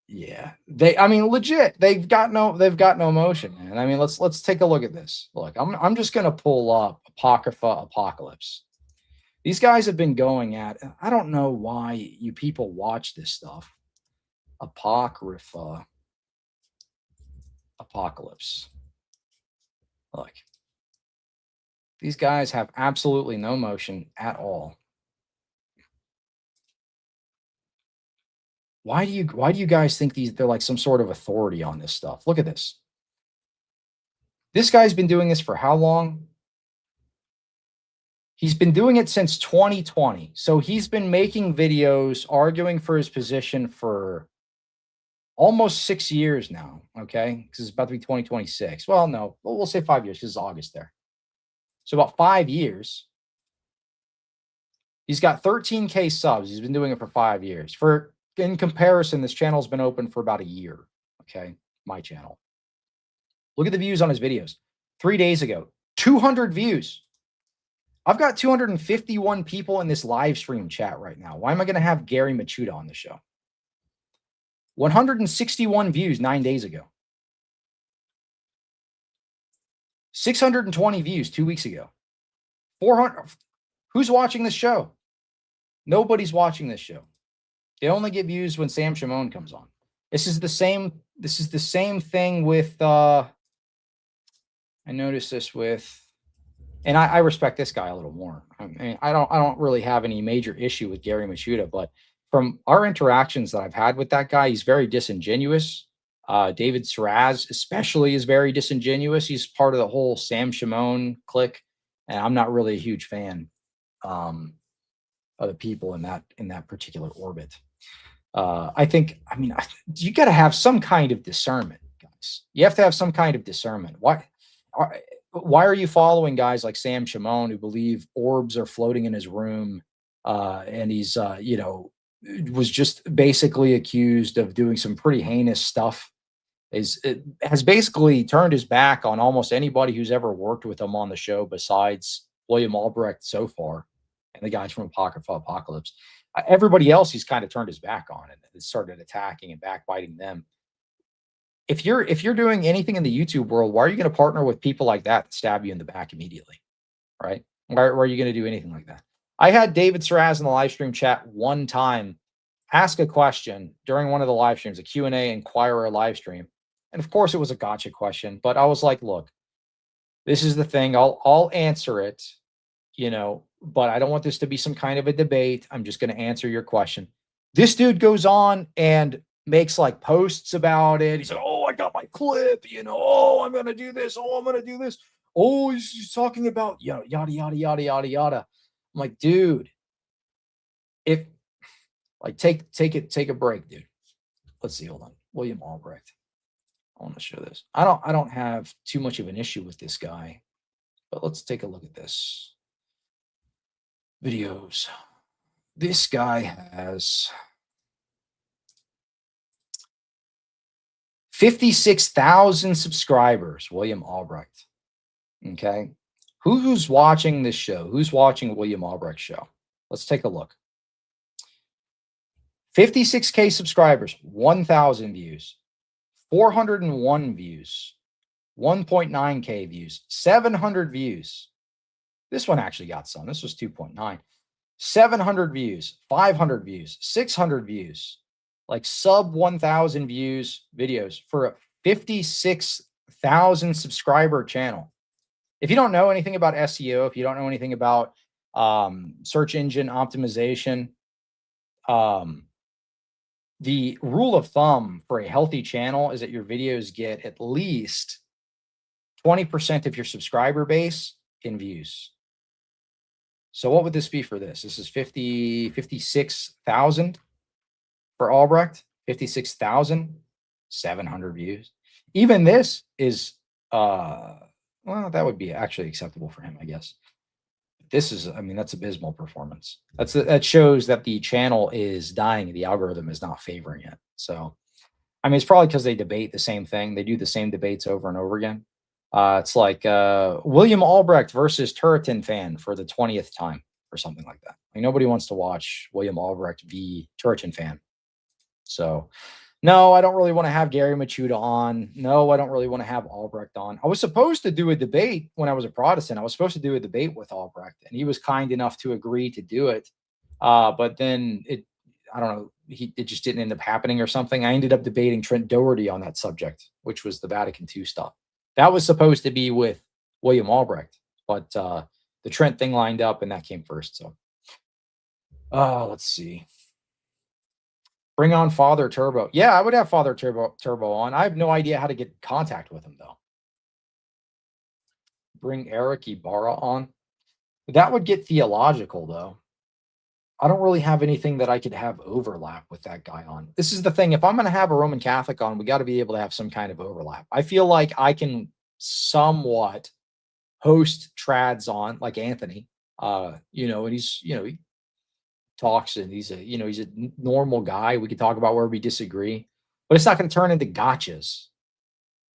Yeah, I mean, legit, they've got no emotion, man. I mean, let's take a look at this. Look, I'm just gonna pull up Apocrypha Apocalypse. These guys have been going at, I don't know why you people watch this stuff. Apocrypha Apocalypse. Look, these guys have absolutely no motion at all. Why do you guys think they're like some sort of authority on this stuff? Look at this. This guy's been doing this for how long? He's been doing it since 2020. So he's been making videos arguing for his position for almost 6 years now. Okay. Because it's about to be 2026. Well, no, we'll say 5 years because it's August there. So about 5 years. He's got 13K subs. He's been doing it for 5 years. In comparison, this channel's been open for about a year. Okay. My channel. Look at the views on his videos. 3 days ago, 200 views. I've got 251 people in this live stream chat right now. Why am I going to have Gary Machuda on the show? 161 views 9 days ago. 620 views 2 weeks ago. 400. Who's watching this show? Nobody's watching this show. They only get views when Sam Shimon comes on. This is the same thing with I noticed this with, and I respect this guy a little more. I mean, I don't really have any major issue with Gary Machuda, but from our interactions that I've had with that guy, he's very disingenuous. David Sraz especially is very disingenuous. He's part of the whole Sam Shimon clique, and I'm not really a huge fan of the people in that particular orbit. I think, I mean, you got to have some kind of discernment, guys. You have to have some kind of discernment. Why are you following guys like Sam Shimon who believe orbs are floating in his room, and he's you know, was just basically accused of doing some pretty heinous stuff? Has basically turned his back on almost anybody who's ever worked with him on the show besides William Albrecht so far and the guys from Apocrypha Apocalypse. Everybody else he's kind of turned his back on and started attacking and backbiting them. If you're doing anything in the YouTube world, why are you going to partner with people like that stab you in the back immediately? Right? Why are you going to do anything like that? I had David Saraz in the live stream chat one time ask a question during one of the live streams, a Q&A Inquirer live stream. And of course, it was a gotcha question, but I was like, look, this is the thing. I'll answer it, you know, but I don't want this to be some kind of a debate. I'm just going to answer your question. This dude goes on and makes like posts about it. He's like, oh, I got my clip, you know, oh, I'm going to do this. Oh, I'm going to do this. Oh, he's talking about, you know, yada, yada, yada, yada, yada. I'm like, dude, if like, take a break, dude. Let's see. Hold on. William Albrecht. I want to show this. I don't have too much of an issue with this guy, but let's take a look at this. Videos. This guy has 56,000 subscribers, William Albrecht. Okay. Who's watching this show? Who's watching William Albrecht's show? Let's take a look. 56K subscribers, 1,000 views, 401 views, 1.9K views, 700 views. This one actually got some. This was 2.9. 700 views, 500 views, 600 views, like sub 1,000 views videos for a 56,000 subscriber channel. If you don't know anything about SEO, if you don't know anything about search engine optimization, the rule of thumb for a healthy channel is that your videos get at least 20% of your subscriber base in views. So what would this be for this? This is 56,000 for Albrecht, 56,700 views. Even this is, well, that would be actually acceptable for him, I guess. This is, I mean, that's abysmal performance. That shows that the channel is dying. The algorithm is not favoring it. So, I mean, it's probably because they debate the same thing. They do the same debates over and over again. It's like William Albrecht versus Turretin fan for the 20th time or something like that. Like, nobody wants to watch William Albrecht v. Turretin fan. So, no, I don't really want to have Gary Machuda on. No, I don't really want to have Albrecht on. I was supposed to do a debate when I was a Protestant. I was supposed to do a debate with Albrecht, and he was kind enough to agree to do it. But then I don't know, it just didn't end up happening or something. I ended up debating Trent Doherty on that subject, which was the Vatican II stuff. That was supposed to be with William Albrecht, but the Trent thing lined up, and that came first. So, let's see. Bring on Father Turbo. Yeah, I would have Father Turbo on. I have no idea how to get in contact with him, though. Bring Eric Ibarra on. That would get theological, though. I don't really have anything that I could have overlap with that guy on. This is the thing. If I'm going to have a Roman Catholic on, we got to be able to have some kind of overlap. I feel like I can somewhat host trads on, like Anthony. You know, and he's, you know, he talks and he's a, you know, he's a normal guy. We can talk about where we disagree, but it's not going to turn into gotchas.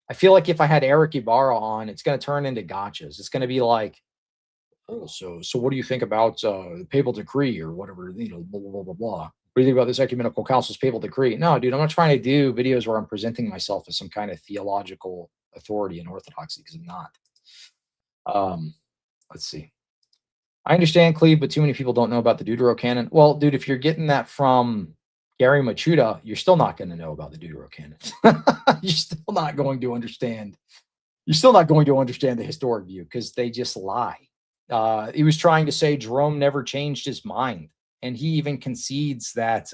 I feel like if I had Eric Ibarra on, it's going to turn into gotchas. It's going to be like, oh, so what do you think about the papal decree or whatever, you know, blah, blah, blah, blah, blah. What do you think about this ecumenical council's papal decree? No, dude, I'm not trying to do videos where I'm presenting myself as some kind of theological authority in orthodoxy, because I'm not. Let's see. I understand, Cleve, but too many people don't know about the Deuterocanon. Well, dude, if you're getting that from Gary Machuda, you're still not going to know about the Deuterocanon. You're still not going to understand. You're still not going to understand the historic view, because they just lie. He was trying to say Jerome never changed his mind, and he even concedes that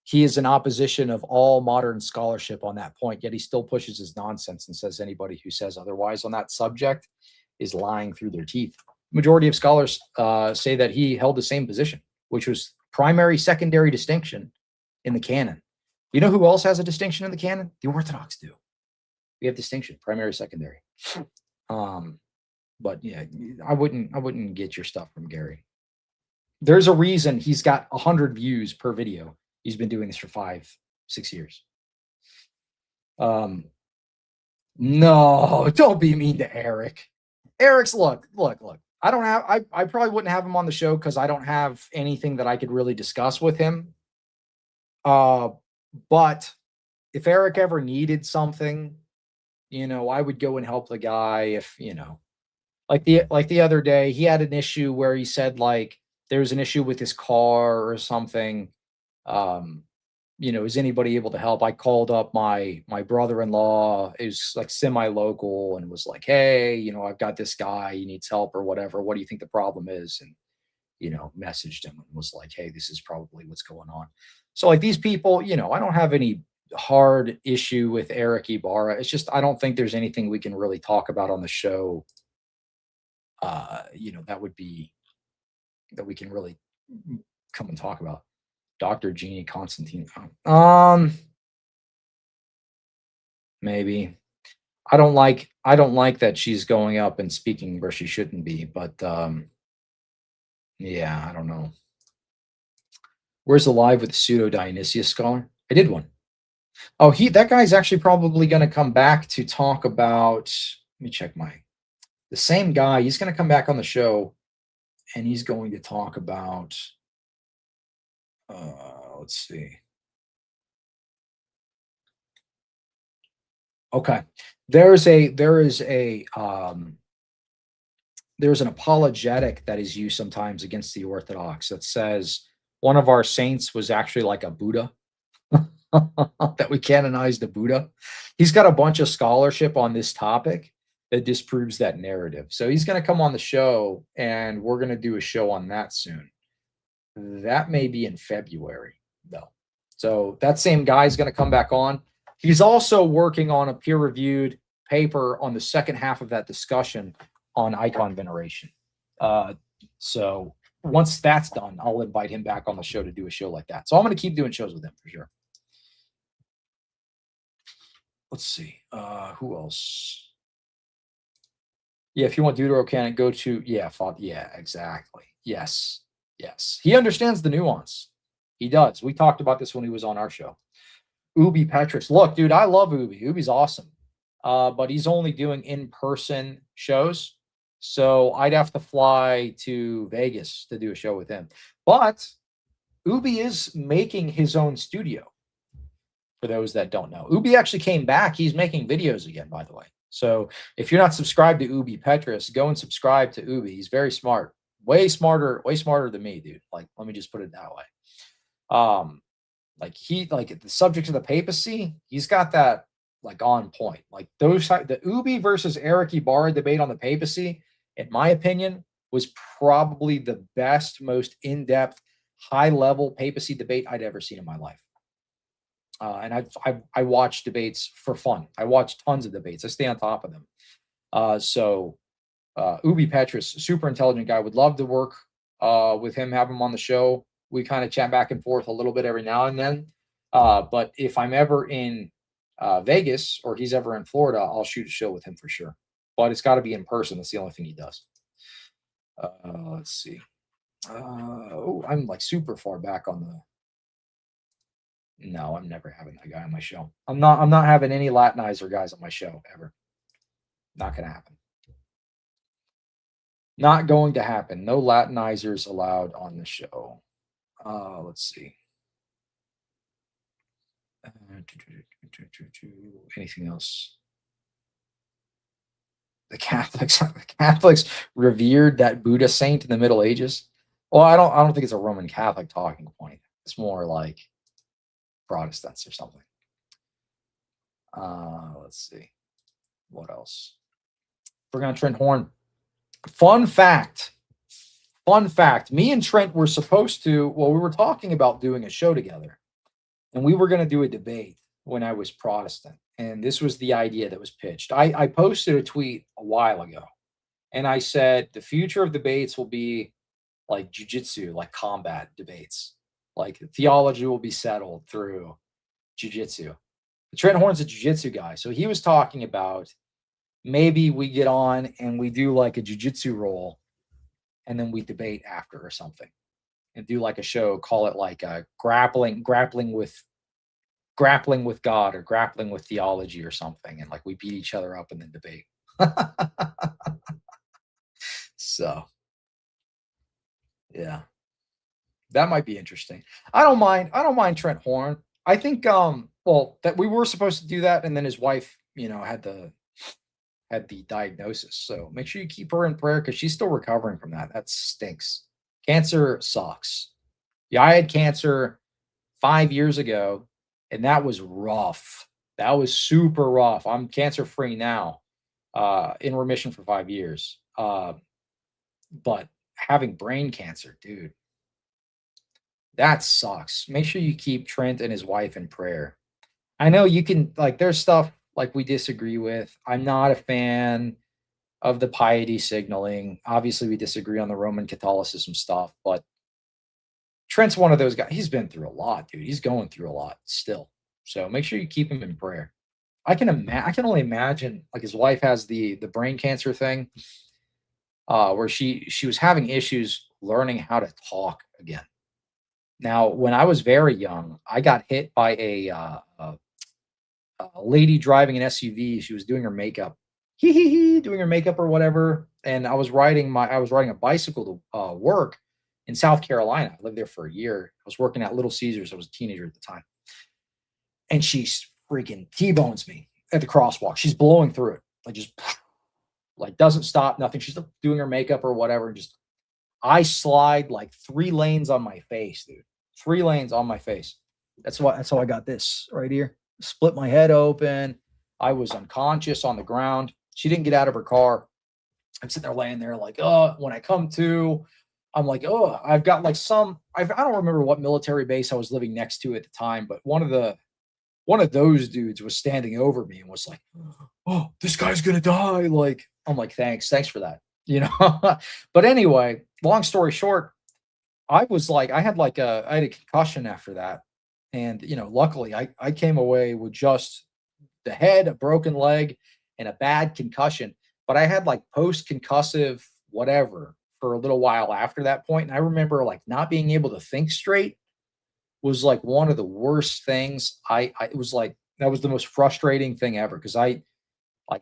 he is in opposition of all modern scholarship on that point. Yet he still pushes his nonsense and says anybody who says otherwise on that subject is lying through their teeth. Majority of scholars say that he held the same position, which was primary, secondary distinction in the canon. You know who else has a distinction in the canon? The Orthodox do. We have distinction, primary, secondary. But yeah, I wouldn't get your stuff from Gary. There's a reason he's got 100 views per video. He's been doing this for 5-6 years. No, don't be mean to Eric. Eric's look. I probably wouldn't have him on the show because I don't have anything that I could really discuss with him. But if Eric ever needed something, you know, I would go and help the guy if, you know, like the other day, he had an issue where he said like there was an issue with his car or something. Um, you know, is anybody able to help? I called up my brother-in-law, is like semi-local, and was like, hey, you know, I've got this guy, he needs help or whatever. What do you think the problem is? And, you know, messaged him and was like, hey, this is probably what's going on. So like these people, you know, I don't have any hard issue with Eric Ibarra. It's just I don't think there's anything we can really talk about on the show. You know, that would be that we can really come and talk about. Dr. Jeannie Constantine. Maybe. I don't like that she's going up and speaking where she shouldn't be, but yeah, I don't know. Where's the live with the pseudo Dionysius scholar? I did one. Oh, that guy's actually probably going to come back to talk about, let me check the same guy. He's going to come back on the show and he's going to talk about, let's see. Okay. There's an apologetic that is used sometimes against the Orthodox that says one of our saints was actually like a Buddha. That we canonized a Buddha. He's got a bunch of scholarship on this topic that disproves that narrative. So he's going to come on the show and we're going to do a show on that soon. That may be in February though. So that same guy is going to come back on. He's also working on a peer-reviewed paper on the second half of that discussion on icon veneration. So once that's done, I'll invite him back on the show to do a show like that. So I'm going to keep doing shows with him for sure. Let's see. Who else? Yeah, if you want Deuterocanon, go to, yeah, exactly. Yes. He understands the nuance. He does. We talked about this when he was on our show. Ubi Petrus. Look, dude, I love Ubi. Ubi's awesome. But he's only doing in-person shows. So I'd have to fly to Vegas to do a show with him. But Ubi is making his own studio. For those that don't know, Ubi actually came back. He's making videos again, by the way. So if you're not subscribed to Ubi Petrus, go and subscribe to Ubi. He's very smart, way smarter than me, dude. Like, let me just put it that way. Like the subject of the papacy, he's got that like on point. Like the Ubi versus Eric Ibarra debate on the papacy, in my opinion, was probably the best, most in-depth, high-level papacy debate I'd ever seen in my life. And I watch debates for fun. I watch tons of debates. I stay on top of them. Ubi Petrus, super intelligent guy. Would love to work with him, have him on the show. We kind of chat back and forth a little bit every now and then. But if I'm ever in Vegas or he's ever in Florida, I'll shoot a show with him for sure. But it's got to be in person. That's the only thing he does. Let's see. I'm like super far back on the. No, I'm never having that guy on my show. I'm not having any Latinizer guys on my show ever. Not gonna happen. Not going to happen. No Latinizers allowed on the show. Let's see. Anything else? The Catholics revered that Buddha saint in the Middle Ages. Well, I don't think it's a Roman Catholic talking point. It's more like Protestants or something. Let's see. What else? We're going to Trent Horn. Fun fact. Me and Trent were supposed to, we were talking about doing a show together. And we were going to do a debate when I was Protestant. And this was the idea that was pitched. I posted a tweet a while ago. And I said, the future of debates will be like jiu-jitsu, like combat debates. Like theology will be settled through jiu-jitsu. Trent Horn's a jiu-jitsu guy. So he was talking about maybe we get on and we do like a jiu-jitsu roll and then we debate after or something and do like a show, call it like a grappling with God or grappling with theology or something. And like we beat each other up and then debate. So yeah. That might be interesting. I don't mind Trent Horn. I think that we were supposed to do that, and then his wife, had the had the diagnosis. So make sure you keep her in prayer because she's still recovering from that. That stinks. Cancer sucks. Yeah, I had cancer 5 years ago, and that was rough. That was super rough. I'm cancer free now, in remission for 5 years. But having brain cancer, dude, that sucks. Make sure you keep Trent and his wife in prayer. I know you can, like, there's stuff like we disagree with. I'm not a fan of the piety signaling. Obviously, we disagree on the Roman Catholicism stuff, but Trent's one of those guys. He's been through a lot, dude. He's going through a lot still. So make sure you keep him in prayer. I can only imagine, like, his wife has the brain cancer thing, where she was having issues learning how to talk again. Now, when I was very young, I got hit by a lady driving an SUV. She was doing her makeup, doing her makeup or whatever. And I was riding a bicycle to work in South Carolina. I lived there for a year. I was working at Little Caesars. I was a teenager at the time. And she freaking T-bones me at the crosswalk. She's blowing through it. Like, just like, doesn't stop, nothing. She's doing her makeup or whatever. Just, I slide like 3 lanes on my face, dude. 3 lanes on my face. That's how I got this right here. Split my head open. I was unconscious on the ground. She didn't get out of her car. I'm sitting there laying there like, oh, when I come to, I'm like, oh, I've got like I don't remember what military base I was living next to at the time, but one of those dudes was standing over me and was like, oh, this guy's gonna die. Like, I'm like, thanks for that. You know. But anyway, long story short, I had a concussion after that. And, you know, luckily I came away with just the head, a broken leg, and a bad concussion. But I had like post-concussive whatever for a little while after that point. And I remember like not being able to think straight was like one of the worst things. It was like, that was the most frustrating thing ever. Cause like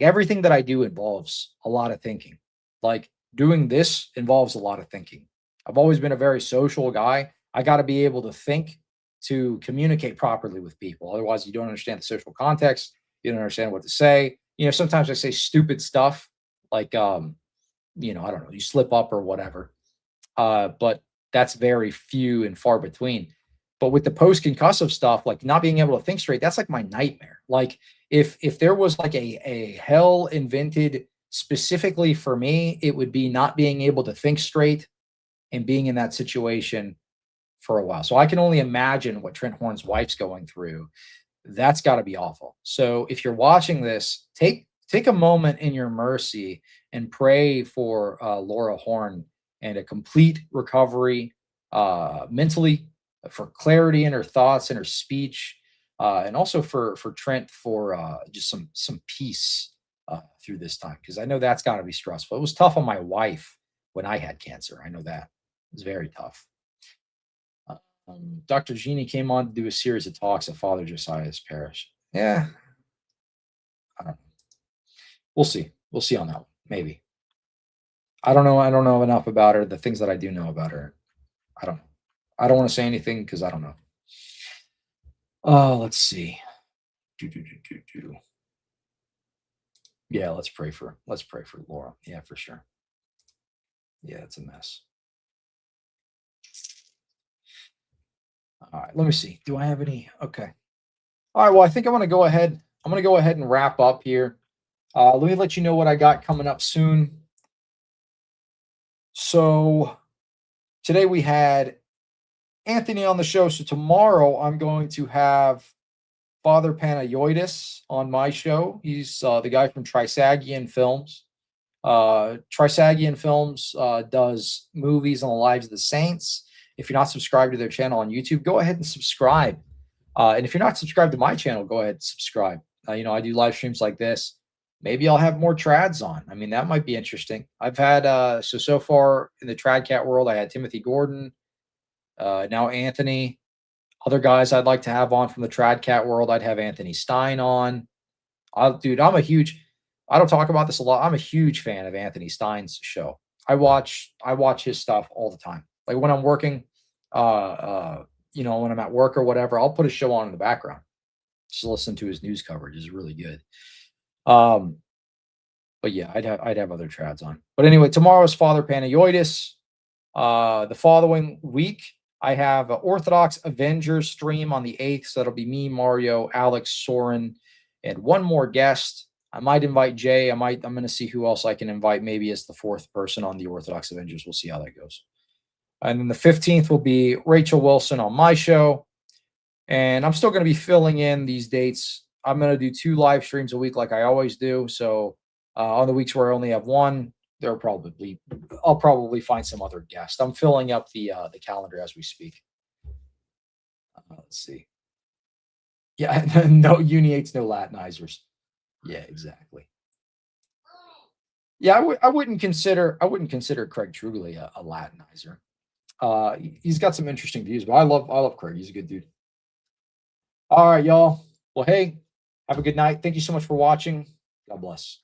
everything that I do involves a lot of thinking. Like doing this involves a lot of thinking. I've always been a very social guy. I got to be able to think to communicate properly with people. Otherwise, you don't understand the social context. You don't understand what to say. You know, sometimes I say stupid stuff like, you know, I don't know, you slip up or whatever. But that's very few and far between. But with the post-concussive stuff, like not being able to think straight, that's like my nightmare. Like if there was like a hell invented specifically for me, it would be not being able to think straight and being in that situation for a while. So I can only imagine what Trent Horn's wife's going through. That's got to be awful. So if you're watching this, take a moment in your mercy and pray for Laura Horn and a complete recovery mentally, for clarity in her thoughts and her speech, and also for Trent for just some peace through this time, because I know that's got to be stressful. It was tough on my wife when I had cancer. I know that it was very tough. Dr. Genie came on to do a series of talks at Father Josiah's parish. Yeah, I don't know. We'll see. We'll see on that one. Maybe. I don't know. I don't know enough about her. The things that I do know about her, I don't know. I don't want to say anything because I don't know. Let's see. Yeah, let's pray for Laura. Yeah, for sure. Yeah, it's a mess. All right, let me see. Do I have any? Okay. All right. Well, I think I'm going to go ahead. I'm going to go ahead and wrap up here. Let me let you know what I got coming up soon. So today we had Anthony on the show. So tomorrow I'm going to have Father Panayotis on my show. He's the guy from Trisagion Films. Trisagion Films does movies on the lives of the saints. If you're not subscribed to their channel on YouTube, go ahead and subscribe. And if you're not subscribed to my channel, go ahead and subscribe. You know, I do live streams like this. Maybe I'll have more trads on. I mean, that might be interesting. I've had, so far in the trad cat world, I had Timothy Gordon, now Anthony. Other guys I'd like to have on from the trad cat world, I'd have Anthony Stein on. Dude, I don't talk about this a lot. I'm a huge fan of Anthony Stein's show. I watch his stuff all the time. Like when I'm working, you know, when I'm at work or whatever, I'll put a show on in the background. Just listen to his news coverage. Is really good. But yeah, I'd have other trads on. But anyway, tomorrow's Father Panayotis. The following week, I have an Orthodox Avengers stream on the 8th. So that'll be me, Mario, Alex, Soren, and one more guest. I might invite Jay. I'm going to see who else I can invite, maybe as the 4th person on the Orthodox Avengers. We'll see how that goes. And then the 15th will be Rachel Wilson on my show. And I'm still going to be filling in these dates. I'm going to do 2 live streams a week like I always do. So on the weeks where I only have one, I'll probably find some other guest. I'm filling up the calendar as we speak. Let's see. Yeah, no uniates, no Latinizers. Yeah, exactly. Yeah, I wouldn't consider Craig Trugly a Latinizer. He's got some interesting views, but I love Craig. He's a good dude. All right, y'all. Well, hey, have a good night. Thank you so much for watching. God bless.